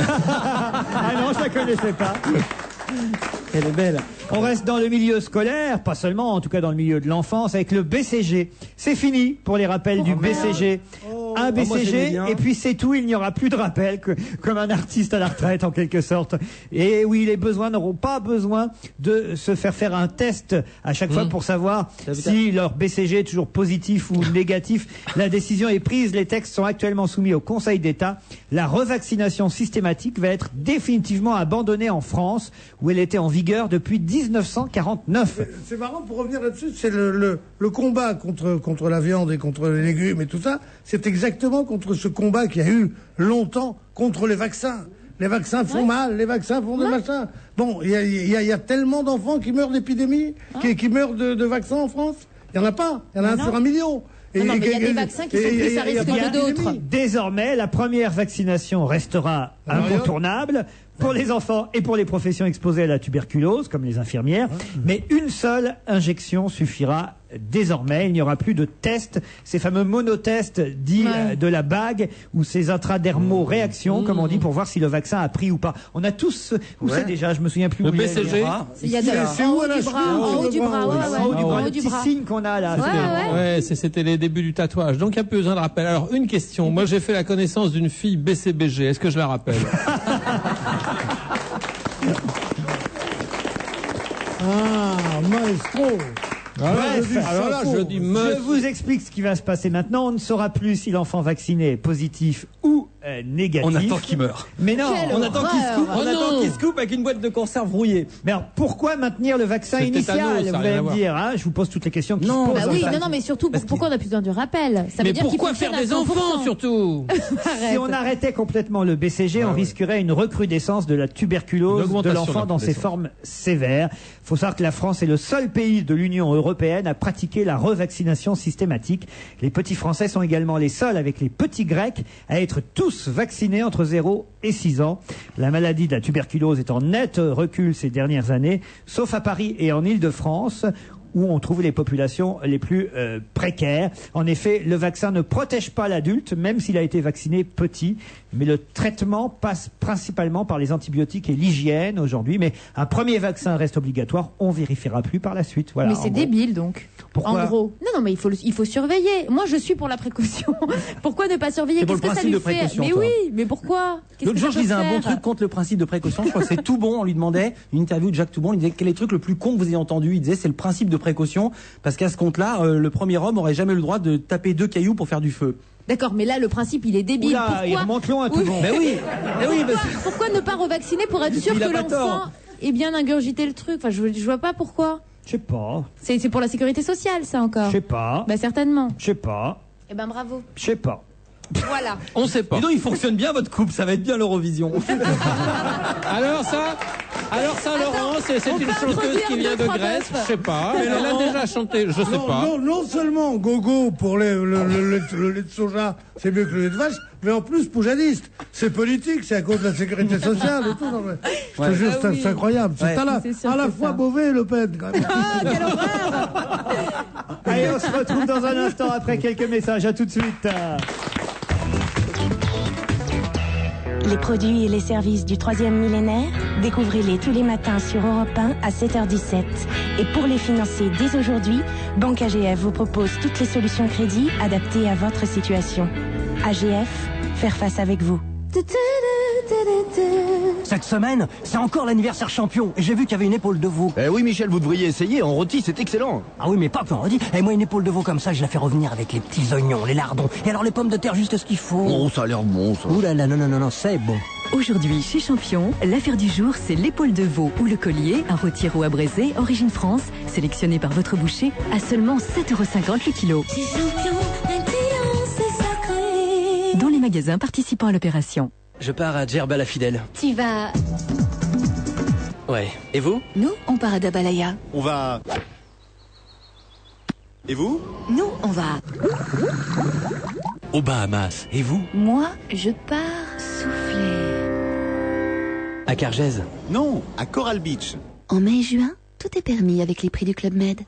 Ah non, je la connaissais pas.
Elle est belle.
On reste dans le milieu scolaire, pas seulement, en tout cas dans le milieu de l'enfance, avec le BCG. C'est fini pour les rappels du BCG. Un
moi, j'aimais
BCG,
bien.
et puis c'est tout, il n'y aura plus de rappels, comme un artiste à la retraite en quelque sorte. Et oui, les besoins n'auront pas besoin de se faire un test à chaque fois pour savoir si leur BCG est toujours positif ou négatif. La décision est prise, les textes sont actuellement soumis au Conseil d'État. La revaccination systématique va être définitivement abandonnée en France, où elle était en vigueur depuis 1949.
C'est marrant, pour revenir là-dessus, c'est le combat contre la viande et contre les légumes et tout ça, c'est exactement contre ce combat qu'il y a eu longtemps contre les vaccins. Les vaccins font mal, les vaccins font des machins. Bon, il y a tellement d'enfants qui meurent d'épidémie, qui meurent de vaccins en France. Il n'y en a pas, il y en a un sur 1 million.
Non, mais il y a des vaccins qui sont plus à risque que d'autres.
Désormais, la première vaccination restera incontournable pour les enfants et pour les professions exposées à la tuberculose, comme les infirmières. Mais une seule injection suffira désormais. Il n'y aura plus de tests, ces fameux monotests dits de la bague, ou ces intradermaux réactions, comme on dit, pour voir si le vaccin a pris ou pas. On a tous, où c'est déjà, je me souviens plus
Le
où il est.
BCG.
Il y a en haut du bras, en haut du bras,
En haut du bras, le petit signe qu'on a là.
Ouais, c'était les débuts du tatouage. Donc il n'y a plus besoin de rappel. Alors une question. Moi j'ai fait la connaissance d'une fille BCBG. Est-ce que je la rappelle?
Ah, maestro.
Bref,
alors là, je dis
je vous explique ce qui va se passer maintenant. On ne saura plus si l'enfant vacciné est positif ou négatif.
On attend qu'il meure.
Mais non,
on attend qu'il se coupe, qu'il se coupe avec une boîte de conserve brouillée.
Mais alors, pourquoi maintenir le vaccin
C'est
initial?
tétanos, ça a
Vous
rien
allez
à
me
voir.
dire, hein, je vous pose toutes les questions qui se
Bah
posent.
oui,
en fait.
non mais surtout pourquoi on a plus besoin du rappel? Ça veut
Mais
dire qu'il
pourquoi
fonctionne
faire
à
des
100%.
enfants surtout?
Si on arrêtait complètement le BCG, on risquerait une recrudescence de la
Une
tuberculose de
augmentation
l'enfant
de
dans ses formes sévères. Il faut savoir que la France est le seul pays de l'Union européenne à pratiquer la revaccination systématique. Les petits Français sont également les seuls, avec les petits Grecs, à être tous vaccinés entre 0 et 6 ans. La maladie de la tuberculose est en net recul ces dernières années, sauf à Paris et en Île-de-France, où on trouve les populations les plus précaires. En effet, le vaccin ne protège pas l'adulte, même s'il a été vacciné petit, mais le traitement passe principalement par les antibiotiques et l'hygiène aujourd'hui. Mais un premier vaccin reste obligatoire, on vérifiera plus par la suite. Voilà,
Mais
en
c'est
gros.
débile donc.
Pourquoi
En gros. Non, mais il faut surveiller. Moi, je suis pour la précaution. Pourquoi ne pas surveiller?
C'est pour
Qu'est-ce
le
que ça
principe
lui
de
fait?
précaution,
Mais
toi.
oui, mais pourquoi? Qu'est-ce
L'autre
que
jour,
ça
je disais
peut
un bon
faire
truc contre le principe de précaution. Je crois que c'est tout bon. On lui demandait une interview de Jacques Toubon. Il disait quel est le truc le plus con que vous ayez entendu. Il disait c'est le principe de précaution parce qu'à ce compte-là, le premier homme aurait jamais eu le droit de taper 2 cailloux pour faire du feu.
D'accord, mais là, le principe, il est débile.
Oula,
Pourquoi
il remonte loin, tout le monde.
Ben oui, ben oui.
Pourquoi ne pas revacciner pour être sûr
Il a
que
pas
l'enfant
tort.
ait bien ingurgité le truc? Enfin, je vois pas pourquoi.
Je sais pas.
C'est pour la sécurité sociale, ça encore.
Je sais pas.
Bah certainement.
Je sais pas.
Eh ben bravo.
Je sais pas.
Voilà.
On sait pas.
Dis donc, il fonctionne bien votre couple. Ça va être bien l'Eurovision.
Alors ça, Alors Saint-Laurent, c'est
on
une
peut
chanteuse
introduire
qui vient de
2, 3
Grèce,
bœufs.
je sais pas.
Mais
Elle a
Laurent-
déjà chanté, je sais
Non,
pas.
non seulement gogo pour le lait de soja, c'est mieux que le lait de vache, mais en plus poujadiste. C'est politique, c'est à cause de la sécurité sociale et tout. Non, mais, je te jure,
Ah oui.
c'est incroyable.
Ouais.
C'est
C'est sûr
à la
que
fois
ça.
Beauvais et Le Pen. Quand même.
Ah, quelle horreur!
Allez, on se retrouve dans un instant après quelques messages. À tout de suite.
Les produits et les services du 3e millénaire, découvrez-les tous les matins sur Europe 1 à 7h17. Et pour les financer dès aujourd'hui, Banque AGF vous propose toutes les solutions crédit adaptées à votre situation. AGF, faire face avec vous.
Cette semaine, c'est encore l'anniversaire champion. Et j'ai vu qu'il y avait une épaule de veau.
Eh oui, Michel, vous devriez essayer. En rôti, c'est excellent.
Ah oui, mais pas qu'en rôti. Et moi, une épaule de veau comme ça, je la fais revenir avec les petits oignons, les lardons. Et alors, les pommes de terre, juste ce qu'il faut.
Oh, ça a l'air bon, ça.
Ouh là là, non, c'est bon.
Aujourd'hui, chez Champion, l'affaire du jour, c'est l'épaule de veau ou le collier, un rôti ou à braisé, origine France, sélectionné par votre boucher, à seulement 7,50 € le kilo.
Chez Champion, un client, c'est sacré.
Dans les magasins participant à l'opération.
Je pars à Djerba la Fidèle.
Tu vas...
Ouais. Et vous?
Nous, on part à Dabalaya.
On va... Et vous?
Nous, on va...
Aux Bahamas. Et vous?
Moi, je pars souffler.
À Cargèse.
Non, à Coral Beach.
En mai et juin, tout est permis avec les prix du Club Med.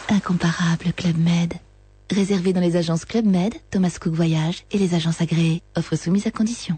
Incomparable Club Med. Réservé dans les agences Club Med, Thomas Cook Voyage et les agences agréées. Offre soumise à condition.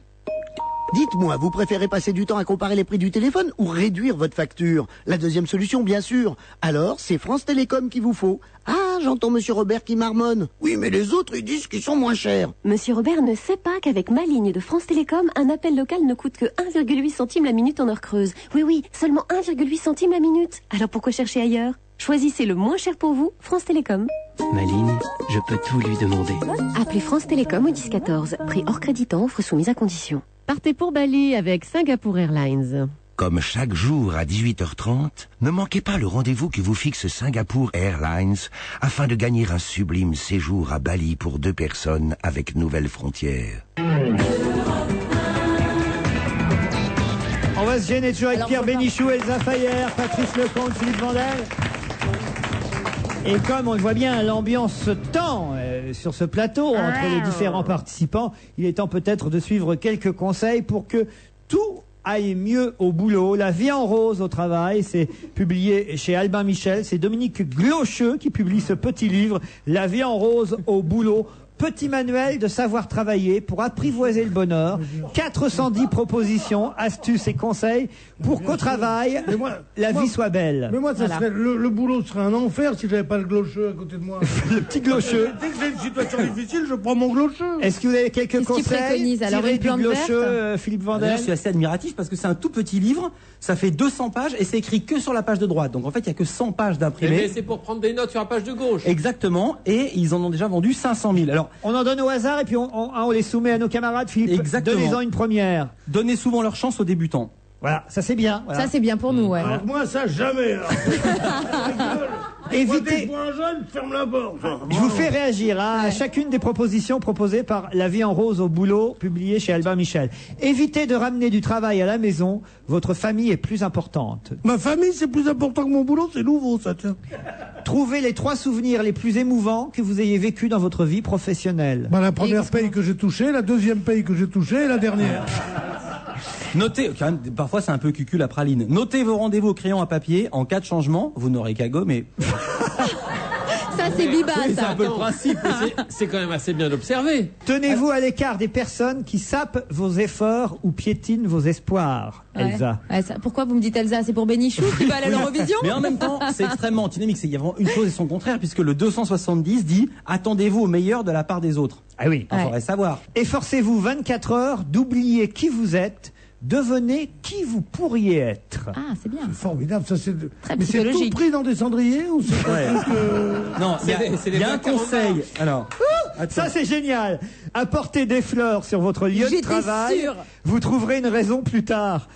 Dites-moi, vous préférez passer du temps à comparer les prix du téléphone ou réduire votre facture? La deuxième solution, bien sûr. Alors, c'est France Télécom qu'il vous faut. Ah, j'entends Monsieur Robert qui marmonne. Oui, mais les autres, ils disent qu'ils sont moins chers.
Monsieur Robert ne sait pas qu'avec ma ligne de France Télécom, un appel local ne coûte que 1,8 centime la minute en heure creuse. Oui, seulement 1,8 centime la minute. Alors pourquoi chercher ailleurs? Choisissez le moins cher pour vous, France Télécom.
Ma ligne, je peux tout lui demander.
Appelez France Télécom au 1014. Prix hors créditant, offre soumise à condition.
Partez pour Bali avec Singapore Airlines.
Comme chaque jour à 18h30, ne manquez pas le rendez-vous que vous fixe Singapore Airlines afin de gagner un sublime séjour à Bali pour 2 personnes avec Nouvelles Frontières.
On va se gêner toujours avec
Alors,
Pierre
faut voir.
Bénichou, Elsa Fayer, Patrice Lecomte, Philippe Vandel. Et comme on le voit bien, l'ambiance se tend sur ce plateau entre les différents participants, il est temps peut-être de suivre quelques conseils pour que tout aille mieux au boulot. La vie en rose au travail, c'est publié chez Albin Michel. C'est Dominique Glocheux qui publie ce petit livre, La vie en rose au boulot. Petit manuel de savoir travailler pour apprivoiser le bonheur. 410 propositions, astuces et conseils pour qu'au travail, la vie soit belle.
Mais moi, ça
Voilà.
serait, le boulot serait un enfer si j'avais pas le glocheux à côté de moi.
Le petit glocheux.
Dès que j'ai une situation difficile, je prends mon glocheux.
Est-ce que vous avez quelques
Qu'est-ce qu'il
conseils
préconise alors,
tirés
une
du
plante
glocheux,
verte
Philippe
D'ailleurs,
Vandel?
je suis assez admiratif parce que c'est un tout petit livre, ça fait 200 pages et c'est écrit que sur la page de droite. Donc en fait, il n'y a que 100 pages
Eh
d'imprimés.
bien, c'est pour prendre des notes sur la page de gauche.
Exactement, et ils en ont déjà vendu 500 000. Alors,
On en donne au hasard et puis on les soumet à nos camarades, Philippe.
Exactement.
Donnez-en une première.
donnez souvent leur chance aux débutants.
Voilà, ça c'est bien. Voilà.
Ça, c'est bien pour nous, ouais.
Alors, moi, ça, jamais. alors. Moi, dès que je vois un jeune, ferme la porte.
Je vous fais réagir à chacune des propositions proposées par La vie en rose au boulot, publié chez Albin Michel. Évitez de ramener du travail à la maison. Votre famille est plus importante.
Ma famille, c'est plus important que mon boulot, c'est nouveau, ça, tiens.
Trouvez les 3 souvenirs les plus émouvants que vous ayez vécus dans votre vie professionnelle.
Bah, la première paye que j'ai touchée, la deuxième paye que j'ai touchée et la dernière.
Notez, quand même, parfois c'est un peu cucul la praline. Notez vos rendez-vous au crayon à papier. En cas de changement, vous n'aurez qu'à gommer.
Ça, c'est Biba,
Oui, c'est
ça.
un peu le principe, mais c'est quand même assez bien observé.
Tenez-vous à l'écart des personnes qui sapent vos efforts ou piétinent vos espoirs,
Ouais.
Elsa.
Ouais, pourquoi vous me dites Elsa? C'est pour Bénichou qui va aller à l'Eurovision?
Mais en même temps, c'est extrêmement antinomique. Il y a vraiment une chose et son contraire, puisque le 270 dit « Attendez-vous au meilleur de la part des autres ».
Ah oui.
Il faudrait savoir.
Efforcez-vous 24 heures d'oublier qui vous êtes. Devenez qui vous pourriez être.
Ah, c'est bien.
C'est formidable, ça, c'est.
Très
Mais c'est tout
psychologique.
pris dans des cendriers ou c'est
Ouais.
un truc,
Non, il y a,
C'est des
il y a un
vacances en
conseil.
marche.
Alors,
Ça c'est génial. Apportez des fleurs sur votre lieu de
J'étais
travail.
sûre.
Vous trouverez une raison plus tard.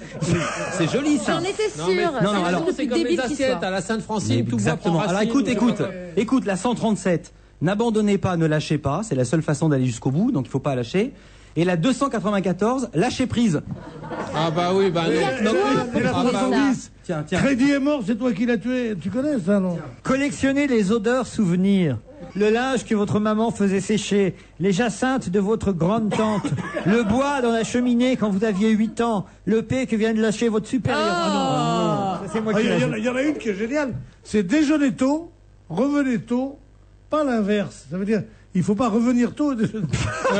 c'est joli ça.
J'en étais
Non, mais-
sûre.
non,
C'est
alors,
le
c'est
plus
comme les
débile qui
assiettes
soit.
à la Sainte-Francine, tout bois prend
Exactement. Alors
racine,
écoute, la 137. N'abandonnez pas, ne lâchez pas. C'est la seule façon d'aller jusqu'au bout, donc il faut pas lâcher. Et la 294, lâcher prise.
Ah bah oui, bah non.
Et la
Ah bah
310.
Tiens.
Crédit est mort, c'est toi qui l'as tué. Tu connais ça, non?
Collectionnez les odeurs souvenirs. Le linge que votre maman faisait sécher, les jacinthes de votre grande-tante, le bois dans la cheminée quand vous aviez 8 ans, le P que vient de lâcher votre supérieur. Ah non, c'est moi qui l'ai.
Il y en a une qui est géniale. C'est déjeuner tôt, revenez tôt, pas l'inverse. Ça veut dire, il faut pas revenir tôt et déjeuner tôt.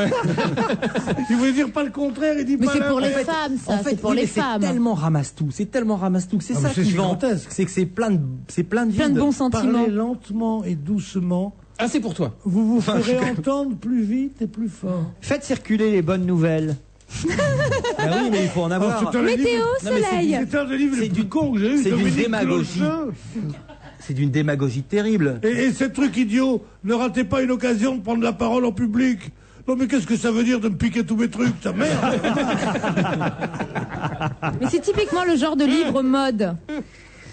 Il veut dire pas le contraire, il dit
Mais
pas
c'est pour les
l'inverse.
femmes, ça.
En fait,
c'est pour
oui,
les
mais
femmes.
C'est tellement ramasse-tout. C'est
Ah,
ça
mais
qui
c'est
vend.
gigantesque.
C'est que c'est plein de vide.
Plein de bons sentiments.
Parlez lentement et doucement.
Ah, c'est pour toi.
Vous vous ferez entendre plus vite et plus fort.
Faites circuler les bonnes nouvelles.
Ah oui, mais il faut en avoir.
c'est un des
Météo,
livres-
Non, mais
soleil.
C'est un des livres les plus cons que j'ai eu.
c'est d'une
Dominique
démagogie.
Clocheux.
C'est d'une démagogie terrible.
Et ce truc idiot, ne ratez pas une occasion de prendre la parole en public. Non mais qu'est-ce que ça veut dire de me piquer tous mes trucs, ta mère?
Mais c'est typiquement le genre de livre mode.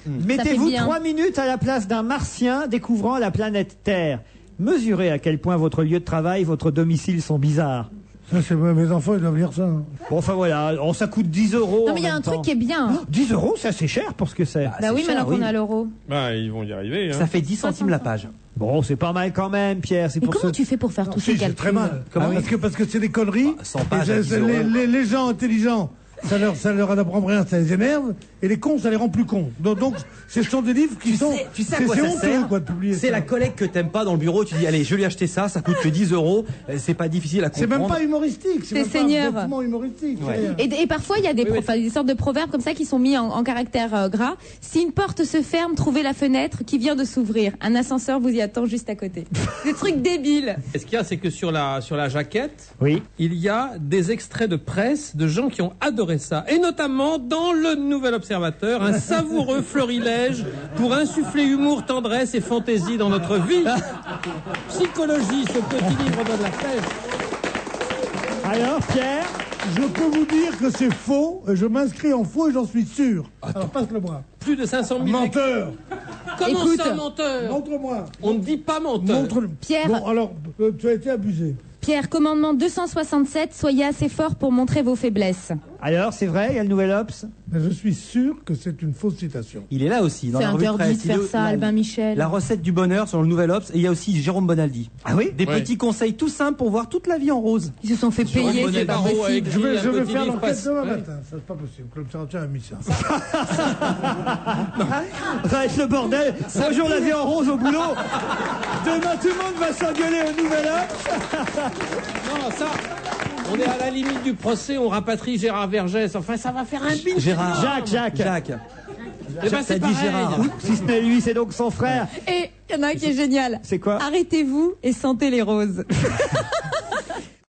Mettez-vous
bien.
3 minutes à la place d'un martien découvrant la planète Terre. Mesurez à quel point votre lieu de travail, votre domicile sont bizarres.
Ça, c'est mes enfants, ils doivent lire ça. Hein.
Bon, enfin voilà, ça coûte 10 euros.
Non mais il y a un truc qui est bien.
10 euros, c'est assez cher pour ce que c'est.
Bah oui,
cher,
maintenant qu'on
oui.
a l'euro.
Bah, ils vont y arriver. Hein.
Ça fait 10 centimes la page.
Bon, c'est pas mal quand même, Pierre. C'est
Mais
pour
comment
ça.
tu fais pour faire tous ces
Si, c'est
calculs
très mal.
Comment
Parce que c'est des conneries.
100 pages
Et
à 10 euros.
les gens intelligents, ça leur apprend rien, ça les énerve. Et les cons, ça les rend plus cons. Donc ce sont des livres qui sont.
Tu sais à quoi
c'est
ça
honteux,
sert
quoi, de publier
C'est
ça.
la collègue que t'aimes pas dans le bureau. Tu dis allez, je lui ai acheté ça coûte que 10 euros. C'est pas difficile à
C'est
comprendre.
même pas humoristique.
C'est
même
Seigneur.
pas bêtement humoristique. c'est
Ouais.
rien.
Et parfois, il y a des sortes de proverbes comme ça qui sont mis en caractère gras. Si une porte se ferme, trouvez la fenêtre qui vient de s'ouvrir. Un ascenseur vous y attend juste à côté. Des trucs débiles.
Et ce qu'il y a, c'est que sur la jaquette,
Oui.
il y a des extraits de presse de gens qui ont adoré ça. Et notamment dans le Nouvel Observateur, un savoureux florilège pour insuffler humour, tendresse et fantaisie dans notre vie. Psychologie, ce petit livre de la pêche.
Alors, Pierre,
Je peux vous dire que c'est faux, et je m'inscris en faux et j'en suis sûr. Alors passe-le-moi.
Plus de 500 000
Menteur.
Comment
Écoute,
ça, menteur?
Montre-moi.
On ne dit pas menteur.
Montre-le.
Pierre.
Bon, alors, tu as été abusé.
Pierre, commandement 267, soyez assez fort pour montrer vos faiblesses.
alors, c'est vrai, il y a le Nouvel Obs.
Mais je suis sûr que c'est une fausse citation.
Il est là aussi, dans
C'est
la revue de
interdit
presse.
de faire ça, Albin Michel.
La recette du bonheur sur le Nouvel Obs. Et il y a aussi Jérôme Bonaldi.
Ah oui?
Des
Ouais.
petits conseils tout simples pour voir toute la vie en rose.
Ils se sont fait payer,
Bonnet
c'est pas
Barreau
possible.
avec
Je vais
un
faire
petit livre
l'enquête
presse.
demain
Ouais.
matin. Ça, c'est pas possible. L'Observateur a mis ça.
Ça va être le bordel. Bonjour la vie en rose au boulot. Demain, tout le monde va s'engueuler au Nouvel Obs.
Non, ça, on est à la limite du procès, on rapatrie Gérard Vergès. Enfin, ça va faire un binge.
Gérard.
Jacques.
Jacques.
Eh ben, c'est
T'as dit
pareil.
Gérard.
Si ce n'est lui, c'est donc son frère.
Et il y en a un qui est génial.
C'est quoi?
Arrêtez-vous et sentez les roses.